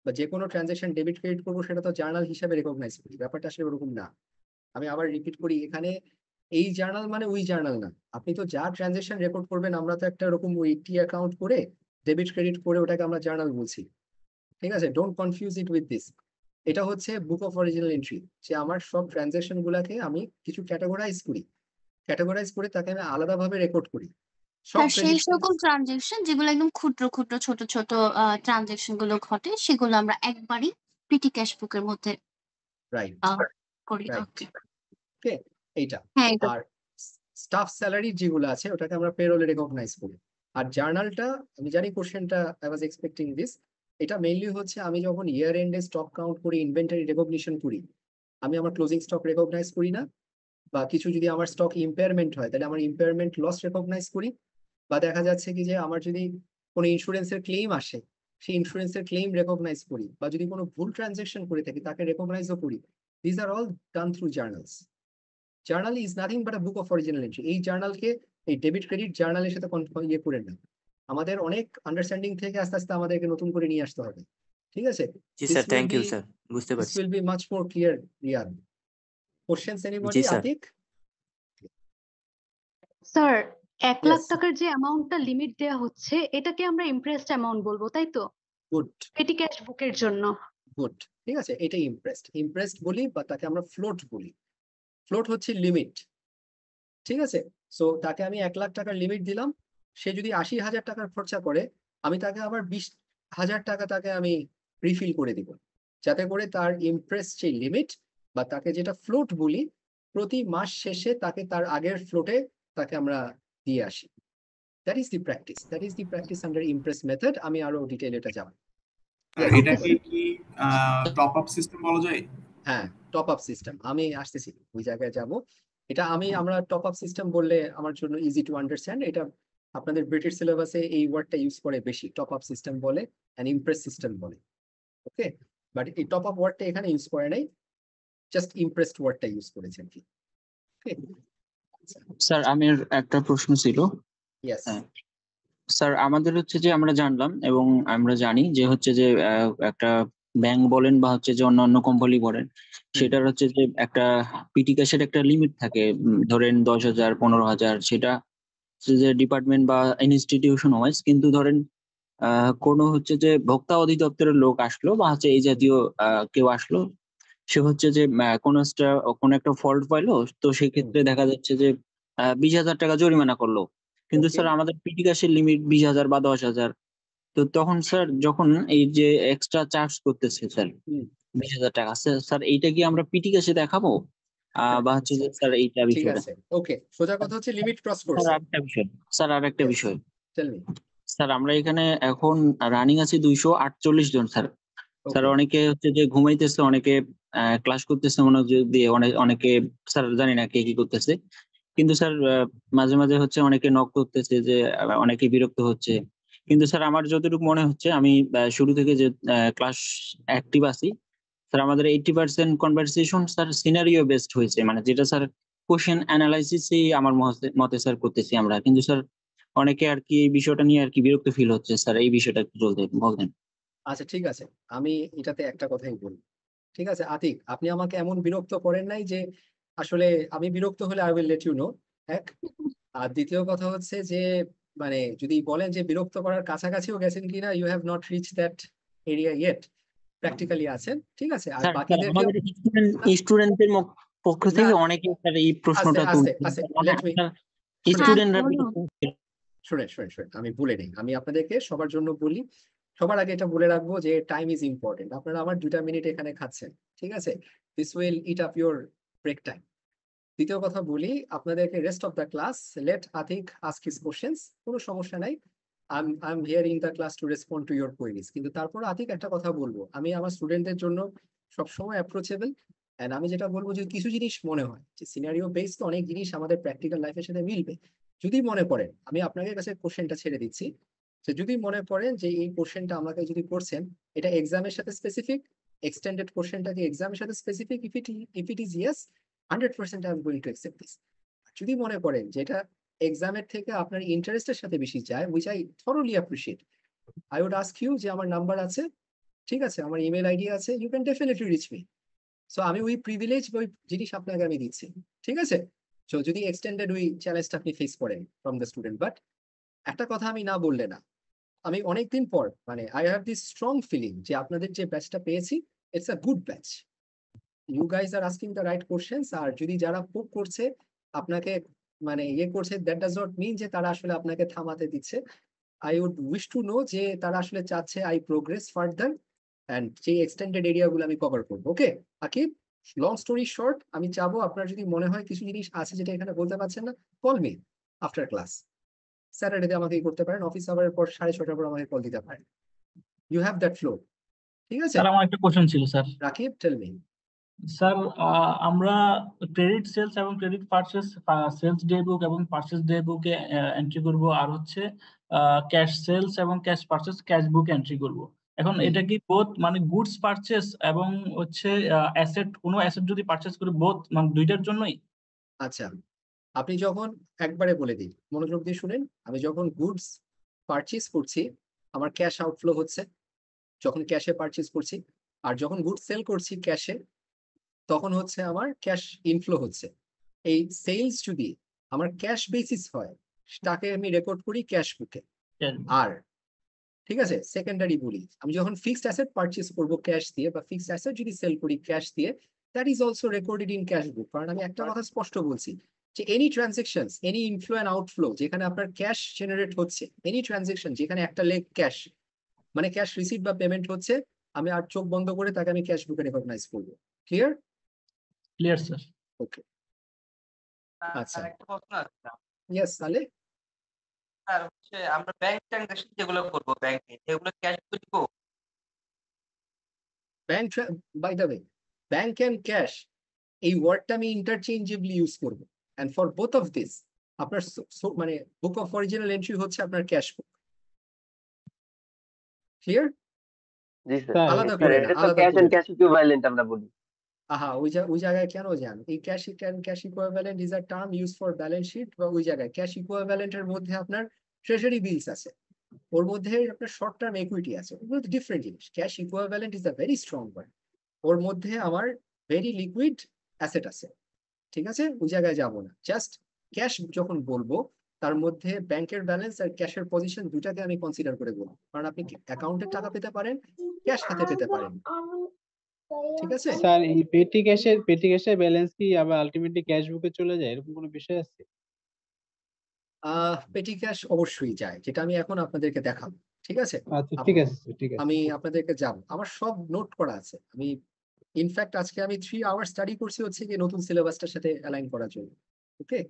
বা যে কোনো ট্রানজাকশন ডেবিট ক্রেডিট করবো, সেটা তো জার্নাল হিসাবে রেকগনাইজ করি। ব্যাপারটা আসলে ওরকম না। আমি আবার রিপিট করি, এখানে এই জার্নাল মানে ওই জার্নাল না। আপনি তো যা ট্রানজাকশন রেকর্ড করবেন, আমরা তো একটা এরকম ওই টি অ্যাকাউন্ট করে ডেবিট ক্রেডিট করে ওটাকে আমরা জার্নাল বলছি। ঠিক আছে, don't confuse it with this. এটা হচ্ছে বুক অফ অরিজিনাল এন্ট্রি, যে আমার সব ট্রানজাকশন গুলাকে আমি কিছু ক্যাটাগরাইজ করে তাকে আমি আলাদাভাবে রেকর্ড করি। সব সেই সকল ট্রানজেকশন যেগুলো একদম ক্ষুদ্র ক্ষুদ্র ছোট ছোট ট্রানজেকশন গুলো ঘটে, সেগুলো আমরা একবারই পেটি ক্যাশ বুকের মধ্যে রাইট করি। ওকে, এইটা। হ্যাঁ, আর স্টাফ স্যালারি যেগুলো আছে ওটাকে আমরা পেরোলে রেকগনাইজ করি। আর জার্নালটা, আমি জানি কোশ্চেনটা আই ওয়াজ এক্সপেক্টিং দিস, এটা মেইনলি হচ্ছে আমি যখন ইয়ার এন্ডে স্টক কাউন্ট করি, ইনভেন্টরি রেকগনিশন করি, আমি আমার ক্লোজিং স্টক রেকগনাইজ করি না, বা কিছু যদি আমার স্টক ইম্পেয়ারমেন্ট হয় তাহলে আমার ইম্পেয়ারমেন্ট লস রেকগনাইজ করি, বা দেখা যাচ্ছে কি যে আমার যদি কোনো ইন্স্যুরেন্সের ক্লেম আসে, সেই ইন্স্যুরেন্সের ক্লেম রেকগনাইজ করি, বা যদি কোনো ভুল ট্রানজাকশন করে থাকি তাকে রেকগনাইজও করি। This are all done through journals. Journal is nothing but a book of original entry. এই জার্নালকে এই ডেবিট ক্রেডিট জার্নালের সাথে ইয়ে করে না, আমাদের অনেক আন্ডারস্ট্যান্ডিং থেকে আস্তে আস্তে আমাদেরকে নতুন করে নিয়ে আসতে হবে। ঠিক আছে, জি স্যার, থ্যাংক ইউ স্যার, বুঝতে পারছি। This will be much more clear, Riyan. Questions anybody? জি স্যার। Atik? Sir 1 lakh Yes. টাকার যে অ্যামাউন্টটা লিমিট দেয়া হচ্ছে, এটাকে আমরা ইমপ্রেসড অ্যামাউন্ট বলবো, তাই তো? গুড পেটি ক্যাশ বুকের জন্য। গুড, ঠিক আছে, এটাই ইমপ্রেসড বলি, বা তাকে আমরা ফ্লোট বলি। ফ্লোট হচ্ছে লিমিট, ঠিক আছে। সো তাকে আমি 1 লাখ টাকার লিমিট দিলাম, সে যদি 80,000 টাকার খরচা করে, আমি তাকে আবার 20,000 টাকা তাকে আমি রিফিল করে দিব, যাতে করে তার ইমপ্রেস যে লিমিট বা তাকে যেটা ফ্লোট বলি, প্রতি মাস শেষে তাকে তার আগের ফ্লোটে তাকে আমরা দিয়ে আসি। That is the practice under Impress method. আমি আরো ডিটেইল এটা যাব। এটাকে কি টপ আপ সিস্টেম বলা যায়? হ্যাঁ, টপ আপ সিস্টেম, আমি আসতেছি ওই জায়গায় যাব। এটা আমরা টপ আপ সিস্টেম বললে আমার জন্য ইজি টু আন্ডারস্ট্যান্ড। এটা আপনাদের ব্রিটিশ সিলেবাসে এই ওয়ার্ডটা ইউজ করে বেশি, টপ আপ সিস্টেম বলে এন্ড ইমপ্রেস সিস্টেম বলে। ওকে, বাট এই টপ আপ ওয়ার্ডটা এখানে ইউজ করে নাই, জাস্ট ইমপ্রেসড ওয়ার্ডটা ইউজ করেছেন কি। ওকে স্যার, আমার একটা প্রশ্ন ছিল। ইয়েস স্যার, আমাদের হচ্ছে যে আমরা জানলাম এবং আমরা জানি যে হচ্ছে যে একটা ব্যাংক বলেন বা হচ্ছে যে অন্যান্য কোম্পানি বলেন, সেটার হচ্ছে যে একটা পিটি ক্যাশের একটা লিমিট থাকে, ধরেন 10,000 15,000, সেটা যে ডিপার্টমেন্ট বা ইনস্টিটিউশন ওয়াইজ। কিন্তু ধরেন কোনো হচ্ছে যে ভোক্তা অধিদপ্তরের লোক আসলো বা হচ্ছে এই জাতীয় কেউ আসলো, সে হচ্ছে যে কোনো একটা ফল্ট পাইলো, তো সেক্ষেত্রে দেখা যাচ্ছে যে 20,000 টাকা জরিমানা করলো। কিন্তু স্যার আমাদের পিটি ক্যাশের লিমিট 20,000 বা 10,000। তো তখন স্যার যখন এই যে এক্সট্রা চার্জ করতেছে স্যার 20,000 টাকা, স্যার এইটা কি আমরা পিটি ক্যাশে দেখাবো বা হচ্ছে যে স্যার এইটা ঠিক বিষয়টা? আছে, ওকে, সোজা কথা হচ্ছে লিমিট ক্রস করছে। স্যার আরেকটা বিষয় টেল মি। স্যার, আমরা এখানে এখন রানিং আছে 248 জন স্যার। স্যার ওকে অনেকে হচ্ছে যে ঘুমাইতেছে, অনেকে ক্লাস করতেছে মনোযোগ দিয়ে, অনেকে স্যার জানি না কে কি করতেছে, কিন্তু স্যার মাঝে মাঝে হচ্ছে অনেকে নক করতেছে যে অনেকে বিরক্ত হচ্ছে। কিন্তু স্যার আমার যতটুকু মনে হচ্ছে, আমি শুরু থেকে যে ক্লাস অ্যাক্টিভ আছি, স্যার আমাদের 80% কনভারসেশন স্যার সিনারিও বেসড হয়েছে, মানে যেটা স্যার কোশ্চেন অ্যানালাইসিসই আমার মতে স্যার করতেছি আমরা। কিন্তু স্যার অনেকে আর কি এই বিষয়টা নিয়ে আর কি বিরক্ত ফিল হচ্ছে স্যার, এই বিষয়টা একটু বলতেন। আচ্ছা ঠিক আছে, আমি এটাতে একটা কথাই বলি। ঠিক আছে আতিক, আপনি আমাকে এমন বিরক্ত করেন নাই যে আসলে আমি বিরক্ত হলে I will let you know. এক, আর দ্বিতীয় কথা হচ্ছে যে মানে যদি বলেন যে বিরক্ত করার কাছাকাছিও গেছেন কিনা, you have not reach that area yet, practically আছেন। ঠিক আছে, আর স্যার বাকিদেরকে আমাদের স্টুডেন্টদের পক্ষ না থেকে অনেকে স্যার এই আস্তে প্রশ্নটা আস্তে তুলছে, আস্তে মানে লেট মি আপনার শুনেন স্টুডেন্টরা শুনেন শুনেন শুনেন, আমি বলে নিই, আমি আপনাদেরকে সবার জন্য বলি। সবার আগে এটা বলে রাখবো যে টাইম ইজ ইম্পর্টেন্ট। আপনারা আমার 2টা মিনিট এখানে খাচ্ছেন, ঠিক আছে, this will eat up your break time. দ্বিতীয় কথা বলি আপনাদেরকে, rest of the class let Atik ask his questions, কোনো সমস্যা নাই। I am here in the class to respond to your queries. কিন্তু তারপর আতিক একটা কথা বলবো, আমি আমার স্টুডেন্টদের জন্য সবসময় অ্যাপ্রোচেবল। এন্ড আমি যেটা বলবো যে কিছু জিনিস মনে হয় যে সিনারিও বেসড অনেক জিনিস আমাদের প্র্যাকটিক্যাল লাইফের সাথে মিলবে। যদি মনে করেন, আমি আপনাদের কাছে কোশ্চেনটা ছেড়ে দিচ্ছি, যে যদি মনে করেন যে এই কোশ্চেনটা আমাকে যদি করছেন এটা এক্সামের সাথে স্পেসিফিক, এক্সটেন্ডেড কোশ্চেনটা কি এক্সামের সাথে specific, if it is yes 100% I am going to accept this. যদি মনে করেন যে এটা এক্সামের থেকে আপনার ইন্টারেস্টের সাথে বেশি যায়, which I thoroughly appreciate, I would ask you যে আমার নাম্বার আছে, ঠিক আছে, আমার ইমেল আইডি আছে, you can definitely reach me. So আমি ওই প্রিভিলেজ ওই জিনিস আপনাকে আমি দিচ্ছি, ঠিক আছে। সো যদি এক্সটেন্ডেড ওই চ্যালেঞ্জটা আপনি ফেস করেন ফ্রম দ্য স্টুডেন্ট, বাট একটা কথা আমি না বললে না, আমি অনেকদিন পর মানে I have this strong feeling যে আপনাদের যে ব্যাচটা পেয়েছি, it's a good batch. You guys are asking the right questions. আর যদি যারা পোক করছে আপনাকে মানে ইয়ে করছে, দ্যাট ডাজ নট মিন যে তারা আসলে আপনাকে থামাতে দিচ্ছে। I would wish to know যে তারা আসলে চাচ্ছে আই প্রোগ্রেস ফার্দার অ্যান্ড যে এক্সটেন্ডেড এরিয়াগুলো আমি কভার করবো। Okay Akib, long story short, আমি চাবো আপনার যদি মনে হয় কিছু জিনিস আছে যেটা এখানে বলতে পারছেন না, কল মি আফটার ক্লাস। স্যাটারডেতে আমাকে করতে পারেন, অফিস আওয়ারের পর 6:30টার পর আমাকে কল দিতে পারেন। ইউ হ্যাভ দ্যাট ফ্লো, ঠিক আছে। স্যার আমার একটা কোশ্চেন ছিল sir. Rakib tell me. Sir আমরা ক্রেডিট সেলস এবং credit purchase, sales day book এবং পারচেস ডে বুকে এন্ট্রি করব, আর হচ্ছে ক্যাশ সেলস এবং ক্যাশ পারচেস ক্যাশ বুকে এন্ট্রি করব। এখন এটা কি বোথ মানে গুডস পারচেস এবং হচ্ছে অ্যাসেট, কোনো অ্যাসেট যদি পারচেস করি বোথ মানে দুইটার জন্যই? আচ্ছা, আপনি যখন একবারে বলে দিই, মনোযোগ দিয়ে শুনেন, আমি যখন গুডস পারচেস করছি আমার ক্যাশ আউটফ্লো হচ্ছে, যখন ক্যাশে পারচেস করছি। আর যখন গুডস সেল করছি ক্যাশে, তখন হচ্ছে আমার ক্যাশ ইনফ্লো হচ্ছে। এই সেলস যদি আমার ক্যাশ বেসিস হয়, তাকে আমি রেকর্ড করি ক্যাশ বুকে। আর ঠিক আছে, সেকেন্ডারি বলি, আমি যখন ফিক্সড অ্যাসেট পারচেস করব ক্যাশ দিয়ে, বা ফিক্সড অ্যাসেট যদি সেল করি ক্যাশ দিয়ে, that is also recorded in cash বুক। কারণ আমি একটা কথা স্পষ্ট বলছি যে any transactions, any inflow and outflow যেখানে আপনার ক্যাশ জেনারেট হচ্ছে, এনি ট্রানজেকশন যেখানে একটা লেগ ক্যাশ মানে ক্যাশ রিসিট বা পেমেন্ট হচ্ছে, আমি আর চোখ বন্ধ করে তাকে আমি ক্যাশ বুকে রেকগনাইজ করবো। ক্লিয়ার? Clear sir. ওকে আচ্ছা, একটা প্রশ্ন আছে। ইয়েস সালে। স্যার হচ্ছে আমরা ব্যাংক ট্রানজাকশন যেগুলো করবো ব্যাংকে, সেগুলো ক্যাশ বুকে দিব? Bank, by the way, bank and cash এই ওয়ার্ডটা আমি ইন্টারচেঞ্জেবলি ইউজ করবো। And for both of this আপনার মানে বুক অফ অরিজিনাল এন্ট্রি হচ্ছে আপনার ক্যাশ বুক। ক্লিয়ার? জি স্যার, আলাদা স্যার করে এটা না, তো আলাদা ক্যাশ করে এন্ড না। ক্যাশ ইকুইভ্যালেন্ট আমরা বলি। ওই জায়গায় কেন যান? এই cash equivalent is a term use for balance sheet, বা ওই জায়গায় ক্যাশ ইকুইভ্যালেন্টের মধ্যে আপনার ট্রেজারি বিলস আছে, ওর মধ্যে আপনার শর্ট টার্ম ইকুইটি আছে, ওগুলো ডিফারেন্ট জিনিস। Cash equivalent is a very strong word, ওর মধ্যে আমার ভেরি লিকুইড অ্যাসেট আছে, ঠিক আছে, ওই জায়গায় যাব না। জাস্ট ক্যাশ যখন বলবো তার মধ্যে ব্যাংকের ব্যালেন্স আর ক্যাশের পজিশন দুটাকে আমি কনসিডার করে বলবো, কারণ আপনি অ্যাকাউন্টে টাকা পেতে পারেন, ক্যাশ হাতে পেতে পারেন, ঠিক আছে। স্যার এই পেটি ক্যাশের ব্যালেন্স কি আবার আলটিমেটলি ক্যাশ বুকে চলে যায়, এরকম কোনো বিষয় আছে? পেটি ক্যাশ অবশ্যই যায়, যেটা আমি এখন আপনাদেরকে দেখাবো, ঠিক আছে। আচ্ছা ঠিক আছে স্যার, ঠিক আছে। আমি আপনাদেরকে যাব, আমার সব নোট করা আছে। আমি ইনফ্যাক্ট আজকে আমি 3 আওয়ার স্টাডি করছি হচ্ছে কি নতুন সিলেবাসটার সাথে অ্যালাইন করার জন্য। ওকে,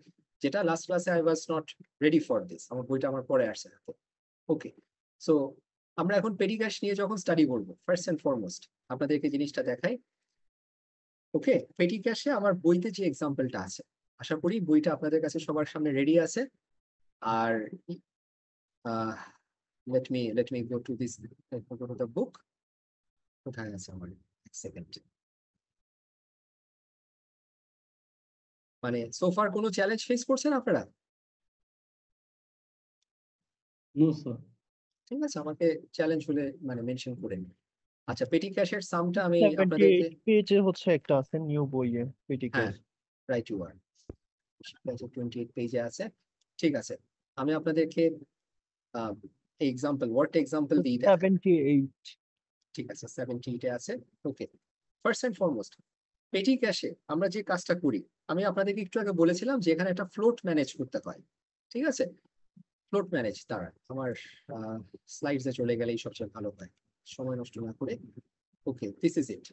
যেটা লাস্ট ক্লাসে I was not ready for this, আমার বইটা আমার পরে আসছে। ওকে, সো আমরা এখন পেটি ক্যাশ নিয়ে যখন স্টাডি করবো, ফার্স্ট এন্ড ফরমোস্ট আপনাদেরকে জিনিসটা দেখাই। ওকে, পেটি ক্যাশে আমার বইতে যে এক্সাম্পলটা আছে, আশা করি বইটা আপনাদের কাছে সবার সামনে রেডি আছে। আর let me go to this, go to the book. কোথায় আছে আমার, এক সেকেন্ড। মানে সোফার কোনো চ্যালেঞ্জ ফেস করছেন আপনারা? No sir. ঠিক আছে, আমাকে চ্যালেঞ্জ হলে মানে মেনশন করে নিন। আচ্ছা, পেটি ক্যাশের সামটা আমি আপনাদেরকে, 78 পেজে হচ্ছে একটা আছে নিউ বইয়ে পেটি হ্যাঁ ক্যাশ। রাইট ইউ আর 28 পেজে আছে। ঠিক আছে, আমি আপনাদেরকে এক্সাম্পল, হোয়াট এক্সাম্পল দিই দেখাই। 78 ঠিক আছে, 78 এ আছে। ওকে, ফার্স্ট এন্ড ফরমোস্ট পেটি ক্যাশে আমরা যে কাজটা করি, আমি আপনাদেরকে একটু আগে বলেছিলাম যে এখানে একটা ফ্লোট ম্যানেজ করতে হয়। ঠিক আছে, ফ্লোট ম্যানেজ দ্বারা আমার স্লাইডসে চলে গেলেই সবচেয়ে ভালো হয়, সময় নষ্ট না করে। Okay, this is it.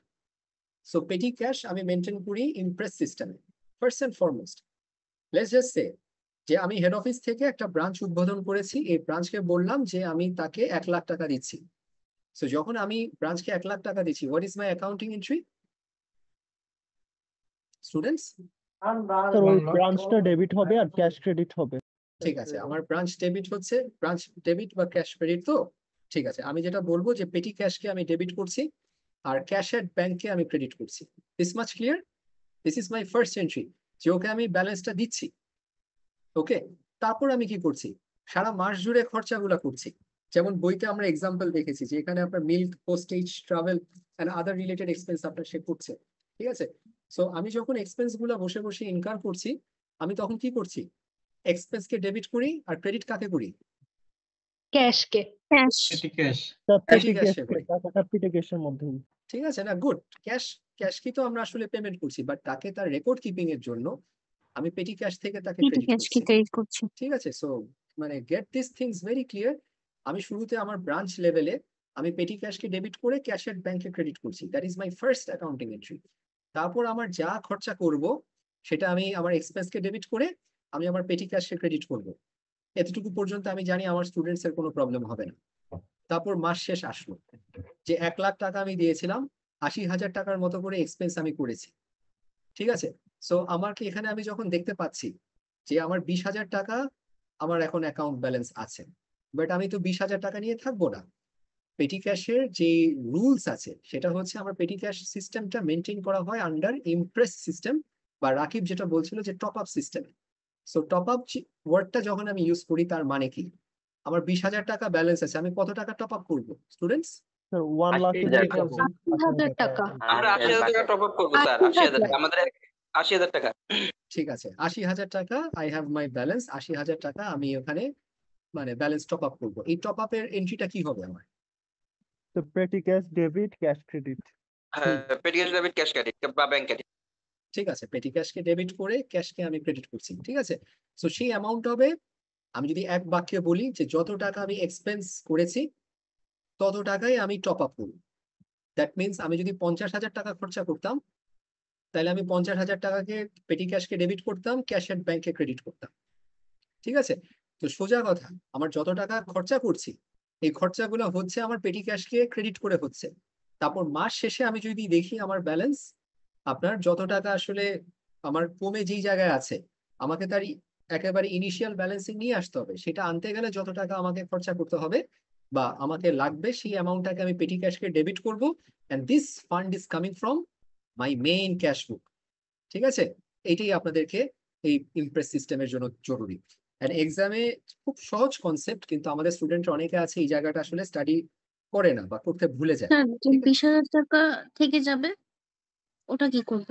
So petty cash আমি মেনটেন করি ইমপ্রেস সিস্টেমে। First and foremost let's just say যে আমি হেড অফিস থেকে একটা ব্রাঞ্চ উদ্বোধন করেছি, এই ব্রাঞ্চকে বললাম যে আমি তাকে 1 লাখ টাকা দিচ্ছি। সো যখন আমি ব্রাঞ্চকে 1 লাখ টাকা দিচ্ছি, what is my accounting entry students? Sir ওই ব্রাঞ্চটা ডেবিট হবে আর ক্যাশ ক্রেডিট হবে। ঠিক আছে, আমার ব্রাঞ্চ ডেবিট হচ্ছে, ব্রাঞ্চ ডেবিট বা ক্যাশ ক্রেডিট তো। ঠিক আছে, আমি যেটা বলবো যে পেটি ক্যাশকে আমি ডেবিট করছি আর ক্যাশ এট ব্যাংকে আমি ক্রেডিট করছি। This much clear? This is my first entry, যে ওকে আমি ব্যালেন্সটা দিচ্ছি। ওকে, তারপর আমি কি করছি, সারা মাস জুড়ে খরচাগুলো করছি। যেমন বইতে আমরা এক্সাম্পল দেখেছি যে এখানে আপনার milk, postage, travel and other related expense আপনার সে করছে। ঠিক আছে, সো আমি যখন এক্সপেন্স গুলো বসে বসে ইনকার করছি, আমি তখন কি করছি, এক্সপেন্স কে ডেবিট করি আর ক্রেডিট কাকে করি? ক্যাশকে। পেটি ক্যাশ। পেটি ক্যাশে করি। টাকাটা পেটি ক্যাশের মধ্যেই। ঠিক আছে না, গুড। ক্যাশ কি তো আমরা আসলে পেমেন্ট করছি, বাট তাকে তার রেকর্ড কিপিং এর জন্য আমি পেটি ক্যাশ থেকে তাকে পেটি ক্রেডিট ক্যাশকে করছি। ক্রেডিট করছি। ঠিক আছে, সো মানে get this things very clear. আমি শুরুতে আমার ব্রাঞ্চ লেভেলে আমি পেটি ক্যাশকে ডেবিট করে ক্যাশ এট ব্যাংকে ক্রেডিট করছি, that is my first accounting entry. তারপর আমার যা খরচা করব সেটা আমি আমার এক্সপেন্সকে ডেবিট করে আমি আমার পেটি ক্যাশকে ক্রেডিট করব। এতটুকু পর্যন্ত আমি জানি আমার স্টুডেন্টস এর কোনো প্রবলেম হবে না। তারপর মাস শেষ আসলো, যে 1 লাখ টাকা আমি দিয়েছিলাম, 80,000 টাকার মতো করে এক্সপেন্স আমি করেছি। ঠিক আছে, সো আমাকে এখানে আমি যখন দেখতে পাচ্ছি যে আমার 20,000 টাকা আমার এখন অ্যাকাউন্ট ব্যালেন্স আছে, বাট আমি তো 20,000 টাকা নিয়ে থাকবো না। পেটি ক্যাশের যে রুলস আছে সেটা হচ্ছে আমার পেটি ক্যাশ সিস্টেমটা মেনটেন করা হয় আন্ডার ইমপ্রেস সিস্টেম, বা রাকিব যেটা বলছিল যে top up system. So top up ওয়ার্ডটা যখন আমি ইউজ করি তার মানে কি, আমার 20,000 টাকা ব্যালেন্স আছে, আমি কত টাকা টপ আপ করবো স্টুডেন্টস? স্যার 1,80,000 টাকা। আমরা 80,000 টাকা টপ আপ করবো স্যার, 80,000 টাকা আমাদের 80,000 টাকা। ঠিক আছে, 80,000 টাকা আই হ্যাভ মাই ব্যালেন্স, 80,000 টাকা আমি ওখানে মানে ব্যালেন্স টপ আপ করবো। এই টপ আপের এন্ট্রিটা কি হবে আমার? তো পেটি ক্যাশ ডেবিট ক্যাশ ক্রেডিট। হ্যাঁ, পেটি ক্যাশ ডেবিট ক্যাশ ক্রেডিট বা ব্যাংক ক্রেডিট। ঠিক আছে, পেটি ক্যাশকে ডেবিট করে ক্যাশকে আমি ক্রেডিট করছি। ঠিক আছে, সো সেই অ্যামাউন্ট হবে, আমি যদি এক বাক্যে বলি যে যত টাকা আমি এক্সপেন্স করেছি তত টাকাই আমি টপ আপ করব। দ্যাট মিনস আমি যদি 50,000 টাকা খরচা করতাম, তাহলে আমি 50,000 টাকাকে পেটি ক্যাশকে ডেবিট করতাম, ক্যাশ এট ব্যাংকে ক্রেডিট করতাম। ঠিক আছে, তো সোজা কথা, আমার যত টাকা খরচা করছি এই খরচাগুলো হচ্ছে আমার পেটি ক্যাশকে ক্রেডিট করে হচ্ছে। তারপর মাস শেষে আমি যদি দেখি আমার ব্যালেন্স, আপনার যত টাকা আসলে আমার কমে যেই জায়গায় আছে, আমাকে তার একেবারে ইনিশিয়াল ব্যালেন্সে নিয়ে আসতে হবে। সেটা আনতে গেলে যত টাকা আমাকে খরচা করতে হবে বা আমাকে লাগবে, সেই অ্যামাউন্টটাকে আমি পেটি ক্যাশকে ডেবিট করব, and this fund is coming from my main cash book. ঠিক আছে, এইটাই আপনাদেরকে এই ইমপ্রেস সিস্টেমের জন্য জরুরি। এন্ড এক্সামে খুব সহজ কনসেপ্ট, কিন্তু আমাদের স্টুডেন্ট অনেকে আছে এই জায়গাটা আসলে স্টাডি করে না বা করতে ভুলে যায়। স্যার ঠিক আছে, 20,000 টাকা থেকে যাবে, ওটা কি করব?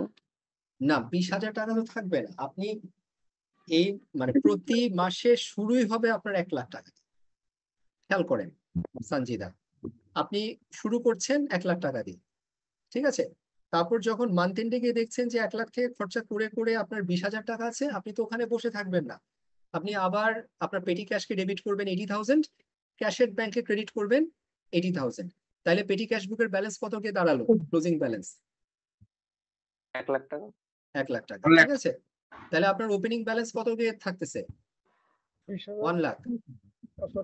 না 20,000 টাকা তো থাকবে না। আপনি এই মানে প্রতি মাসে শুরুই হবে আপনার 1 লাখ টাকা। খেয়াল করেন সঞ্জিদা, আপনি শুরু করছেন 1 লাখ টাকা দিয়ে। ঠিক আছে, তারপর যখন মান্থ এন্ডে গিয়ে দেখছেন যে 1 লাখ থেকে খরচা করে করে আপনার 20,000 টাকা আছে, আপনি তো ওখানে বসে থাকবেন না। আপনি আবার আপনার পেটি ক্যাশকে ডেবিট করবেন 80,000, ক্যাশের ব্যাংকে ক্রেডিট করবেন 80,000। তাহলে পেটি ক্যাশ বুকের ব্যালেন্স কত গিয়ে দাঁড়ালো, ক্লোজিং ব্যালেন্স 1 লাখ টাকা। 1 লাখ টাকা। ঠিক আছে, তাহলে আপনার ওপেনিং ব্যালেন্স কত গিয়ে থাকতেছে 1 লাখ।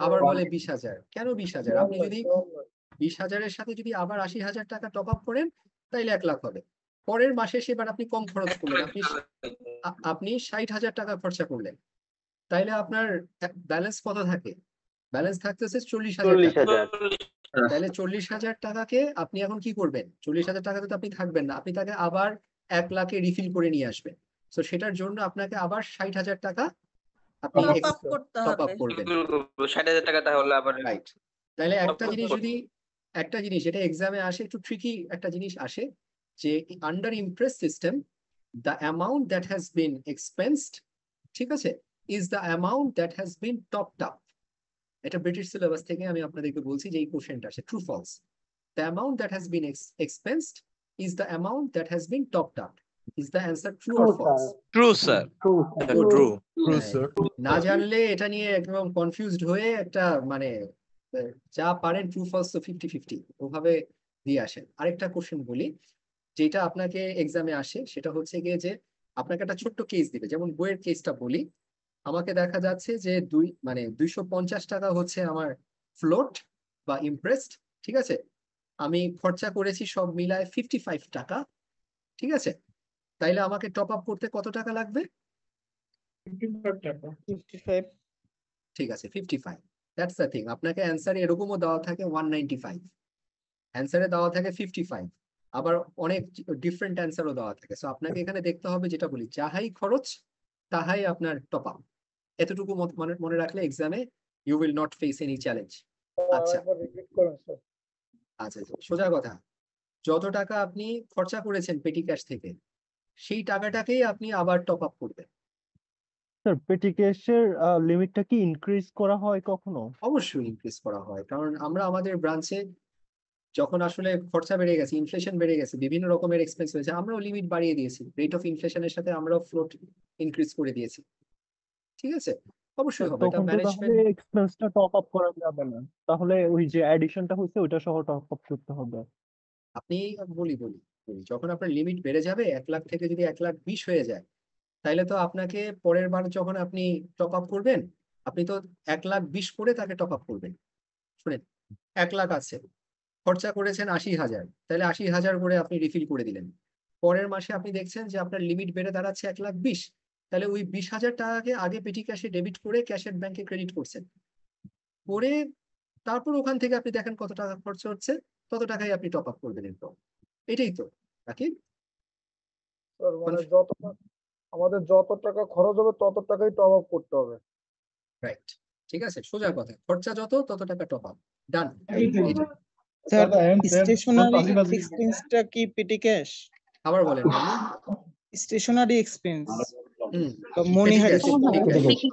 আবার বলে 20,000। কেন 20,000? আপনি যদি 20,000-এর সাথে যদি আবার 80,000 টাকা টপ আপ করেন তাইলে 1 লাখ হবে। পরের মাসে সেবার আপনি কম খরচ করলেন, আপনি 60,000 টাকা খরচা করলেন, তাইলে আপনার ব্যালেন্স কত থাকে? ব্যালেন্স থাকতেছে 40,000 টাকা। তাহলে 40,000 টাকাকে আপনি এখন কি করবেন? 40,000 টাকাতে তো আপনি থাকবেন না, আপনি তাকে আবার 1 লাখে রিফিল করে নিয়ে আসবেন। তো সেটার জন্য আপনাকে আবার 60,000 টাকা আপনি টপ আপ করবেন। 60,000 টাকা তাহলে আবার রাইট। তাহলে একটা জিনিস এটা এক্সামে আসে, একটু ট্রিকি একটা জিনিস আসে যে under imprest system the amount that has been expensed, ঠিক আছে, is the amount that has been topped up. এটা ব্রিটিশ সিলেবাস থেকে আমি আপনাদেরকে বলছি যে এই কোশ্চেনটা আসে, true false. The amount that has been expensed is the amount that has been topped up. Is the answer true or false? True sir. True. না জানলে এটা নিয়ে একদম কনফিউজড হয়ে একটা মানে যা পারেন ট্রু ফলস তো 50-50 ওভাবে দিয়ে আসেন। আরেকটা কোশ্চেন বলি যেটা আপনাকে এক্সামে আসে, সেটা হচ্ছে গিয়ে যে আপনাকে একটা ছোট্ট কেস দিবে, যেমন বইয়ের কেসটা বলি। আমাকে দেখা যাচ্ছে যে 250 টাকা হচ্ছে আমার ফ্লোট বা ইমপ্রেসড, ঠিক আছে, আমি খরচা করেছি সব মিলায় 55 টাকা, ঠিক আছে, তাইলে আমাকে টপ আপ করতে কত টাকা লাগবে? 55 ঠিক আছে, 55। That's the thing. আপনাকে অ্যান্সারে এরকমও দেওয়া থাকে 195, অ্যান্সারে দেওয়া থাকে 55, আবার অনেক ডিফারেন্ট অ্যান্সারও দেওয়া থাকে। সো আপনাকে এখানে দেখতে হবে, যেটা বলি, যাহাই খরচ তাহাই আপনার টপ আপ। এতটুকু মনে রাখলে এক্সামে you will not face any challenge. আচ্ছা আচ্ছা, সোজা কথা, যত টাকা আপনি খরচা করেছেন পেটি ক্যাশ থেকে, সেই টাকাটাকেই আপনি আবার টপ আপ করবেন। স্যার পেটি ক্যাশের লিমিটটা কি ইনক্রিজ করা হয় কখনো? অবশ্যই ইনক্রিজ করা হয়, কারণ আমরা আমাদের ব্রাঞ্চে যখন আসলে খরচা বেড়ে গেছে, ইনফ্লেশন বেড়ে গেছে, বিভিন্ন রকমের এক্সপেন্স হয়েছে, আমরাও লিমিট বাড়িয়ে দিয়েছি, রেট অফ ইনফ্লেশনের সাথে আমরাও ফ্লোট ইনক্রিজ করে দিয়েছি, ঠিক আছে, অবশ্যই হবে। এটা তখন তো তাহলে ম্যানেজমেন্ট। এক্সপেন্সটা টপ আপ করা যাবে না, তাহলে ওই যে অ্যাডিশনটা হচ্ছে ওইটা সহ টপ আপ করতে হবে। আপনি বলি যখন আপনার লিমিট বেড়ে যাবে 1 লাখ থেকে যদি 1,20,000 হয়ে যায়, তাহলে তো আপনাকে পরের বার যখন আপনি টপ আপ করবেন, আপনি তো 1,20,000 করে তাকে টপ আপ করবেন। শুনেন, 1 লাখ আছে, খরচা করেছেন 80,000, তাহলে 80,000 করে আপনি রিফিল করে দিলেন। পরের মাসে আপনি দেখছেন যে আপনার লিমিট বেড়ে দাঁড়াচ্ছে 1,20,000, তাহলে ওই 20,000 টাকাকে আগে পেটি ক্যাশে ডেবিট করে ক্যাশের ব্যাংকে ক্রেডিট করছেন, করে তারপর ওখান থেকে আপনি দেখেন কত টাকা খরচ হচ্ছে, তত টাকাই আপনি টপ আপ করবেন। এরপর এটাই তো নাকি? মানে আমাদের যত টাকা খরচ হবে তত টাকাই টপ আপ করতে হবে। রাইট, ঠিক আছে, সোজা কথা, খরচা যত তত টাকা টপ আপ। ডান। স্যার স্টেশনারি এক্সপেন্সটা কি পেটি ক্যাশ? আবার বলেন। স্টেশনারি এক্সপেন্স মনি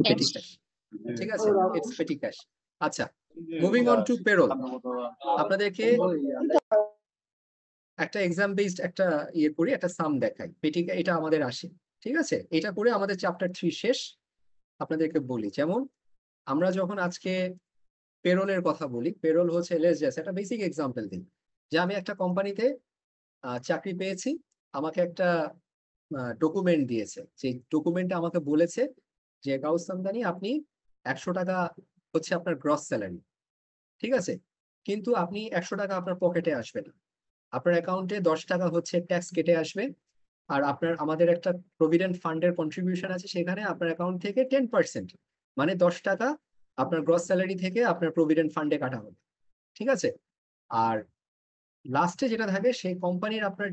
পেটি ক্যাশ, ঠিক আছে, ইটস পেটি ক্যাশ। আচ্ছা, মুভিং অন টু পেরোল। আপনাদেরকে একটা এক্সাম বেসড একটা করি, একটা সাম দেখাই। পেটি এটা আমাদের আসে, ঠিক আছে, এটা করে আমাদের চ্যাপ্টার 3 শেষ। আপনাদেরকে বলি, যেমন আমরা যখন আজকে পেরোলের কথা বলি, পেরোল হচ্ছে একটা বেসিক এক্সাম্পল দিই, যে আমি একটা কোম্পানিতে চাকরি পেয়েছি, আমাকে একটা ডকুমেন্ট দিয়েছে, যে ডকুমেন্টে আমাকে বলেছে যে গাউস সামদানি, আপনি 100 টাকা হচ্ছে আপনার গ্রস স্যালারি, ঠিক আছে, কিন্তু আপনি 100 টাকা আপনার পকেটে আসবে না, আপনার অ্যাকাউন্টে 10 টাকা হচ্ছে ট্যাক্স কেটে আসবে, আর আমাদের একটা প্রভিডেন্ট ফান্ডের কন্ট্রিবিউশন আছে, সেখানে আপনার অ্যাকাউন্ট থেকে 10%, মানে 10 টাকা আপনার গ্রস স্যালারি থেকে আপনার প্রভিডেন্ট ফান্ডে কাটা হবে, ঠিক আছে। আর লাস্টে যেটা থাকে, সেই কোম্পানির আপনার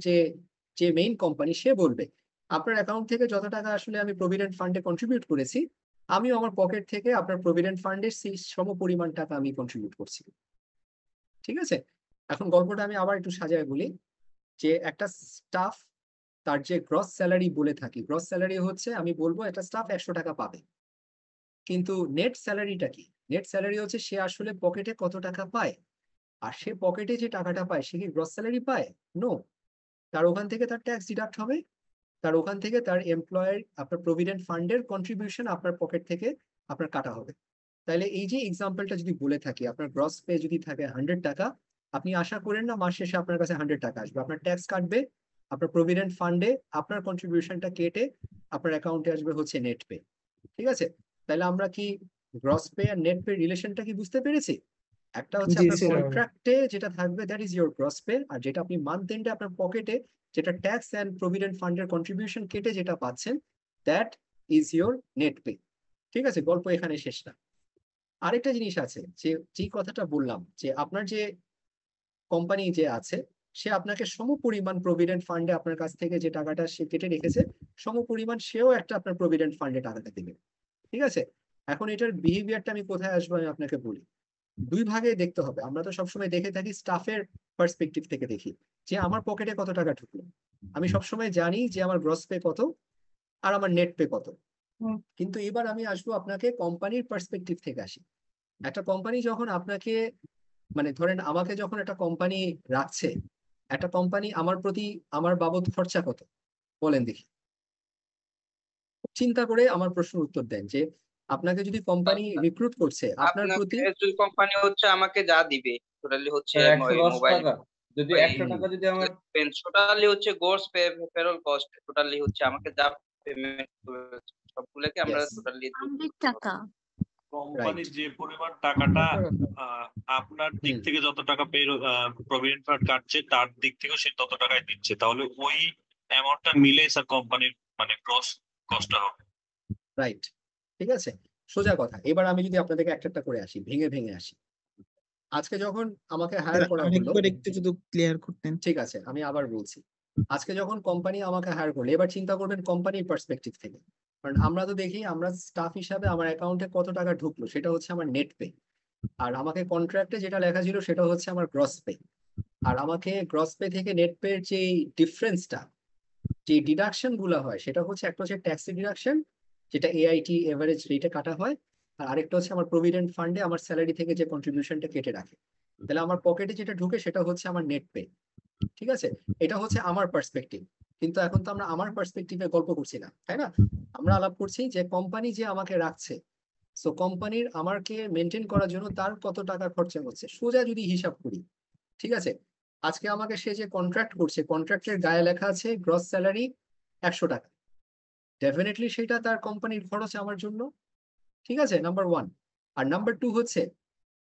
যে মেইন কোম্পানি, সে বলবে আপনার অ্যাকাউন্ট থেকে যত টাকা আসলে আমি প্রভিডেন্ট ফান্ডে কন্ট্রিবিউট করেছি, আমিও আমার পকেট থেকে আপনার প্রভিডেন্ট ফান্ডের সেই সম পরিমাণ টাকা আমি কন্ট্রিবিউট করছি, ঠিক আছে। এখন গল্পটা আমি আবার একটু সাজায় বলি, যে একটা স্টাফ তার যে গ্রস স্যালারি বলে থাকি, গ্রস স্যালারি হচ্ছে, আমি বলবো একটা স্টাফ 100 টাকা পাবে, কিন্তু নেট স্যালারিটা কি? নেট স্যালারি হচ্ছে সে আসলে পকেটে কত টাকা পায়, আর সে পকেটে যে টাকাটা পায় সে কি গ্রস স্যালারি পায়? নো, তার ওখান থেকে তার ট্যাক্স ডিডাক্ট হবে, তার ওখান থেকে তার এমপ্লয়ের আপনার প্রভিডেন্ট ফান্ডের কন্ট্রিবিউশন আপনার পকেট থেকে আপনার কাটা হবে। তাহলে এই যে এক্সাম্পলটা যদি বলে থাকি, আপনার গ্রস পে যদি থাকে 100 টাকা, আপনি আশা করেন না মাস শেষে আপনার কাছে 100 টাকা আসবে, আপনার ট্যাক্স কাটবে, আপনার প্রভিডেন্ট ফান্ডে আপনার কন্ট্রিবিউশনটা কেটে আপনার অ্যাকাউন্টে আসবে হচ্ছে নেট পে, ঠিক আছে। তাহলে আমরা কি গ্রস পে আর নেট পে রিলেশনটা কি বুঝতে পেরেছি? একটা হচ্ছে জি আপনার স্যার কন্ট্রাক্টে যেটা থাকবে that is your gross pay, আর যেটা আপনি মান্থ এন্ডে আপনার পকেটে যেটা ট্যাক্স এন্ড প্রভিডেন্ট ফান্ডের কন্ট্রিবিউশন কেটে যেটা পাচ্ছেন that is your net pay. ঠিক আছে, গল্প এখানে শেষ না। আরেকটা জিনিস আছে যে যেই কথাটা বললাম যে আপনার যে কোম্পানি যে আছে সে আপনাকে সমপরিমাণ প্রভিডেন্ট ফান্ডে আপনার কাছ থেকে যে টাকাটা সে কেটে রেখেছে সমপরিমাণ সেও একটা আপনার প্রভিডেন্ট ফান্ডে টাকাটা দেবে। ঠিক আছে, এখন এটার বিহেভিয়ারটা আমি কোথায় আসবো আমি আপনাকে বলি। দুই ভাগে দেখতে হবে। আমরা তো সবসময় দেখে থাকি স্টাফের পার্সপেক্টিভ থেকে দেখি যে আমার পকেটে কত টাকা ঢুকলো। আমি সবসময় জানি যে আমার গ্রস পে কত আর আমার নেট পে কত। কিন্তু এবার আমি আসবো আপনাকে কোম্পানির পার্সপেক্টিভ থেকে আসি। একটা কোম্পানি যখন আপনাকে মানে ধরেন আমাকে যখন একটা কোম্পানি রাখছে, একটা কোম্পানি আমার প্রতি আমার বাবদ খরচা কত বলেন দেখি, চিন্তা করে আমার প্রশ্নের উত্তর দেন যে আপনাকে যদি কোম্পানি রিক্রুট করছে আপনার প্রতি কোম্পানি হচ্ছে আমাকে যা দিবে টোটালি হচ্ছে 110 মোবাইল টাকা, যদি 100 টাকা যদি আমার টোটালি হচ্ছে গোর্স পেরোল কস্ট টোটালি হচ্ছে আমাকে যা পেমেন্ট সবগুলোকে আমরা টোটালি 100 টাকা কোম্পানি যে পরিমাণ টাকাটা আপনার দিক থেকে যত টাকা প্রভিডেন্ট ফান্ড কাটছে তার দিক থেকেও সে তত টাকাই দিচ্ছে, তাহলে ওই অ্যামাউন্টটা মিলে স্যার কোম্পানির মানে গ্রস কস্টটা হবে। রাইট, ঠিক আছে, সোজা কথা। এবার আমি যদি আপনাদেরকে একটা একটা করে আসি, ভেঙে ভেঙে আসি। আজকে যখন আমাকে হায়ার করা হলো, আরেকবার একটু যদি ক্লিয়ার করতেন। ঠিক আছে, আমি আবার বলছি। আজকে যখন কোম্পানি আমাকে হায়ার করলো, এবার চিন্তা করবেন কোম্পানির পার্সপেক্টিভ থেকে। কারণ আমরা তো দেখি আমরা স্টাফ হিসাবে আমার অ্যাকাউন্টে কত টাকা ঢুকলো সেটা হচ্ছে আমার নেট পে, আর আমাকে কন্ট্রাক্টে যেটা লেখা ছিল সেটা হচ্ছে আমার গ্রস পে। আর আমাকে গ্রস পে থেকে নেট পে এর যে ডিফারেন্সটা, যে ডিডাকশন গুলো হয় সেটা হচ্ছে একটা হচ্ছে ট্যাক্সি ডিডাকশন যেটা এআইটি এভারেজ রেটে কাটা হয়, আর আরেকটা হচ্ছে আমার প্রভিডেন্ট ফান্ডে আমার স্যালারি থেকে যে কন্ট্রিবিউশনটা কেটে রাখে। তাহলে আমার পকেটে যেটা ঢুকে সেটা হচ্ছে আমার নেট পে। ঠিক আছে, এটা হচ্ছে আমার পার্সপেক্টিভ। কিন্তু এখন তো আমরা আমার পার্সপেক্টিভে গল্প করছি না, তাই না? আমরা আলাপ করছি যে কোম্পানি যে আমাকে রাখছে, সো কোম্পানির আমাকে মেনটেন করার জন্য তার কত টাকা খরচা হচ্ছে। সোজা যদি হিসাব করি, ঠিক আছে, আজকে আমাকে সে যে কন্ট্রাক্ট করছে কন্ট্রাক্টের গায়ে লেখা আছে গ্রস স্যালারি 100 টাকা, ডেফিনেটলি সেটা তার কোম্পানির খরচ আমার জন্য। ঠিক আছে, নাম্বার ওয়ান। আর নাম্বার টু হচ্ছে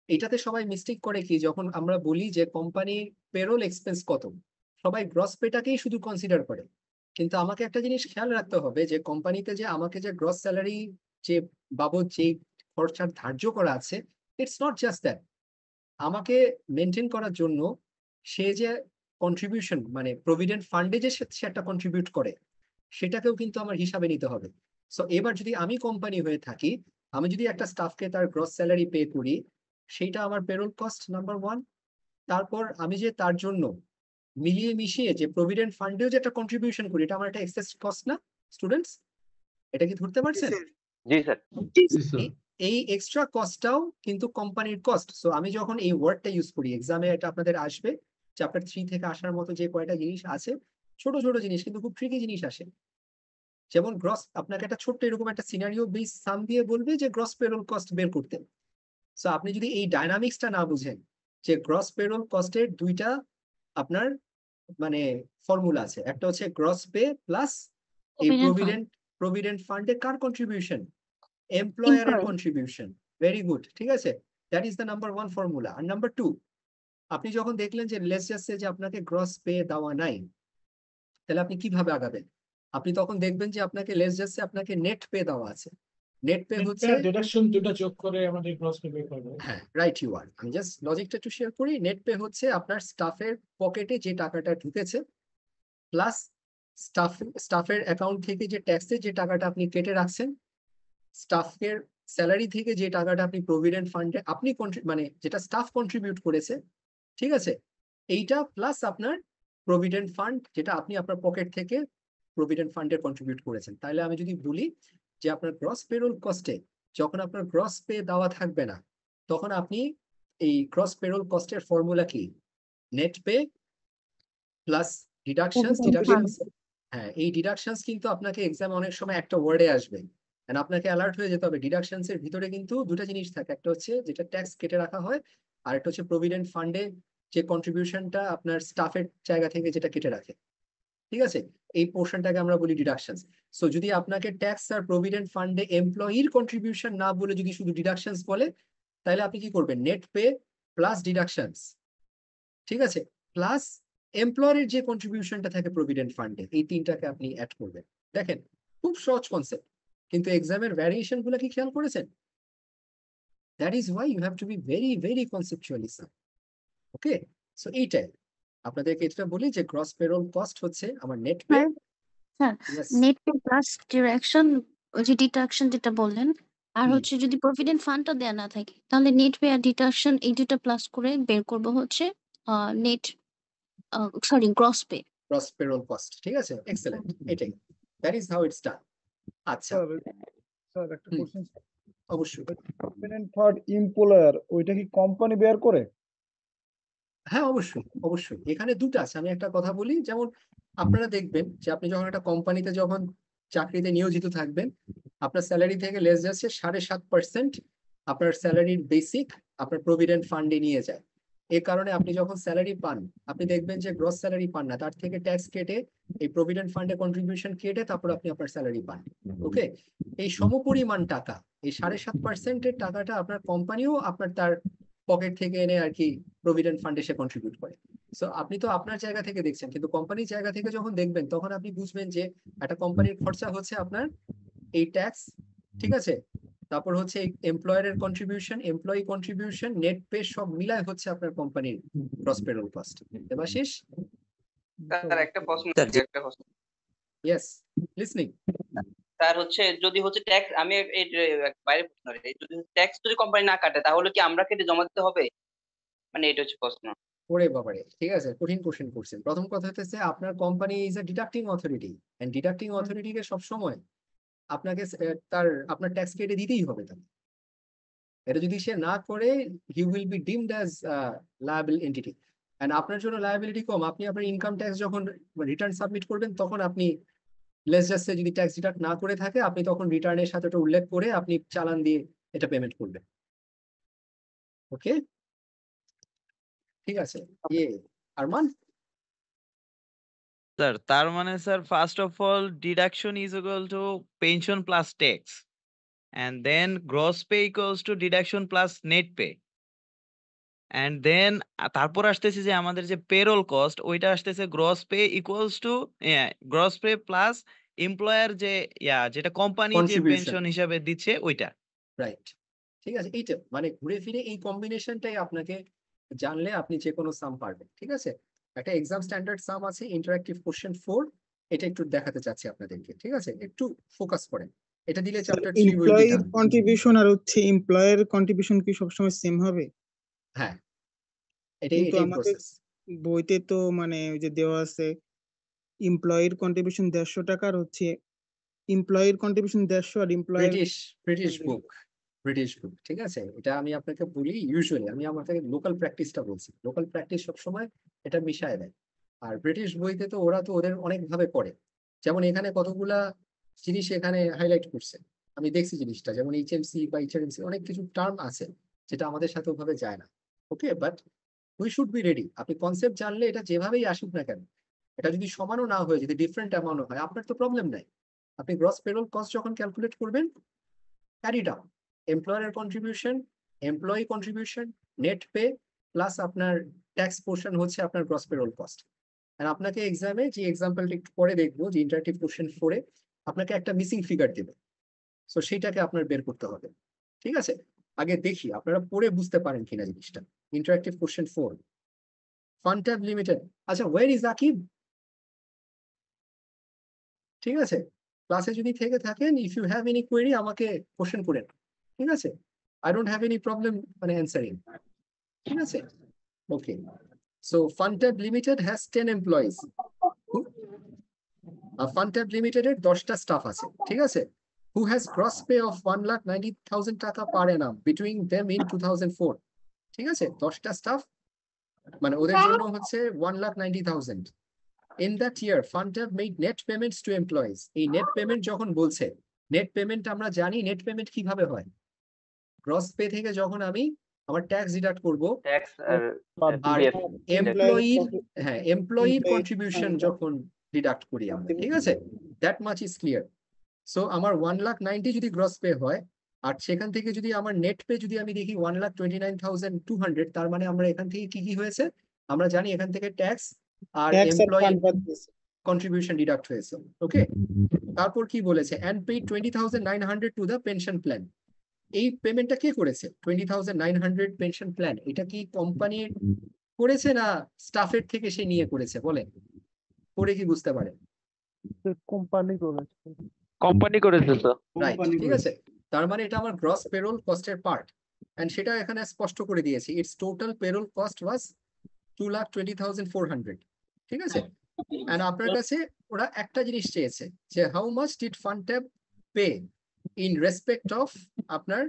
এটাতে সবাই মিস্টেক করে কি, যখন আমরা বলি যে কোম্পানির পেরোল এক্সপেন্স কত, সবাই গ্রস পেটাকেই শুধু কনসিডার করে। কিন্তু আমাকে একটা জিনিস খেয়াল রাখতে হবে যে কোম্পানিতে যে আমাকে যে গ্রস স্যালারি যে বাবদ যে খরচার ধার্য করা আছে, ইটস নট জাস্ট দ্যাট। আমাকে মেনটেন করার জন্য সে যে কন্ট্রিবিউশন মানে প্রভিডেন্ট ফান্ডে যে সে একটা কন্ট্রিবিউট করে সেটাকেও কিন্তু আমার হিসাবে নিতে হবে। সো এবার যদি আমি কোম্পানি হয়ে থাকি, আমি যদি একটা স্টাফকে তার গ্রস স্যালারি পে করি, সেইটা আমার পেরোল কস্ট নাম্বার ওয়ান। তারপর আমি যে তার জন্য মিলিয়ে মিশিয়ে যে প্রভিডেন্ট ফান্ডেও যে একটা কন্ট্রিবিউশন করি, এটা আমার একটা এক্সেস কস্ট না স্টুডেন্টস? এটা কি ধরতে পারছেন? জি স্যার। এই এক্সট্রা কস্টটাও কিন্তু কোম্পানির কস্ট। সো আমি যখন এই ওয়ার্ডটা ইউজ করি এক্সামে, এটা আপনাদের আসবে চ্যাপ্টার 3 থেকে আসার মতো যে কয়টা জিনিস আছে, ছোট ছোট জিনিস কিন্তু খুব ট্রিকি জিনিস আসে। যেমন গ্রস, আপনাকে একটা ছোট্ট এরকম একটা সিনারিও বেস সাম দিয়ে বলবে যে গ্রস পেরোল কস্ট বের করতে। সো আপনি যদি এই ডাইনামিক্সটা না বুঝেন যে গ্রস পেরোল কস্টের দুইটা আপনার মানে ফর্মুলা আছে, একটা হচ্ছে গ্রস পে প্লাস এই প্রভিডেন্ট ফান্ডে কার কন্ট্রিবিউশন, এমপ্লয়ারের কন্ট্রিবিউশন। ভেরি গুড, ঠিক আছে, that is the number one formula. আর নাম্বার টু, আপনি যখন দেখলেন যে লেটস জাস্ট সে যে আপনাকে গ্রস পে দেওয়া নাই, তাহলে আপনি কিভাবে আগাবেন? আপনি তখন দেখবেন যে আপনাকে লেটস জাস্ট সে আপনাকে নেট পে দেওয়া আছে। নেট পে হচ্ছে ডিডাকশন দুটো যোগ করে আমাদের গ্রস পে বের করবে। হ্যাঁ, রাইট, ইউ আর। আমি জাস্ট লজিকটা একটু শেয়ার করি। নেট পে হচ্ছে আপনার স্টাফের পকেটে যে টাকাটা ঢুকেছে প্লাস স্টাফের অ্যাকাউন্ট থেকে যে ট্যাক্সের যে টাকাটা আপনি কেটে রাখছেন, স্টাফের স্যালারি থেকে যে টাকাটা আপনি প্রভিডেন্ট ফান্ডে আপনি মানে যেটা স্টাফ কন্ট্রিবিউট করেছে, ঠিক আছে, এইটা প্লাস আপনার প্রভিডেন্ট ফান্ড যেটা আপনি আপনার পকেট থেকে প্রভিডেন্ট ফান্ডে কন্ট্রিবিউট করেছেন। তাহলে আমি যদি বলি যে আপনার গ্রস পেরোল কস্টে যখন আপনার গ্রস পে দেওয়া থাকবে না, তখন আপনি এই গ্রস পেরোল কস্টের ফর্মুলা কি, নেট পে প্লাস ডিডাকশনস। হ্যাঁ, এই ডিডাকশনস কিন্তু আপনাকে এক্সামে অনেক সময় একটা ওয়ার্ডে আসবে, এন্ড আপনাকে অ্যালার্ট হয়ে যেতে হবে। ডিডাকশনস এর ভিতরে কিন্তু দুটো জিনিস থাকে, একটা হচ্ছে যেটা ট্যাক্স কেটে রাখা হয়, আর একটা হচ্ছে প্রভিডেন্ট ফান্ডে যে কন্ট্রিবিউশনটা আপনার স্টাফের জায়গা থেকে যেটা কেটে রাখে। ঠিক আছে, এই পোর্শনটাকে আমরা বলি ডিডাকশনস। সো যদি আপনাকে ট্যাক্স আর প্রভিডেন্ট ফান্ডে এমপ্লয়ির কন্ট্রিবিউশন না বলে যদি শুধু ডিডাকশনস বলে, তাহলে আপনি কি করবেন, নেট পে প্লাস ডিডাকশনস, ঠিক আছে, প্লাস এমপ্লয়ারের যে কন্ট্রিবিউশনটা থাকে প্রভিডেন্ট ফান্ডে, এই তিনটাকে আপনি অ্যাড করবেন। দেখেন খুব সহজ কনসেপ্ট, কিন্তু এক্সামের ভ্যারিয়েশন গুলো কি খেয়াল করেছেন? That is why you have to be very very conceptually sound. Okay, so এইটাই আপনাদেরকে এটা বলি যে গ্রস পেরোল কস্ট হচ্ছে আমার net pay. Sir net pay plus deduction, ওই যে ডিডাকশন যেটা বললেন, আর হচ্ছে যদি প্রভিডেন্ট ফান্ডটা দেয়া না থাকে তাহলে নেট পে আর ডিডাকশন এই দুটো প্লাস করে বের করব হচ্ছে net sorry gross pay. Gross payroll cost, ঠিক আছে, এক্সেলেন্ট, এটাই, দ্যাট ইজ হাউ ইটস ডান। আচ্ছা স্যার একটা কোশ্চেন, অবশ্যই। প্রভিডেন্ট ফান্ড এমপ্লয়ার ওইটা কি কোম্পানি বের করে? হ্যাঁ অবশ্যই অবশ্যই, এখানে দুটো আছে। আমি একটা কথা বলি, যেমন আপনারা দেখবেন যে আপনি যখন একটা কোম্পানিতে যখন চাকরিতে নিয়োজিত থাকবেন, আপনার স্যালারি থেকে লেস যাচ্ছে 7.5% আপনার স্যালারির বেসিক আপনার প্রভিডেন্ট ফান্ডে নিয়ে যায়। এই কারণে আপনি যখন স্যালারি পান, আপনি দেখবেন যে গ্রস স্যালারি পান না, তার থেকে ট্যাক্স কেটে এই প্রভিডেন্ট ফান্ডে কন্ট্রিবিউশন কেটে তারপর আপনি আপনার স্যালারি পান। ওকে, এই সমপরিমাণ টাকা, এই 7.5%-এর টাকাটা আপনার কোম্পানিও আপনার তার পকেট থেকে এনে আর কি প্রভিডেন্ট ফান্ডে সে কন্ট্রিবিউট করে। সো আপনি তো আপনার জায়গা থেকে দেখছেন, কিন্তু কোম্পানির জায়গা থেকে যখন দেখবেন তখন আপনি বুঝবেন যে একটা কোম্পানির খরচা হচ্ছে আপনার এই ট্যাক্স, ঠিক আছে, তারপর হচ্ছে এমপ্লয়ারের contribution, employee contribution, net pay সব মিলায় হচ্ছে আপনার কোম্পানির gross payroll cost. Debashis? Sir একটা প্রশ্ন, একটা প্রশ্ন। Yes, listening. স্যার হচ্ছে যদি হচ্ছে ট্যাক্স, আমি এই বাইরে প্রশ্ন, যদি ট্যাক্স যদি কোম্পানি না কাটে তাহলে কি আমরা কেটে জমা দিতে হবে, মানে এটা হচ্ছে প্রশ্ন। ওরে বাবারে, ঠিক আছে, কঠিন কোশ্চেন করছেন। প্রথম কথা হচ্ছে আপনার company is a deducting authority, and deducting অথরিটিকে সব সময় আপনাকে আপনার ট্যাক্স কেটে দিতেই হবে। তাহলে এটা যদি সে না করে, he will be deemed as liable entity, and আপনার জন্য লায়াবিলিটি কম। আপনি আপনার ইনকাম ট্যাক্স যখন রিটার্ন সাবমিট করবেন, তখন আপনি লেস জাস্টে যদি ট্যাক্স ডিডাক্ট না করে থাকে, আপনি তখন রিটার্নের সাথে ওটা উল্লেখ করে আপনি চালান দিয়ে এটা পেমেন্ট করবেন। ওকে, ঠিক আছে। আরমান? স্যার তার মানে sir first of all deduction is equal to pension plus tax, and then gross pay equals to deduction plus net pay, and then তারপর আসতেছে যে আমাদের যে পেরোল কস্ট, ওইটা আসতেছে gross pay equals to gross pay plus employer যে যেটা company যে পেনশন হিসাবে দিচ্ছে ওইটা। রাইট, ঠিক আছে, এইটা মানে ঘুরে ফিরে এই কম্বিনেশনটাই আপনাকে জানলে আপনি যে কোনো সাম পারবেন। ঠিক আছে, একটা এক্সাম স্ট্যান্ডার্ড সাম আছে, ইন্টারঅ্যাক্টিভ কোশ্চেন 4, এটা একটু দেখাতে চাচ্ছি আপনাদেরকে। ঠিক আছে, একটু ফোকাস করেন, এটা দিলে chapter 3 will be done. Contribution আর হচ্ছে এমপ্লয়ের কন্ট্রিবিউশন কি সবসময় সেম হবে? হ্যাঁ, এটাই প্রসেস। বইতে তো মানে ওই যে দেওয়া আছে এমপ্লয়ের কন্ট্রিবিউশন 150 টাকা, আর হচ্ছে এমপ্লয়ের কন্ট্রিবিউশন 150 আর এমপ্লয়ের ব্রিটিশ বুক। ঠিক আছে, এটা আমি আপনাকে বলি, ইউজুয়ালি আমি আমাকে লোকাল প্র্যাকটিসটা বলছি, লোকাল প্র্যাকটিস সবসময় এটা মিশায় দেয়। আর ব্রিটিশ বইতে তো ওরা তো ওদের অনেক ভাবে করে, যেমন এখানে কতগুলা জিনিস এখানে হাইলাইট করছে, আমি দেখছি জিনিসটা, যেমন এইচএমসি বা এইচআরএমসি, অনেক কিছু টার্ম আছে যেটা আমাদের সাথে ওভাবে যায় না। Okay, but we should be ready. আপনি কনসেপ্ট জানলে এটা যেভাবেই আসুক না কেন, এটা যদি সমানও না হয়, যদি ডিফারেন্ট অ্যামাউন্ট হয়, আপনার তো প্রবলেম নাই। আপনি গ্রস পেরোল কস্ট যখন ক্যালকুলেট করবেন, ক্যারি ডাউন এমপ্লয়ারের contribution, employee contribution, net pay plus আপনার ট্যাক্স পোর্শন হচ্ছে আপনার গ্রস পেরোল কস্ট। আর আপনাকে এক্সামে যে এক্সাম্পলটা একটু পরে দেখবো, যে ইন্টারেক্টিভ কোশ্চেন 4-এ আপনাকে একটা মিসিং ফিগার দেবে, সো সেইটাকে আপনার বের করতে হবে। ঠিক আছে, আগে দেখি আপনারা পড়ে বুঝতে পারেন কিনা জিনিসটা। Interactive question 4, fund tab limited. আচ্ছা, ওয়ের ইজ আকিব? ঠিক আছে, ক্লাসে যদি থেকে থাকেন, if you have any query আমাকে কোশ্চেন করেন। ঠিক আছে, I don't have any problem মানে অ্যান্সারিং। ঠিক আছে, okay. So fund tab limited has 10 employees. Fund tab লিমিটেডের 10টা স্টাফ আছে। ঠিক আছে, who has gross pay of 1,90,000 টাকা per annum between them in 2004। ঠিক আছে, 10টা স্টাফ মানে ওদের জন্য হচ্ছে 1,90,000। In that year, FundTab made net payments to employees. এই নেট পেমেন্ট যখন বলছে, নেট পেমেন্ট আমরা জানি নেট পেমেন্ট কিভাবে হয়। গ্রস পে থেকে যখন আমি আমার ট্যাক্স ডিডাক্ট করব, আর এমপ্লয়ির, হ্যাঁ, এমপ্লয়ির কন্ট্রিবিউশন যখন ডিডাক্ট করি আমরা, ঠিক আছে? That much is clear. So আমার 1,90,000 যদি গ্রস পে হয়, আর সেখান থেকে যদি আমার নেট পে যদি আমি দেখি 1,29,200, তার মানে আমরা এখান থেকে কি কি হয়েছে আমরা জানি, এখান থেকে ট্যাক্স আর এমপ্লয়ি কন্ট্রিবিউশন ডিডাক্ট হয়েছে। ওকে, তারপর কি বলেছে, and paid 20,900 to the pension plan. এই পেমেন্টটা কে করেছে? 20,900 পেনশন প্ল্যান, এটা কি কোম্পানি করেছে না স্টাফের থেকে সে নিয়ে করেছে? বলেন, পরে কি বুঝতে পারে? কোম্পানি করেছে। কোম্পানি করেছে তো। রাইট, ঠিক আছে। তার মানে এটা আমার গ্রস পেরোল কস্টের পার্ট, এন্ড সেটা এখানে স্পষ্ট করে দিয়েছি। ইটস টোটাল পেরোল কস্ট ওয়াজ 2,20,400, ঠিক আছে? এন্ড আপনার কাছে ওরা একটা জিনিস চেয়েছে যে how much did fund tab pay in respect of আপনার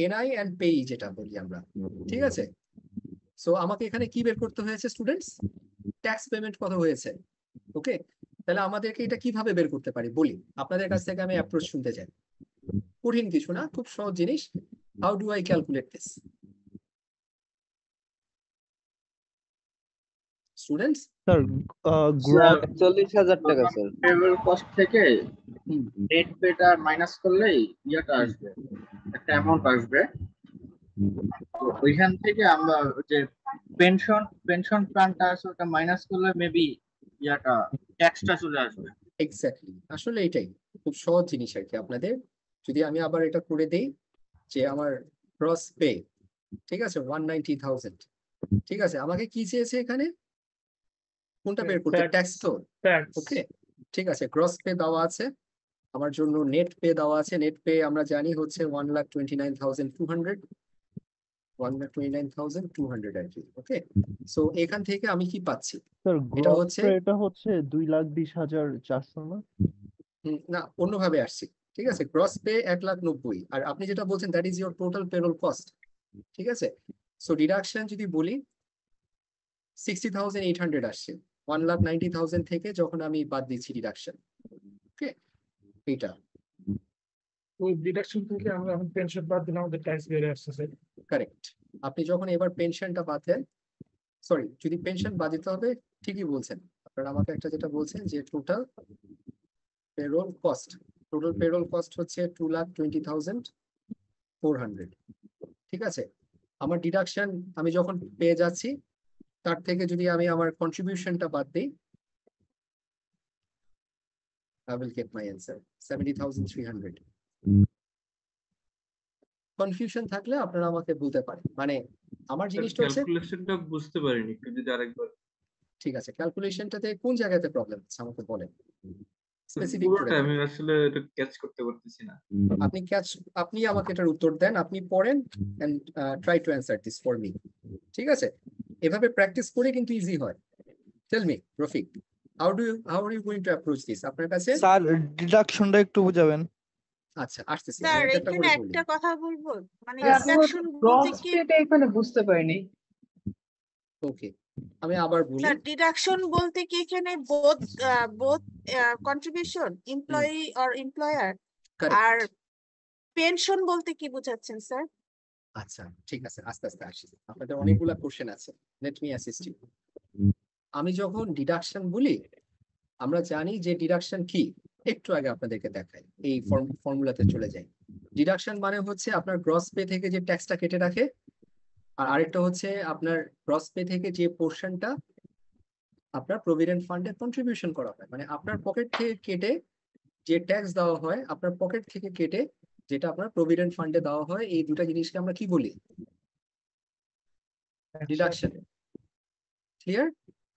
এনআই এন্ড পেই, যেটা বলি আমরা, ঠিক আছে? সো আমাকে এখানে কি বের করতে হয়েছে স্টুডেন্টস? ট্যাক্স পেমেন্ট কত হয়েছে। ওকে, তাহলে আমাদেরকে এটা কিভাবে বের করতে পারি বলি, আপনাদের কাছ থেকে আমি অ্যাপ্রোচ শুনতে চাই। কঠিন কিছু না, খুব সহজ জিনিস। How do I calculate this students? Sir sir 40,000 টাকা স্যার পেরোল কস্ট থেকে নেট পেটা মাইনাস করলেই ইয়াটা আসবে, একটা অ্যামাউন্ট আসবে। ওইখান থেকে আমরা যে পেনশন প্ল্যানটা আছে ওটা মাইনাস করলে মেবি ইয়াটা ট্যাক্সটা চলে আসবে। এক্স্যাক্টলি, আসলে এটাই খুব সহজ জিনিস আর কি আপনাদের। যদি আমি আবার এটা করে দেই যে আমার গ্রস পে, ঠিক আছে, 190,000, ঠিক আছে, আমাকে কি চেয়েছে এখানে, কোনটা বের করতে? ট্যাক্স তো। ওকে, ঠিক আছে, গ্রস পে দেওয়া আছে আমার জন্য, নেট পে দেওয়া আছে। নেট পে আমরা জানি হচ্ছে 1,29,200, 1,29,200 আর কি। ওকে, সো এখান থেকে আমি কি পাচ্ছি? স্যার এটা গ্রস হচ্ছে এটা হচ্ছে 2,20,400 না? না, অন্যভাবে আসছি, ঠিক আছে। গ্রস পে 1,90,000, আর আপনি যেটা বলছেন that is your total payroll cost, ঠিক আছে? সো ডিডাকশন যদি বলি 60,800 আসছে 1,90,000 থেকে, যখন আমি বাদ দিচ্ছি ডিডাকশন। ওকে, এটা ওই ডিডাকশন থেকে আমরা এখন পেনশন বাদ দিলে আমাদের ট্যাক্স বেড়ে আসছে। কারেক্ট। আপনি যখন এবার পেনশনটা বাদ দেন, সরি, যদি পেনশন বাদ দিতে হবে, ঠিকই বলছেন আপনারা আমাকে একটা যেটা বলছেন যে total payroll cost, total payroll cost হচ্ছে 2,20,400, ঠিক আছে? আমার ডিডাকশন আমি যখন পেয়ে যাচ্ছি, তার থেকে যদি আমি আমার কন্ট্রিবিউশনটা বাদ দিই, I will get my answer 70,300. Confusion থাকলে আপনারা আমাকে বলতে পারেন। মানে আমার জিনিসটা হচ্ছে ক্যালকুলেশনটা বুঝতে পারিনি, একটু যদি আরেকবার। ঠিক আছে, ক্যালকুলেশনটাতে কোন জায়গাতে প্রবলেম হচ্ছে আমাকে বলেন স্পেসিফিক করে। পুরোটা আমি আসলে এটা ক্যাচ করতে পারতেছি না। আপনি আমাকে এটার উত্তর দেন, আপনি পড়েন and try to answer this for me, ঠিক আছে? এভাবে প্র্যাকটিস করে কিন্তু ইজি হয়। Tell me Rafiq, how are you going to approach this? আপনার কাছে স্যার ডিডাকশনটা একটু বুঝাবেন। আচ্ছা, আসতেছি, স্যার আমি একটা এখানে করে বলি। একটা কথা বলবো, মানে Yes. ডিডাকশন বলতে কি? এটা এখানে বুঝতে পারিনি। ওকে, আমি আবার বলি। স্যার ডিডাকশন বলতে কি এখানে both contribution employee or employer, আর পেনশন বলতে কি বোঝাচ্ছেন স্যার? আচ্ছা, ঠিক আছে, আস্তে আস্তে আসি, আপনাদের অনেকগুলা কোশ্চেন আছে, লেট মি অ্যাসিস্ট ইউ। আমি যখন ডিডাকশন বলি, আমরা জানি যে ডিডাকশন কি, একটু আগে আপনাদেরকে দেখাই, এই ফর্মুলাতে চলে যাই। ডিডাকশন মানে হচ্ছে আপনার গ্রস পে থেকে যে ট্যাক্সটা কেটে রাখে, আর আরেকটা হচ্ছে আপনার গ্রস পে থেকে যে পোর্শনটা আপনার প্রভিডেন্ট ফান্ডে কন্ট্রিবিউশন করা হয়, মানে আপনার পকেট থেকে কেটে যে ট্যাক্স দেওয়া হয়, আপনার পকেট থেকে কেটে যেটা আপনার প্রভিডেন্ট ফান্ডে দেওয়া হয়, এই দুটা জিনিসকে আমরা কি বলি? ডিডাকশন। ক্লিয়ার?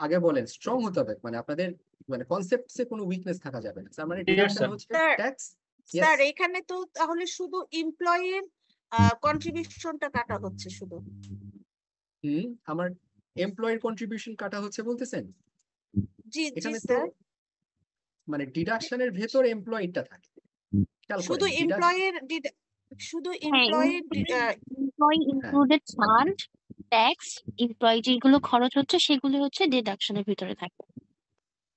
আগে বলেন, স্ট্রং হতে হবে, মানে আপনাদের মানে কনসেপ্টসে কোনো উইকনেস থাকা যাবে না। তার মানে ডিডাকশন হচ্ছে ট্যাক্স। স্যার এখানে তো তাহলে শুধু এমপ্লয়ির কন্ট্রিবিউশনটা কাটা হচ্ছে শুধু। আমার এমপ্লয়ির কন্ট্রিবিউশন কাটা হচ্ছে বলতেছেন? জি জি এখানে তো স্যার, মানে ডিডাকশনের ভেতর এমপ্লয়িটা থাকে। শুধু এমপ্লয়ির employee included fund, tax, employee যেগুলো খরচ হচ্ছে সেগুলো হচ্ছে ডিডাকশনের ভিতরে থাকে।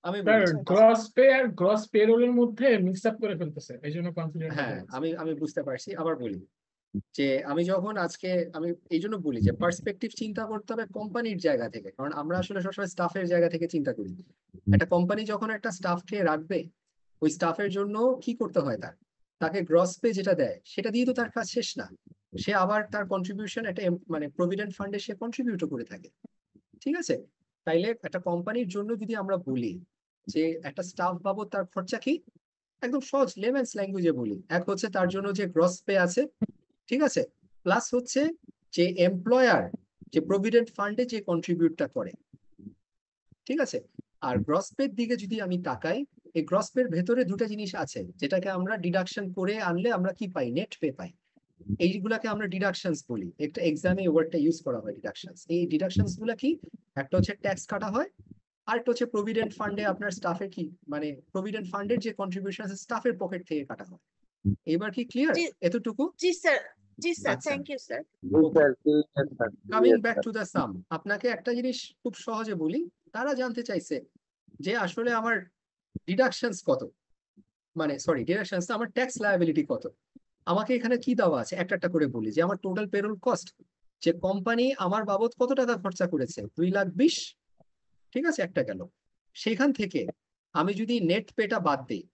আমি স্যার গ্রস পে আর গ্রস পেরোলের মধ্যে মিক্স আপ করে ফেলতেছে, এইজন্য কনফিউশন। হ্যাঁ, আমি বুঝতে পারছি, আবার বলি। যে আমি যখন আজকে আমি এই জন্য বলি যে পার্সপেক্টিভ চিন্তা করতে হবে কোম্পানির জায়গা থেকে, কারণ আমরা আসলে সবসময় স্টাফের জায়গা থেকে চিন্তা করি। একটা কোম্পানি যখন একটা স্টাফকে রাখবে, ওই স্টাফের জন্য কি করতে হয়, তাকে গ্রস পে যেটা দেয় সেটা দিয়ে তো তার কাজ শেষ না, সে আবার তার কন্ট্রিবিউশন একটা মানে প্রভিডেন্ট ফান্ডে সে কন্ট্রিবিউটও করে থাকে। ঠিক আছে, তাইলে একটা কোম্পানির জন্য যদি আমরা বলি যে একটা স্টাফ বাবদ তার খরচা কি, একদম সহজ লেমেন্স ল্যাঙ্গুয়েজে বলি, এক হচ্ছে তার জন্য যে গ্রস পে আছে, ঠিক আছে, প্লাস হচ্ছে যে এমপ্লয়ার যে প্রভিডেন্ট ফান্ডে যে কন্ট্রিবিউটটা করে। ঠিক আছে, আর গ্রস পের দিকে যদি আমি তাকাই, এই গ্রস পের ভেতরে দুটো জিনিস আছে যেটাকে আমরা ডিডাকশন করে আনলে আমরা কি পাই, নেট পে পাই। এইগুলাকে আমরা ডিডাকশনস বলি, একটা এক্সামে ওয়ার্ডটা ইউজ করা হয় ডিডাকশনস। এই ডিডাকশনস গুলা কি, একটা হচ্ছে ট্যাক্স কাটা হয়, আর একটা হচ্ছে প্রভিডেন্ট ফান্ডে আপনার স্টাফের কি মানে প্রভিডেন্ট ফান্ডের যে কন্ট্রিবিউশন আছে স্টাফের পকেট থেকে কাটা হয়। এবার কি ক্লিয়ার এতটুকু? জি স্যার, জি স্যার, আচ্ছা, thank you sir. Coming back to the sum, আপনাকে একটা জিনিস খুব সহজে বলি, তারা জানতে চাইছে যে আসলে আমার ডিডাকশনস কত, মানে সরি ডিডাকশনস আমার ট্যাক্স লায়াবিলিটি কত। আমাকে এখানে কি দেওয়া আছে একটা একটা করে বলি, যে আমার টোটাল পেরোল কস্ট, যে কোম্পানি আমার বাবদ কত টাকা খরচা করেছে, 2,20,000। ঠিক আছে, একটা গেল। সেখান থেকে আমি যদি নেট পেটা বাদ দিই,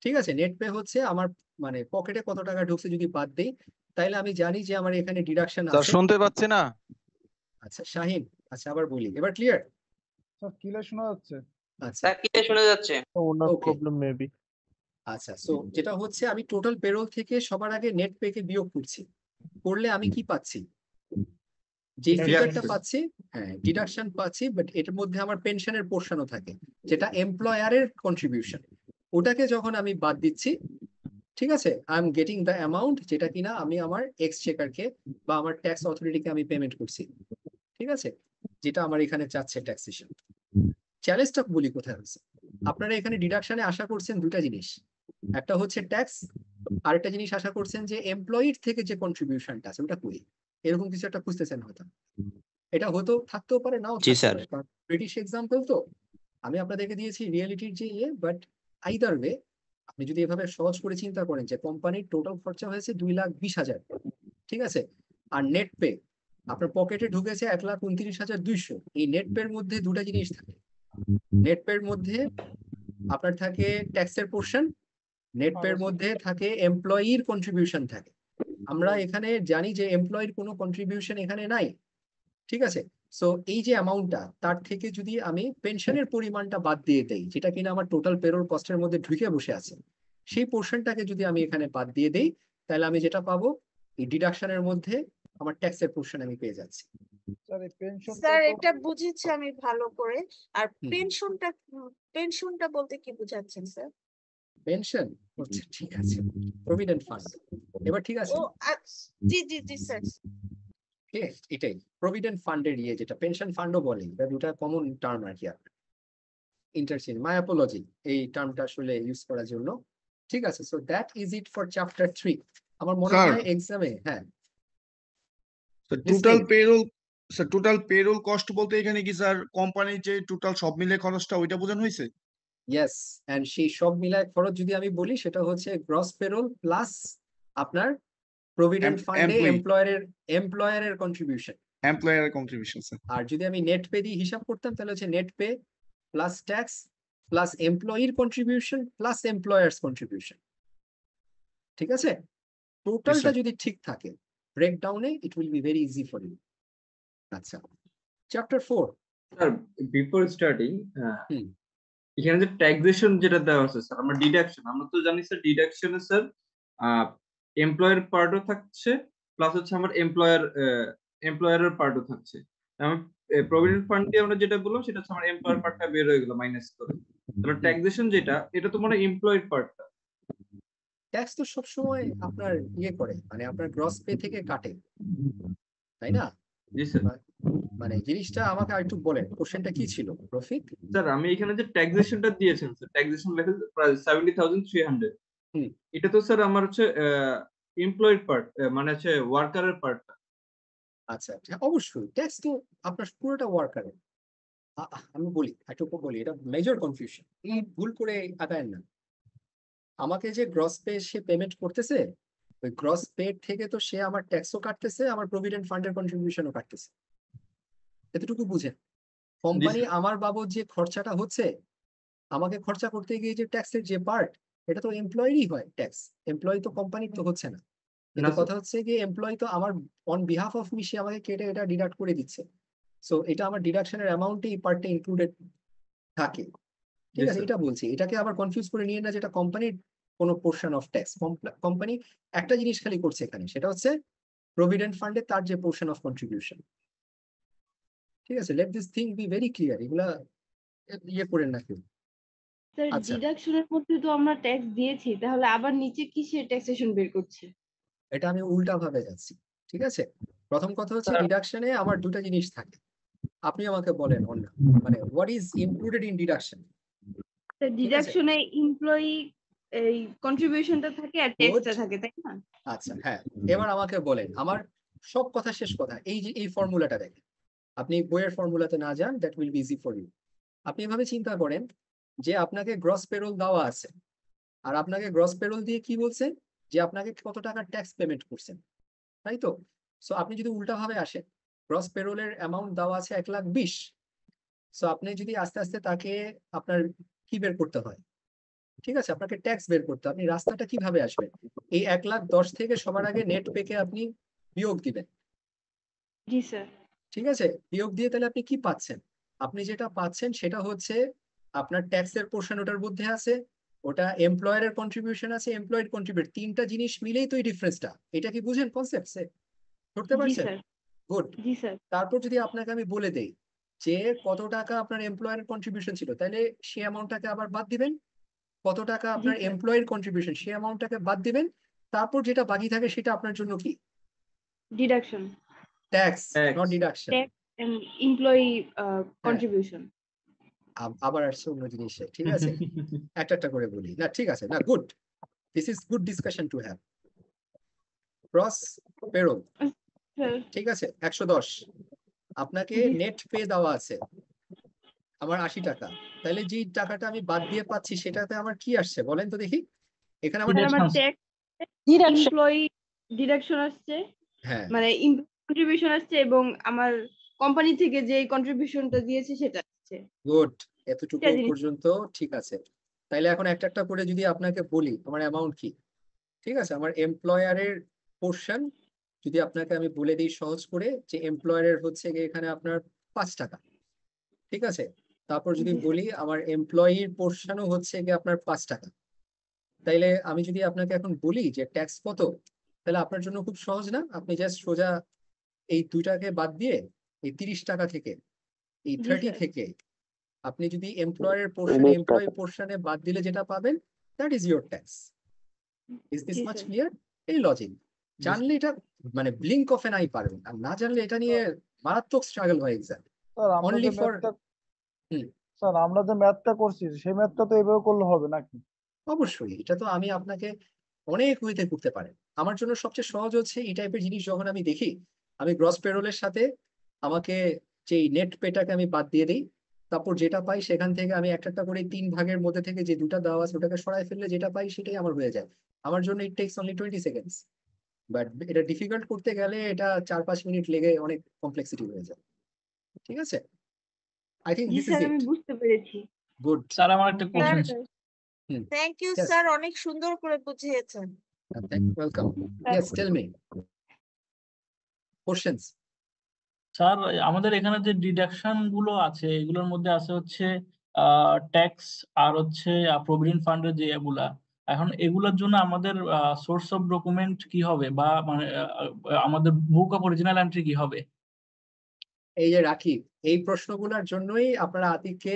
ঠিক আছে, নেট পে হচ্ছে আমার মানে পকেটে কত টাকা ঢুকছে যদি বাদ দিই, তাইলে আমি জানি যে আমার এখানে ডিডাকশন আছে। শুনতে পাচ্ছি না। আচ্ছা শাহিন, আচ্ছা আবার বলি, এবার ক্লিয়ার? স্যার ক্লিয়ার শোনা যাচ্ছে? আচ্ছা স্যার ক্লিয়ার শোনা যাচ্ছে। ওনার ওকে, প্রবলেম মেবি। আচ্ছা সো যেটা হচ্ছে আমি টোটাল পেরোল থেকে সবার আগে নেট পে কে বিয়োগ করছি, করলে আমি কি পাচ্ছি, যে ফিগারটা পাচ্ছি, হ্যাঁ ডিডাকশন পাচ্ছি, বাট এটার মধ্যে আমার পেনশনের পোর্শনও থাকে যেটা এমপ্লয়ারের কন্ট্রিবিউশন, ওটাকে যখন আমি বাদ দিচ্ছি, ঠিক আছে, I am getting the amount যেটা কিনা আমি আমার এক্সচেকারকে বা আমার ট্যাক্স অথরিটিকে আমি পেমেন্ট করছি। ঠিক আছে, যেটা আমার এখানে চাচ্ছে ট্যাক্সেশন। চ্যালেঞ্জটা বলি কোথায় হচ্ছে, আপনারা এখানে ডিডাকশনে আশা করছেন দুটা জিনিস, একটা হচ্ছে ট্যাক্স, আরেকটা জিনিস আশা করছেন যে এমপ্লয়ির থেকে যে কন্ট্রিবিউশনটা আছে ওটা কই, এরকম কিছু একটা খুঁজতেছেন হয়তো। এটা হতো থাকতেও পারে, নাও জি থাকতে স্যার। পারে, কারণ ব্রিটিশ এক্সাম্পল তো আমি আপনাদেরকে দিয়েছি রিয়েলিটির যে বাট আইদার ওয়ে আপনি যদি এভাবে সহজ করে চিন্তা করেন যে কোম্পানির টোটাল খরচা হয়েছে 2,20,000, ঠিক আছে, আর নেট পে আপনার পকেটে ঢুকেছে 1,29,200, এই নেট পের মধ্যে দুটা জিনিস থাকে, নেট পের মধ্যে আপনার থাকে ট্যাক্সের পোর্শন, নেট পের মধ্যে থাকে এমপ্লয়ির কন্ট্রিবিউশন থাকে। আমরা এখানে জানি যে এমপ্লয়ির কোনো কন্ট্রিবিউশন এখানে নাই। ঠিক আছে, সো এই যে অ্যামাউন্টটা তার থেকে যদি আমি পেনশনের পরিমাণটা বাদ দিয়ে দেই, যেটা কিনা আমার টোটাল পেরোল কস্টের মধ্যে ঢুকে বসে আছে, সেই পোর্শনটাকে যদি আমি এখানে বাদ দিয়ে দেই, তাহলে আমি যেটা পাবো এই ডিডাকশনের মধ্যে আমার ট্যাক্সের পোর্শন আমি পেয়ে যাচ্ছি। স্যার এটা বুঝেছি আমি ভালো করে। আর পেনশনটা বলতে কি বুঝাচ্ছেন স্যার? পেনশন হচ্ছে, ঠিক আছে, প্রভিডেন্ট ফান্ড। এবার ঠিক আছে, ও জি জি জি স্যার, এটাই প্রভিডেন্ট ফান্ডের যেটা পেনশন ফান্ডও বলে, এটা দুটা কমন টার্ম আর কি, ইন্টারচেঞ্জ, মাই অ্যাপোলজি এই টার্মটা আসলে ইউজ করার জন্য। ঠিক আছে, so that is it for chapter 3। আমার মনে হয় এক্সামে, হ্যাঁ টোটাল পেরোল কস্ট বলতে এখানে কি স্যার কোম্পানির যে টোটাল সব মিলে খরচটা ওইটা বোঝানো হয়েছে? ইয়েস, এন্ড সেই সব মিলায় খরচ যদি আমি বলি সেটা হচ্ছে গ্রস পেরোল প্লাস আপনার প্রভিডেন্ট ফান্ডে এমপ্লয়ারের কন্ট্রিবিউশন, স্যার। আর যদি আমি নেট পে দিয়ে হিসাব করতাম তাহলে হচ্ছে net pay plus tax plus এমপ্লয়ির কন্ট্রিবিউশন প্লাস এমপ্লয়ার্স কন্ট্রিবিউশন। ঠিক আছে, টোটালটা যদি ঠিক থাকে ব্রেকডাউনে it will be very easy for you. আচ্ছা, চ্যাপ্টার 4 স্যার বিফোর স্টার্টিং এখানে যে ট্যাক্সেশন যেটা দেওয়া আছে স্যার, আমরা ডিডাকশন, আমরা তো জানি স্যার ডিডাকশনে স্যার এমপ্লয়ার পার্টও থাকছে প্লাস হচ্ছে আমার এমপ্লয়ারের পার্টও থাকছে। আমি প্রভিডেন্ট ফান্ড দিয়ে আমরা যেটা বললাম সেটা হচ্ছে আমার এমপ্লয়ার পার্টটা বের হয়ে গেল মাইনাস করে, তাহলে ট্যাক্সেশন যেটা এটা তো মানে এমপ্লয়েড পার্টটা। ট্যাক্স তো সবসময় আপনার করে, মানে আপনার গ্রস পে থেকে কাটে, তাই না? জি স্যার। মানে জিনিসটা আমাকে আরেকটু বলেন, কোশ্চেনটা কি ছিল রফিক? স্যার আমি এখানে যে ট্যাক্সেশনটা দিয়েছেন স্যার, ট্যাক্সেশন লেখা প্রায় 70,300, এটা তো স্যার আমার হচ্ছে এমপ্লয়েড পার্ট, মানে হচ্ছে ওয়ার্কারের পার্টটা। আচ্ছা, অবশ্যই ট্যাক্স তো আপনার পুরোটা ওয়ার্কারের। আমি বলি একটু বলি, এটা মেজর কনফিউশন, এই ভুল করে আগায়েন না। আমাকে যে গ্রস পে সে পেমেন্ট করতেছে, ওই গ্রস পেড থেকে তো সে আমার ট্যাক্সও কাটতেছে, আমার প্রভিডেন্ট ফান্ডের কন্ট্রিবিউশনও কাটতেছে। এতটুকু বুঝেন। কোম্পানি আমার বাবদ যে খরচাটা হচ্ছে, আমাকে খরচা করতে গিয়ে যে ট্যাক্সের যে পার্ট, এটা তো এমপ্লয়েরই হয় ট্যাক্স, এমপ্লয়ি তো কোম্পানির তো হচ্ছে না। কিন্তু কথা হচ্ছে কি, এমপ্লয়ি তো আমার অন বিহাফ অফ মি, সে আমাকে কেটে এটা ডিডাক্ট করে দিচ্ছে। সো এটা আমার ডিডাকশনের অ্যামাউন্টে এই পার্টটা ইনক্লুডেড থাকে। ঠিক আছে, এটা বলছি। এটাকে আবার কনফিউজ করে নিয়ে না যেটা কোম্পানির কোনো পোর্শন অফ ট্যাক্স। কোম্পানি একটা জিনিস খালি করছে এখানে, সেটা হচ্ছে প্রভিডেন্ট ফান্ডে তার যে পোর্শন অফ কন্ট্রিবিউশন। ঠিক আছে, let this thing be very clear, এগুলা ইয়ে করেন না কেউ। স্যার আচ্ছা, ডিডাকশনের মধ্যে তো আমরা ট্যাক্স দিয়েছি, তাহলে আবার নিচে কিসের ট্যাক্সেশন বের করছে? এটা আমি উল্টা ভাবে যাচ্ছি। ঠিক আছে, প্রথম কথা হচ্ছে ডিডাকশনে আমার দুটো জিনিস থাকে। আপনি আমাকে বলেন অন্য, মানে what is included in deduction. Sir ডিডাকশনে এমপ্লয়ি এই কন্ট্রিবিউশনটা থাকে আর ট্যাক্সটা থাকে, তাই না? আচ্ছা হ্যাঁ, এবার আমাকে বলেন, আমার সব কথা শেষ কথা, এই যে এই ফর্মুলাটা দেখেন, আপনি বইয়ের ফর্মুলাতে না যান, that will be easy for you. আপনি এভাবে চিন্তা করেন যে আপনাকে গ্রস পেরোল দেওয়া আছে, আর আপনাকে গ্রস পেরোল দিয়ে কি বলছে যে আপনাকে কত টাকা ট্যাক্স পেমেন্ট করছেন, তাই তো? সো আপনি যদি উল্টা ভাবে আসেন, গ্রস পেরোলের অ্যামাউন্ট দেওয়া আছে 1,20,000। সো আপনি যদি আস্তে আস্তে তাকে আপনার কি বের করতে হয়, ঠিক আছে, আপনাকে ট্যাক্স বের করতে, আপনি রাস্তাটা কিভাবে আসবেন? এই 1,10,000 থেকে সবার আগে নেট পেকে আপনি বিয়োগ দিবেন। জি স্যার। ঠিক আছে, বিয়োগ দিয়ে তাহলে আপনি কি পাচ্ছেন? আপনি যেটা পাচ্ছেন সেটা হচ্ছে আপনার ট্যাক্সের পোর্শন ওটার মধ্যে আছে, ওটা এমপ্লয়ারের কন্ট্রিবিউশন আছে, এমপ্লয়েড কন্ট্রিবিউট, তিনটা জিনিস মিলেই তো এই ডিফারেন্সটা। এটা কি বুঝেন কনসেপ্টে? ধরতে জি পারছেন? স্যার। গুড। জি স্যার। তারপর যদি আপনাকে আমি বলে দেই যে কত টাকা আপনার এমপ্লয়ারের কন্ট্রিবিউশন ছিল, তাহলে সেই অ্যামাউন্টটাকে আবার বাদ দিবেন। কত টাকা আপনার এমপ্লয়ের কন্ট্রিবিউশন, সেই অ্যামাউন্টটাকে বাদ দিবেন। তারপর যেটা বাকি থাকে সেটা আপনার জন্য কি? Deduction. Tax, not deduction. Tax and employee contribution. আবার আসছে অন্য জিনিসে। ঠিক আছে, একটা একটা করে বলি না, ঠিক আছে না, good, this is good discussion to have. Gross payroll, ঠিক আছে, 110, আপনাকে নেট পে দেওয়া আছে আমার 80 টাকা, তাহলে যে টাকাটা আমি বাদ দিয়ে পাচ্ছি সেটাতে আমার কি আসছে বলেন তো দেখি। এখানে আমার ট্যাক্স, এমপ্লয়ি ডিডাকশন আসছে, হ্যাঁ মানে কন্ট্রিবিউশন আসছে, এবং আমার কোম্পানি থেকে যে কন্ট্রিবিউশনটা দিয়েছে সেটা আসছে। গুড, এতটুকু পর্যন্ত ঠিক আছে। তাইলে এখন একটা একটা করে যদি আপনাকে বলি আমার অ্যামাউন্ট কি, ঠিক আছে, আমার এমপ্লয়ারের পোর্শন যদি আপনাকে আমি বলে দিই সহজ করে, যে এমপ্লয়ারের হচ্ছে গিয়ে এখানে আপনার 5 টাকা, ঠিক আছে। তারপর যদি বলি আমার এমপ্লয়ির পোর্শনও হচ্ছে গিয়ে আপনার 5 টাকা, তাইলে আমি যদি আপনাকে এখন বলি যে ট্যাক্স কত, তাহলে আপনার জন্য খুব সহজ না? আপনি জাস্ট সোজা এই দুইটাকে বাদ দিয়ে এই 30 টাকা থেকে, এই 30 থেকে আপনি যদি এমপ্লয়ারের পোর্শনে, এমপ্লয়ি পোর্শনে বাদ দিলে যেটা পাবেন, that is your tax. Is this much clear? এই লজিক জানলে এটা মানে ব্লিঙ্ক অফ এন আই পারবেন, আর না জানলে এটা নিয়ে মারাত্মক স্ট্রাগল হয় এক্সাম। অনলি ফর স্যার আমরা যে ম্যাথটা করছি সেই ম্যাথটা তো এভাবে করলে হবে নাকি? অবশ্যই, এটা তো আমি আপনাকে অনেক ওয়েতে করতে পারেন। আমার জন্য সবচেয়ে সহজ হচ্ছে এই টাইপের জিনিস যখন আমি দেখি, আমি গ্রস পেরোলের সাথে আমাকে যে নেট পেটাকে আমি বাদ দিয়ে দিই, তারপর যেটা পাই সেখান থেকে আমি একটা করে 3 ভাগের মধ্যে থেকে যে দুটা দেওয়া আছে ওটাকে সরাই ফেললে যেটা পাই সেটাই আমার হয়ে যায়। আমার জন্য ইট টেকস অনলি 20 সেকেন্ডস, বাট এটা ডিফিকাল্ট করতে গেলে এটা 4-5 মিনিট লেগে অনেক কমপ্লেক্সিটি হয়ে যায়। ঠিক আছে, আই থিংক দিস ইজ ইট। আমি বুঝতে পেরেছি। গুড স্যার আমার একটা কোশ্চেন। থ্যাংক ইউ স্যার, অনেক সুন্দর করে বুঝিয়েছেন। Welcome. Yes, tell me questions. Sir আমাদের এখানে যে ডিডাকশন গুলো আছে এগুলোর মধ্যে আছে হচ্ছে ট্যাক্স আর হচ্ছে প্রভিডেন্ট ফান্ডের যে এগুলা, এখন এগুলোর জন্য আমাদের সোর্স অফ ডকুমেন্ট কি হবে, বা মানে আমাদের বুক অফ অরিজিনাল এন্ট্রি কি হবে? এই যে রাখি, এই প্রশ্নগুলোর জন্যই আপনারা আতিককে,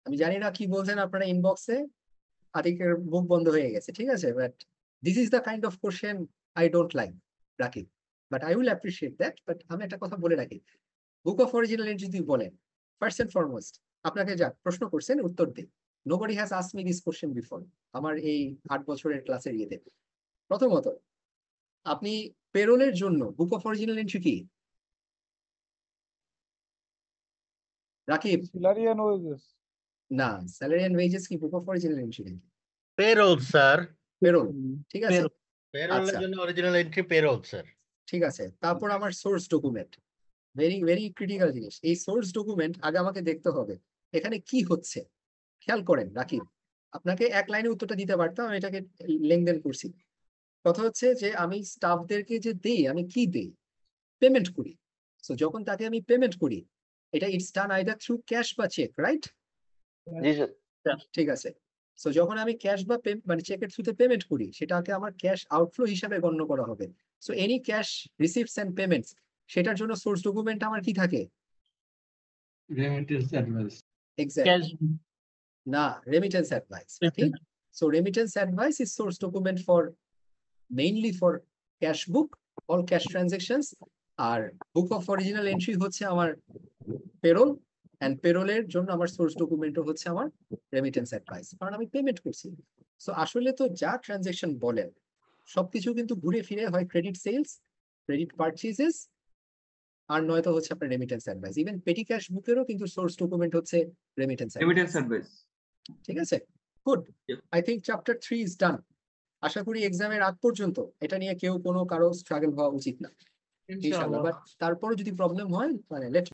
আমি জানি না কি বলছেন আপনারা ইনবক্সে, আতিকের মুখ বন্ধ হয়ে গেছে, ঠিক আছে, but this is the kind of question I don't like রাখি, but I will appreciate that. But আমি একটা কথা বলে রাখি, বুক অফ অরিজিনাল এন্ট্রি যদি বলেন, ফার্স্ট এন্ড ফরমোস্ট আপনাকে যা প্রশ্ন করছেন উত্তর দিন। Nobody has asked me this question before, আমার এই 8 বছরের ক্লাসের ইয়েতে। প্রথমত, আপনি পেরোলের জন্য বুক অফ অরিজিনাল এন্ট্রি কি রাকিব? Salary and wages. না, স্যালারি এন্ড ওয়েজেস কি বুক অফ অরিজিনাল এন্ট্রি নাকি? পেরোল স্যার, পেরোল, ঠিক আছে। আচ্ছা জন্য অরিজিনাল এন্ট্রি পেরোল স্যার। ঠিক আছে, তারপর আমার source document, very very critical জিনিস। এই সোর্স ডকুমেন্ট আগে আমাকে দেখতে হবে এখানে কি হচ্ছে। খেয়াল করেন রাকিব, আপনাকে এক লাইনে উত্তরটা দিতে পারতাম, আমি এটাকে লেনদেন করছি। কথা হচ্ছে যে আমি স্টাফদেরকে যে দেই, আমি কি দেই? পেমেন্ট করি। সো যখন তাকে আমি পেমেন্ট করি, এটা it's done either through cash বা চেক, রাইট? জি স্যার। ঠিক আছে। সো যখন আমি ক্যাশ বা মানে চেকের থ্রুতে পেমেন্ট করি, সেটাকে আমার ক্যাশ আউটফ্লো হিসাবে গণ্য করা হবে। So any cash receives and payments, সেটার জন্য সোর্স ডকুমেন্ট আমার কি থাকে? Remittance advice. এক্স্যাক্টলি, না, রেমিটেন্স অ্যাডভাইস। ঠিক। So remittance advice is source document for mainly for cash book, all cash transactions. আর বুক অফ অরিজিনাল এন্ট্রি হচ্ছে আমার পেরোল, এন্ড পেরোলের জন্য আমার সোর্স ডকুমেন্টও হচ্ছে আমার রেমিটেন্স অ্যাডভাইস, কারণ আমি পেমেন্ট করছি। সো আসলে তো যা ট্রানজাকশন বলেন সবকিছু কিন্তু ঘুরে ফিরে হয় ক্রেডিট সেলস, ক্রেডিট পারচেজেস, আর নয়তো হচ্ছে আপনার remittance advice. Even petty cash বুকেরও কিন্তু সোর্স ডকুমেন্ট হচ্ছে রেমিটেন্স অ্যাডভাইস। ঠিক আছে, good. I think chapter 3 is done. আশা করি এক্সামের আগ পর্যন্ত এটা নিয়ে কারো স্ট্রাগল হওয়া উচিত না ইনশাআল্লাহ। বাট তারপরে যদি প্রবলেম হয়, মানে লেট